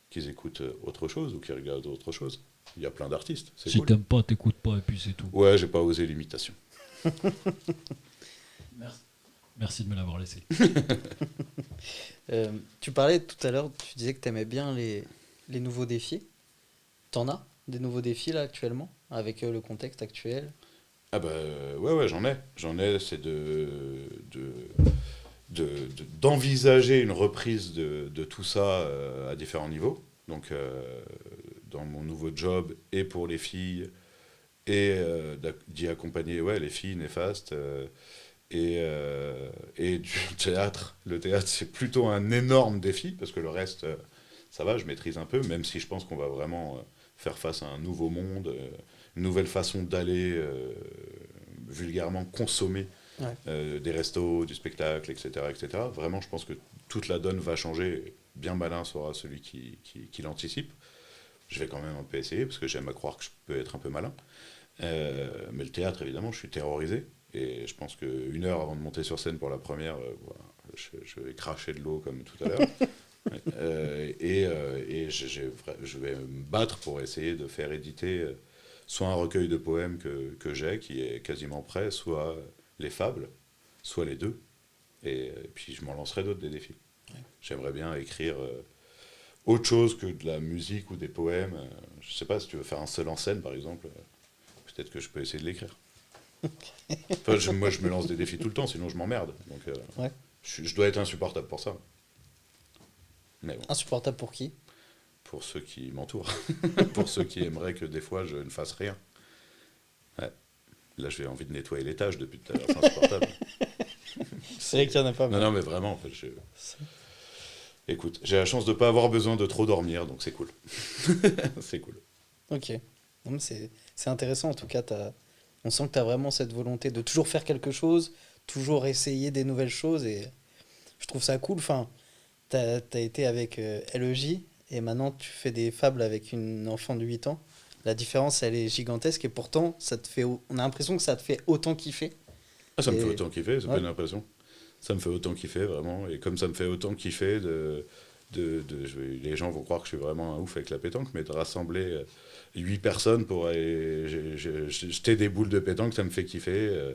S4: qu'ils écoutent autre chose ou qu'ils regardent autre chose. Il y a plein d'artistes.
S3: Si cool. T'aimes pas, t'écoutes pas, et puis c'est tout.
S4: Ouais, j'ai pas osé l'imitation.
S3: Merci de me l'avoir laissé.
S2: Tu parlais tout à l'heure, tu disais que t'aimais bien les nouveaux défis. T'en as des nouveaux défis là actuellement, avec le contexte actuel?
S4: Ouais, j'en ai, c'est d'envisager une reprise de tout ça à différents niveaux. Donc, dans mon nouveau job, et pour les filles, et d'y accompagner les filles néfastes, et du théâtre. Le théâtre, c'est plutôt un énorme défi, parce que le reste, ça va, je maîtrise un peu, même si je pense qu'on va vraiment faire face à un nouveau monde, une nouvelle façon d'aller vulgairement consommer des restos, du spectacle, etc., etc. Vraiment, je pense que toute la donne va changer. Bien malin sera celui qui l'anticipe. Je vais quand même un peu essayer, parce que j'aime à croire que je peux être un peu malin. Mais le théâtre, évidemment, je suis terrorisé. Et je pense qu'une heure avant de monter sur scène pour la première, voilà, je vais cracher de l'eau comme tout à l'heure. Je vais me battre pour essayer de faire éditer soit un recueil de poèmes que j'ai, qui est quasiment prêt, soit les fables, soit les deux. Et puis je m'en lancerai d'autres des défis. Ouais. J'aimerais bien écrire autre chose que de la musique ou des poèmes. Je sais pas, si tu veux faire un seul en scène, par exemple, peut-être que je peux essayer de l'écrire. Enfin, moi, je me lance des défis tout le temps, sinon je m'emmerde. Donc, ouais. Je dois être insupportable pour ça. Mais bon.
S2: Insupportable pour qui ?
S4: Pour ceux qui m'entourent. Pour ceux qui aimeraient que des fois je ne fasse rien. Ouais. Là, j'ai envie de nettoyer les tâches depuis tout à l'heure, c'est insupportable.
S2: C'est vrai qu'il n'y en a pas.
S4: Non, mais vraiment, en fait, écoute, j'ai la chance de ne pas avoir besoin de trop dormir, donc c'est cool. C'est cool.
S2: Ok. Non, mais c'est intéressant, en tout cas, on sent que tu as vraiment cette volonté de toujours faire quelque chose, toujours essayer des nouvelles choses, et je trouve ça cool. Enfin, tu as été avec LEJ, et maintenant tu fais des fables avec une enfant de 8 ans. La différence, elle est gigantesque, et pourtant, on a l'impression que ça te fait autant kiffer.
S4: Ah, ça me fait autant kiffer, c'est pas une impression. Ça me fait autant kiffer, vraiment. Et comme ça me fait autant kiffer les gens vont croire que je suis vraiment un ouf avec la pétanque, mais de rassembler 8 personnes pour aller jeter des boules de pétanque, ça me fait kiffer.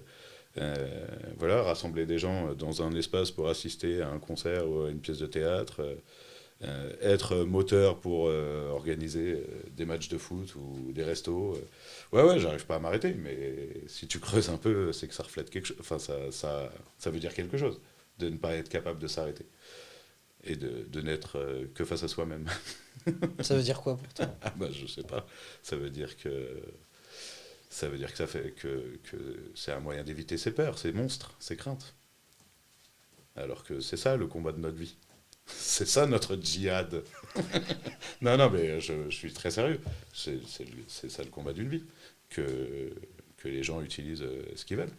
S4: Voilà, rassembler des gens dans un espace pour assister à un concert ou à une pièce de théâtre, être moteur pour organiser des matchs de foot ou des restos. Ouais, j'arrive pas à m'arrêter, mais si tu creuses un peu, c'est que ça reflète quelque chose. Enfin, ça veut dire quelque chose, de ne pas être capable de s'arrêter. Et de n'être que face à soi-même.
S2: Ça veut dire quoi pour toi ?
S4: Je sais pas. Ça veut dire que ça fait que c'est un moyen d'éviter ses peurs, ses monstres, ses craintes. Alors que c'est ça le combat de notre vie. C'est ça notre djihad. non, mais je suis très sérieux. C'est ça le combat d'une vie. Que les gens utilisent ce qu'ils veulent.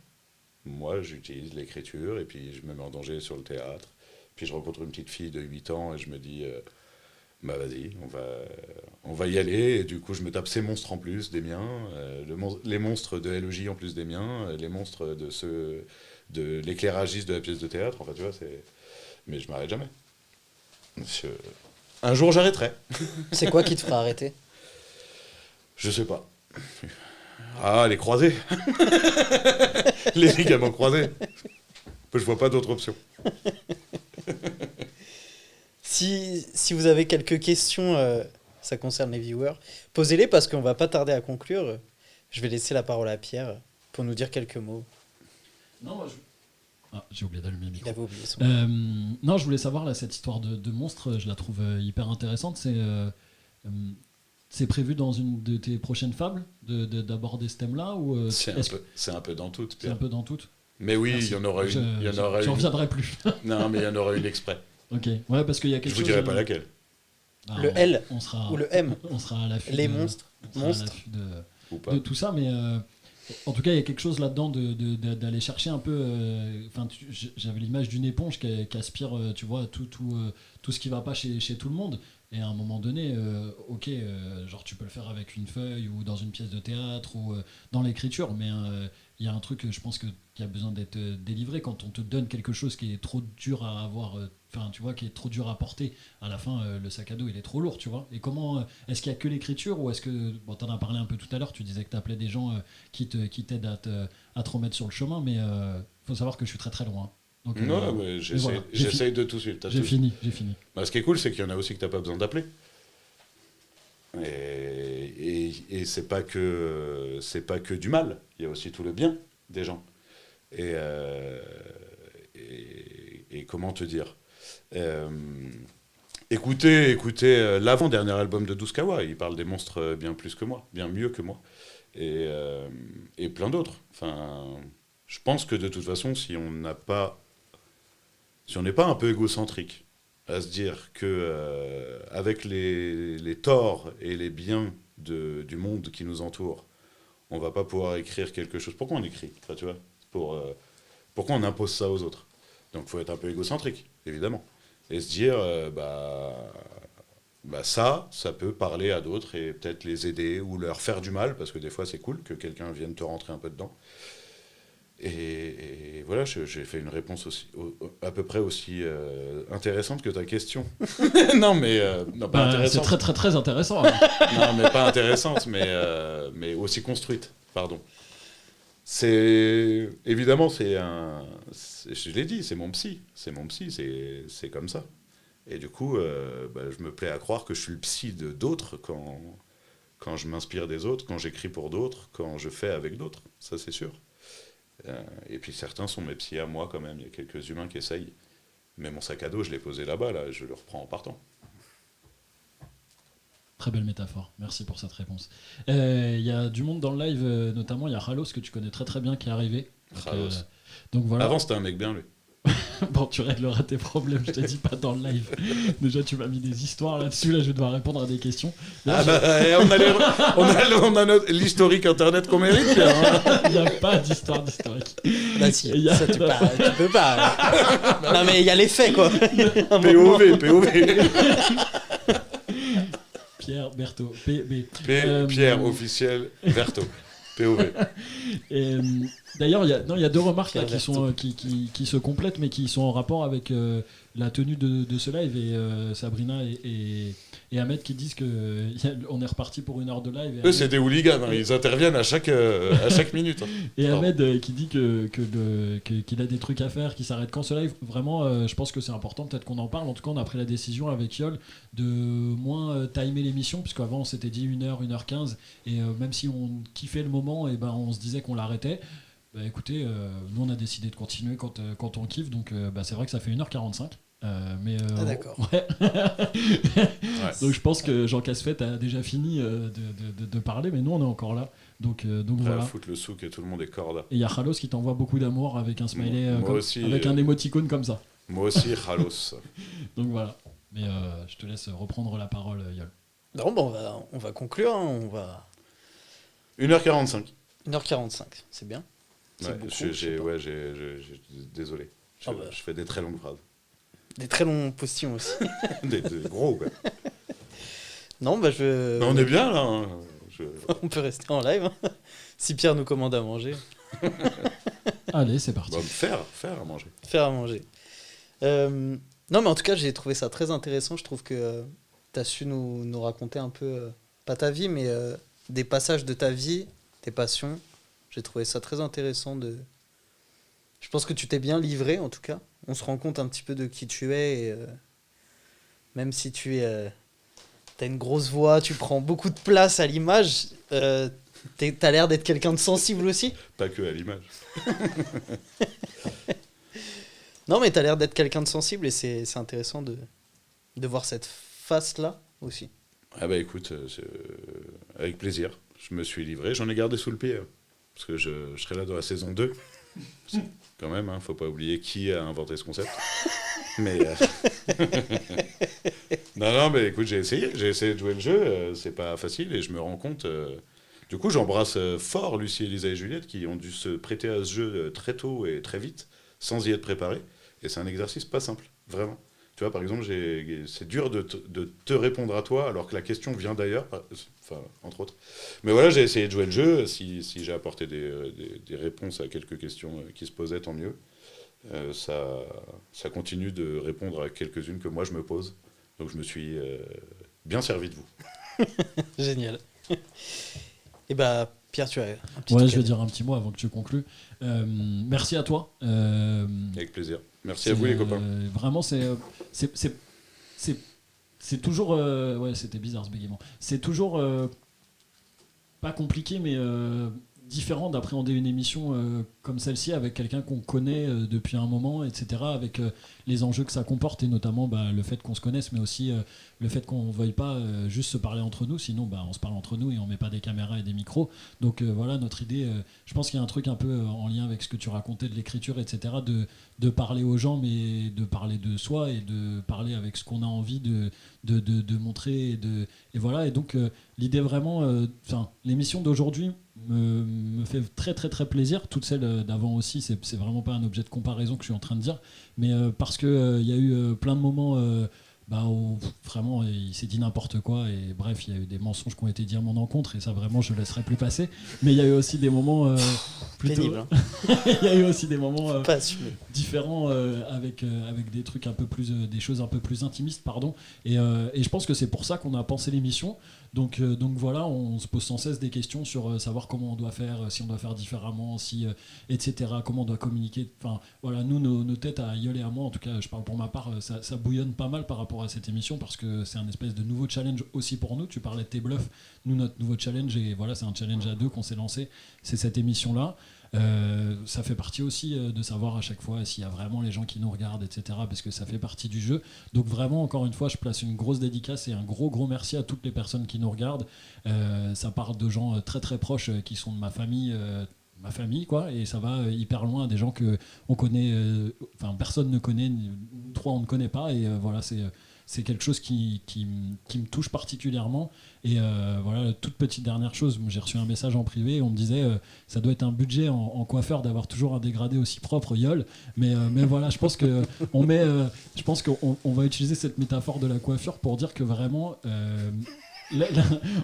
S4: Moi, j'utilise l'écriture et puis je me mets en danger sur le théâtre. Puis je rencontre une petite fille de 8 ans et je me dis, vas-y, on va y aller. Et du coup, je me tape ces monstres en plus des miens, les monstres de LEJ en plus des miens, les monstres de l'éclairagiste de la pièce de théâtre. Enfin, tu vois, mais je m'arrête jamais. Un jour, j'arrêterai.
S2: C'est quoi qui te fera arrêter ?
S4: Je sais pas. Ah, les croisés. Les ligaments croisés. Je vois pas d'autre option.
S2: Si vous avez quelques questions, ça concerne les viewers, posez-les parce qu'on va pas tarder à conclure. Je vais laisser la parole à Pierre pour nous dire quelques mots.
S3: Non, moi, j'ai oublié d'allumer le micro.
S2: Il avait oublié son
S3: non, je voulais savoir, là, cette histoire de monstre, je la trouve hyper intéressante. C'est prévu dans une de tes prochaines fables d'aborder ce thème-là ou
S4: c'est un peu dans toutes, Pierre.
S3: C'est un peu dans toutes.
S4: Mais oui, il y en aura une.
S3: Je reviendrai plus.
S4: Non, mais il y en aura une exprès.
S3: Ok, ouais, parce qu'il y a quelque chose.
S4: Je vous dirai pas laquelle.
S2: Le L ou le M.
S3: On sera à l'affût.
S2: Les monstres.
S3: De tout ça, mais en tout cas, il y a quelque chose là-dedans d'aller chercher un peu. J'avais l'image d'une éponge qui aspire, tu vois, tout ce qui va pas chez tout le monde. Et à un moment donné, genre tu peux le faire avec une feuille ou dans une pièce de théâtre ou dans l'écriture, mais il y a un truc, je pense, qui a besoin d'être délivré quand on te donne quelque chose qui est trop dur à avoir, tu vois, qui est trop dur à porter. À la fin, le sac à dos, il est trop lourd, tu vois. Et comment, est-ce qu'il y a que l'écriture ou est-ce que, bon, t'en as parlé un peu tout à l'heure, tu disais que t'appelais des gens qui t'aident à te remettre sur le chemin, mais faut savoir que je suis très très loin. Donc,
S4: non, mais j'essaye de tout suivre.
S3: J'ai fini.
S4: Ce qui est cool, c'est qu'il y en a aussi que t'as pas besoin d'appeler. Et c'est pas que du mal. Il y a aussi tout le bien des gens. Et comment te dire, écoutez l'avant-dernier album de Douskawa. Il parle des monstres bien plus que moi, bien mieux que moi. Et plein d'autres. Enfin, je pense que de toute façon, si on n'est pas un peu égocentrique à se dire que avec les torts et les biens du monde qui nous entoure, on va pas pouvoir écrire quelque chose. Pourquoi on écrit, enfin, tu vois, pourquoi on impose ça aux autres? Donc il faut être un peu égocentrique, évidemment, et se dire bah ça peut parler à d'autres et peut-être les aider ou leur faire du mal, parce que des fois c'est cool que quelqu'un vienne te rentrer un peu dedans. Et voilà, j'ai fait une réponse aussi, à peu près aussi intéressante que ta question. Non, mais non, pas
S3: C'est
S4: intéressante.
S3: très très très intéressant. Hein.
S4: Non, mais pas intéressante, mais aussi construite, pardon. C'est évidemment, je l'ai dit, c'est mon psy, c'est comme ça. Et du coup, je me plais à croire que je suis le psy de d'autres quand je m'inspire des autres, quand j'écris pour d'autres, quand je fais avec d'autres, ça c'est sûr. Et puis certains sont mes psys à moi quand même, il y a quelques humains qui essayent. Mais mon sac à dos, je l'ai posé là-bas, là, je le reprends en partant.
S3: Très belle métaphore, merci pour cette réponse. Il y a du monde dans le live, notamment il y a Ralos que tu connais très très bien qui est arrivé.
S4: Ralos.
S3: Donc voilà.
S4: Avant c'était un mec bien lui.
S3: Bon, tu régleras tes problèmes, je te dis pas dans le live. Déjà, tu m'as mis des histoires là-dessus, là je vais devoir répondre à des questions. Là,
S4: on a l'historique internet qu'on mérite.
S3: Il n'y a pas d'histoire d'historique.
S2: Bah si, ça tu peux pas. Non mais il y a les faits quoi.
S4: POV.
S3: Pierre Berthaud, PB.
S4: Pierre officiel Berthaud. POV.
S3: Et, d'ailleurs, il y a deux remarques là, qui se complètent, mais qui sont en rapport avec la tenue de ce live. Et Sabrina et Ahmed qui disent qu'on est reparti pour 1 heure de live.
S4: Eux, c'est des hooligans, hein, ils interviennent à chaque minute. Hein.
S3: Et Ahmed qui dit qu'il a des trucs à faire, qu'il s'arrête quand ce live. Vraiment, je pense que c'est important, peut-être qu'on en parle. En tout cas, on a pris la décision avec Yol de moins timer l'émission, puisqu'avant on s'était dit 1h, 1h15. Et même si on kiffait le moment, et on se disait qu'on l'arrêtait. Bah écoutez, nous on a décidé de continuer quand on kiffe, donc c'est vrai que ça fait 1h45.
S2: Ah d'accord.
S3: Ouais. Donc je pense que Jean Cassefet a déjà fini de parler, mais nous on est encore là. Donc voilà.
S4: Foutre le souk et tout le monde est corda.
S3: Et il y a Khalos qui t'envoie beaucoup d'amour avec un smiley,
S4: aussi,
S3: avec un émoticône comme ça.
S4: Moi aussi, Khalos.
S3: Donc voilà. Mais je te laisse reprendre la parole, Yol.
S2: Non, bon, on va conclure. Hein,
S4: 1h45.
S2: 1h45, c'est bien.
S4: Ouais, désolé. Je fais des très longues phrases.
S2: Des très longs postillons aussi.
S4: des gros, quoi.
S2: Non,
S4: Mais on est bien, là. Hein.
S2: On peut rester en live. Hein. Si Pierre nous commande à manger.
S3: Allez, c'est parti.
S4: Faire à manger.
S2: Faire à manger. Non, mais en tout cas, j'ai trouvé ça très intéressant. Je trouve que tu as su nous raconter un peu, pas ta vie, mais des passages de ta vie, tes passions. J'ai trouvé ça très intéressant. Je pense que tu t'es bien livré, en tout cas. On se rend compte un petit peu de qui tu es. Et, même si t'as une grosse voix, tu prends beaucoup de place à l'image, t'as l'air d'être quelqu'un de sensible aussi.
S4: Pas que à l'image.
S2: Non, mais t'as l'air d'être quelqu'un de sensible et c'est intéressant de voir cette face-là aussi.
S4: Ah bah écoute, avec plaisir. Je me suis livré, j'en ai gardé sous le pied. Parce que je serai là dans la saison 2. Quand même, hein, faut pas oublier qui a inventé ce concept. Mais non, mais écoute, j'ai essayé de jouer le jeu, c'est pas facile et je me rends compte. Du coup, j'embrasse fort Lucie, Elisa et Juliette qui ont dû se prêter à ce jeu très tôt et très vite, sans y être préparés. Et c'est un exercice pas simple, vraiment. Tu vois, par exemple, c'est dur de te répondre à toi alors que la question vient d'ailleurs, enfin, entre autres. Mais voilà, j'ai essayé de jouer le jeu. Si j'ai apporté des réponses à quelques questions qui se posaient, tant mieux. Ça continue de répondre à quelques-unes que moi je me pose. Donc je me suis bien servi de vous.
S2: Génial. Et bah, Pierre, tu as un petit
S3: je vais dire un petit mot avant que tu conclues. Merci à toi.
S4: Avec plaisir. Merci à vous les copains.
S3: Vraiment, c'est toujours... ouais, c'était bizarre ce bégaiement. C'est toujours pas compliqué, mais différent d'appréhender une émission comme celle-ci avec quelqu'un qu'on connaît depuis un moment, etc., avec les enjeux que ça comporte et notamment le fait qu'on se connaisse, mais aussi le fait qu'on ne veuille pas juste se parler entre nous, sinon on se parle entre nous et on ne met pas des caméras et des micros. Donc voilà, notre idée, je pense qu'il y a un truc un peu en lien avec ce que tu racontais de l'écriture, etc., de parler aux gens, mais de parler de soi et de parler avec ce qu'on a envie de montrer. Et voilà, et donc l'idée vraiment, l'émission d'aujourd'hui me fait très très très plaisir. Toutes celles d'avant aussi, c'est vraiment pas un objet de comparaison que je suis en train de dire, mais parce que il y a eu plein de moments vraiment, il s'est dit n'importe quoi. Et bref, il y a eu des mensonges qui ont été dits à mon encontre. Et ça, vraiment, je ne laisserai plus passer. Mais il y a eu aussi des moments plutôt...
S2: Pénible, hein.
S3: Il y a eu aussi des moments
S2: Pas assumer.
S3: différents avec des trucs un peu plus... des choses un peu plus intimistes, pardon. Et je pense que c'est pour ça qu'on a pensé l'émission. Donc voilà, on se pose sans cesse des questions sur savoir comment on doit faire, si on doit faire différemment, etc., comment on doit communiquer. Enfin, voilà, nous, nos têtes à Yol et à moi, en tout cas, je parle pour ma part, ça bouillonne pas mal par rapport à cette émission parce que c'est un espèce de nouveau challenge aussi pour nous. Tu parlais de tes bluffs, nous, notre nouveau challenge, et voilà, c'est un challenge à 2 qu'on s'est lancé, c'est cette émission-là. Ça fait partie aussi de savoir à chaque fois s'il y a vraiment les gens qui nous regardent, etc., parce que ça fait partie du jeu. Donc vraiment, encore une fois, je place une grosse dédicace et un gros merci à toutes les personnes qui nous regardent. Ça part de gens très très proches qui sont de ma famille quoi, et ça va hyper loin, des gens que on connaît, personne ne connaît, nous trois on ne connaît pas, et voilà, c'est quelque chose qui me touche particulièrement. Et voilà, toute petite dernière chose, j'ai reçu un message en privé, on me disait ça doit être un budget en coiffeur d'avoir toujours un dégradé aussi propre, Yol. Mais voilà, je pense que on va utiliser cette métaphore de la coiffure pour dire que vraiment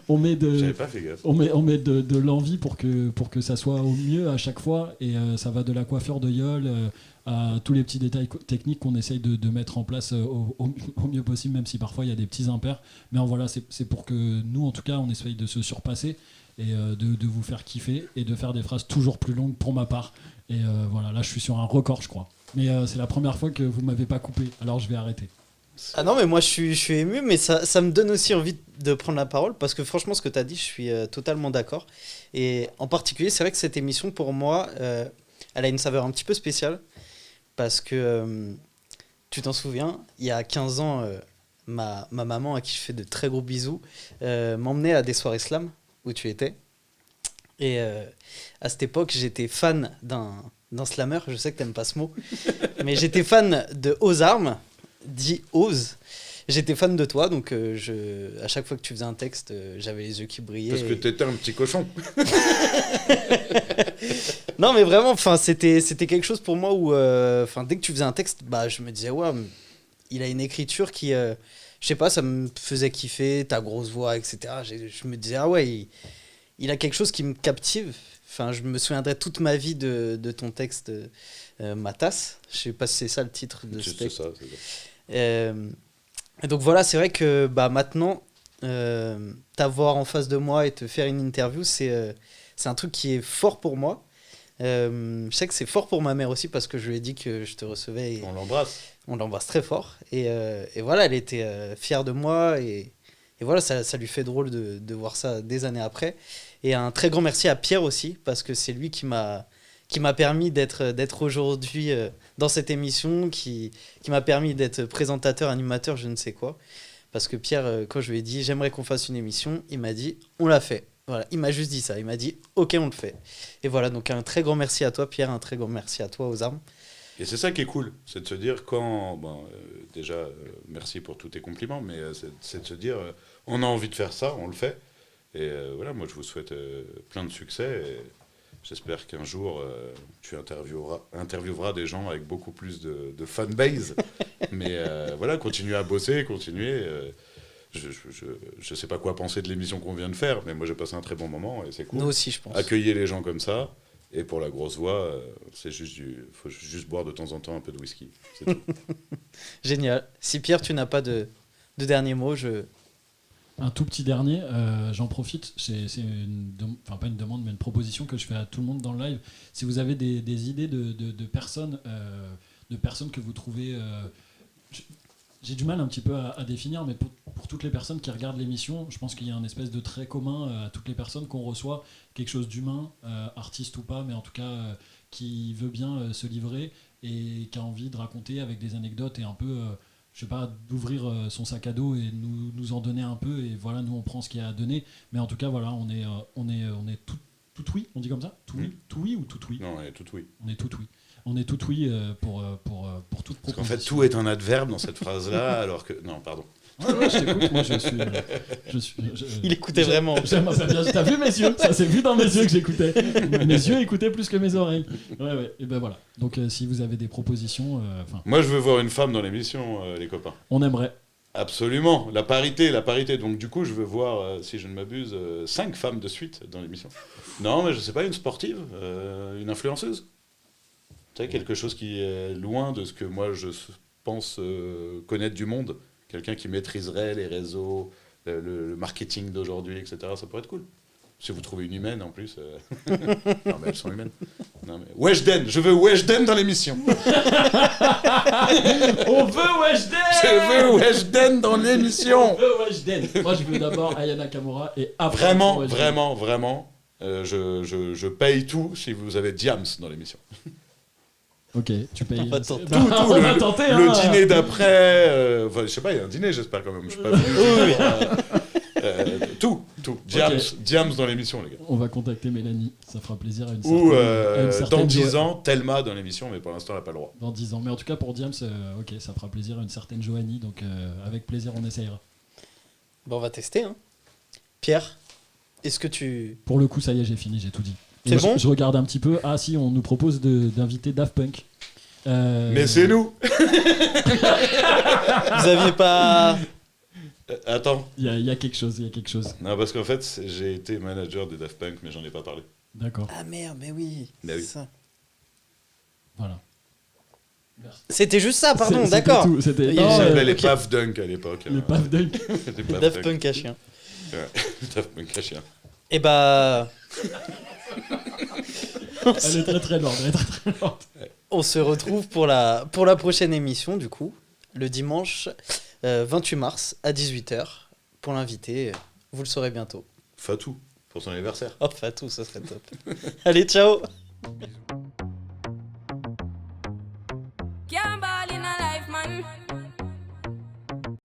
S3: on met de l'envie pour que ça soit au mieux à chaque fois, et ça va de la coiffure de Yol à tous les petits détails techniques qu'on essaye de mettre en place au mieux possible, même si parfois il y a des petits impairs. Mais voilà, c'est pour que nous, en tout cas, on essaye de se surpasser et de vous faire kiffer et de faire des phrases toujours plus longues pour ma part. Et voilà, là je suis sur un record, je crois. Mais c'est la première fois que vous m'avez pas coupé, alors je vais arrêter.
S2: Ah non, mais moi je suis ému, mais ça me donne aussi envie de prendre la parole parce que franchement, ce que tu as dit, je suis totalement d'accord. Et en particulier, c'est vrai que cette émission, pour moi, elle a une saveur un petit peu spéciale parce que tu t'en souviens, il y a 15 ans, ma maman, à qui je fais de très gros bisous, m'emmenait à des soirées slam où tu étais. Et à cette époque, j'étais fan d'un slammer, je sais que t'aimes pas ce mot, mais j'étais fan de Ozarm, dit Oz. J'étais fan de toi, donc à chaque fois que tu faisais un texte, j'avais les yeux qui brillaient.
S4: Parce que t'étais un petit cochon.
S2: Non, mais vraiment, c'était quelque chose pour moi où, dès que tu faisais un texte, je me disais, ouais, il a une écriture qui, je sais pas, ça me faisait kiffer, ta grosse voix, etc. Je me disais, ah ouais, il a quelque chose qui me captive. Enfin, je me souviendrai toute ma vie de ton texte, Ma tasse. Je sais pas si c'est ça le titre de ce texte. C'est ça. Et donc voilà, c'est vrai que maintenant, t'avoir en face de moi et te faire une interview, c'est un truc qui est fort pour moi. Je sais que c'est fort pour ma mère aussi parce que je lui ai dit que je te recevais. Et
S4: on l'embrasse.
S2: On l'embrasse très fort. Et voilà, elle était fière de moi. Et voilà, ça lui fait drôle de voir ça des années après. Et un très grand merci à Pierre aussi parce que c'est lui qui m'a permis d'être aujourd'hui dans cette émission, qui m'a permis d'être présentateur, animateur, je ne sais quoi. Parce que Pierre, quand je lui ai dit « j'aimerais qu'on fasse une émission », il m'a dit « on l'a fait ». Voilà, il m'a juste dit ça, il m'a dit « ok, on le fait ». Et voilà, donc un très grand merci à toi Pierre, un très grand merci à toi Ozarm.
S4: Et c'est ça qui est cool, c'est de se dire déjà, merci pour tous tes compliments, mais c'est de se dire on a envie de faire ça, on le fait. Et voilà, moi je vous souhaite plein de succès. Et j'espère qu'un jour, tu intervieweras des gens avec beaucoup plus de fanbase. Mais voilà, continuez à bosser, continuez. Je sais pas quoi penser de l'émission qu'on vient de faire, mais moi j'ai passé un très bon moment et c'est cool.
S2: Nous aussi, je pense.
S4: Accueillez les gens comme ça. Et pour la grosse voix, faut juste boire de temps en temps un peu de whisky. C'est tout.
S2: Génial. Si Pierre, tu n'as pas de dernier mot,
S3: Un tout petit dernier, j'en profite, c'est pas une demande, mais une proposition que je fais à tout le monde dans le live. Si vous avez des idées de personnes que vous trouvez... j'ai du mal un petit peu à définir, mais pour toutes les personnes qui regardent l'émission, je pense qu'il y a un espèce de trait commun à toutes les personnes qu'on reçoit, quelque chose d'humain, artiste ou pas, mais en tout cas qui veut bien se livrer et qui a envie de raconter avec des anecdotes et un peu... je sais pas, d'ouvrir son sac à dos et nous en donner un peu, et voilà, nous on prend ce qu'il y a à donner, mais en tout cas voilà, on est tout oui, on dit comme ça, tout oui ou tout oui?
S4: Non, on est tout oui.
S3: On est tout oui pour toute proposition.
S4: Parce qu'en fait tout est un adverbe dans cette phrase là, alors que non, pardon.
S3: Ouais, je t'écoute, moi
S2: il écoutait vraiment.
S3: T'as vu mes yeux? Ça s'est vu dans mes yeux que j'écoutais. Mes yeux écoutaient plus que mes oreilles. Ouais, et ben voilà. Donc si vous avez des propositions...
S4: Moi je veux voir une femme dans l'émission, les copains.
S3: On aimerait.
S4: Absolument, la parité. Donc du coup, je veux voir, si je ne m'abuse, 5 femmes de suite dans l'émission. Non, mais je sais pas, une sportive, une influenceuse. Tu sais, quelque chose qui est loin de ce que moi je pense connaître du monde. Quelqu'un qui maîtriserait les réseaux, le marketing d'aujourd'hui, etc. Ça pourrait être cool. Si vous trouvez une humaine en plus. Non, mais elles sont humaines. Non, mais... Weshden, je veux Weshden dans l'émission.
S3: On veut Weshden.
S4: Je veux Weshden dans l'émission.
S3: On veut Weshden. Moi, je veux d'abord Ayana Kamura et après.
S4: Vraiment, je paye tout si vous avez Diams dans l'émission.
S3: Ok, tu payes.
S2: On va tenter.
S3: On va tenter,
S4: le
S3: hein.
S4: dîner d'après. Enfin, je sais pas, il y a un dîner, j'espère quand même. Je suis pas venu. Tout. Diams dans l'émission, les gars.
S3: On va contacter Mélanie, ça fera plaisir à une
S4: Ou
S3: certaine
S4: dans 10 ans, Thelma dans l'émission, mais pour l'instant, elle n'a pas le droit.
S3: Dans 10 ans. Mais en tout cas, pour Diams, ok, ça fera plaisir à une certaine Joanie, donc avec plaisir, on essayera.
S2: Bon, on va tester. Hein. Pierre, est-ce que tu...
S3: Pour le coup, ça y est, j'ai fini, j'ai tout dit.
S2: C'est bon ?
S3: Je regarde un petit peu. Ah si, on nous propose d'inviter Daft Punk.
S4: Mais c'est nous.
S2: Vous aviez pas...
S4: Attends.
S3: Il y a quelque chose.
S4: Non, parce qu'en fait, j'ai été manager de Daft Punk, mais j'en ai pas parlé.
S3: D'accord.
S2: Ah merde, mais oui.
S4: Bah oui.
S2: C'est ça.
S3: Voilà.
S2: C'était juste ça, pardon,
S3: C'était
S2: d'accord.
S3: tout, c'était-
S2: Il y
S3: Non,
S2: a-
S4: Ils s'appelaient les
S2: ok.
S4: Paf Dunk à l'époque.
S3: Les Paf Dunk.
S4: Les Paf
S2: Daft
S4: Dunk.
S2: Punk à chien.
S4: Ouais, Daft Punk à chien.
S2: Et bah...
S3: Elle est très très lourde.
S2: On se retrouve pour la prochaine émission, du coup, le dimanche 28 mars à 18h. Pour l'inviter, vous le saurez bientôt.
S4: Fatou, pour son anniversaire.
S2: Oh, Fatou, ça serait top. Allez, ciao.
S4: Bisous.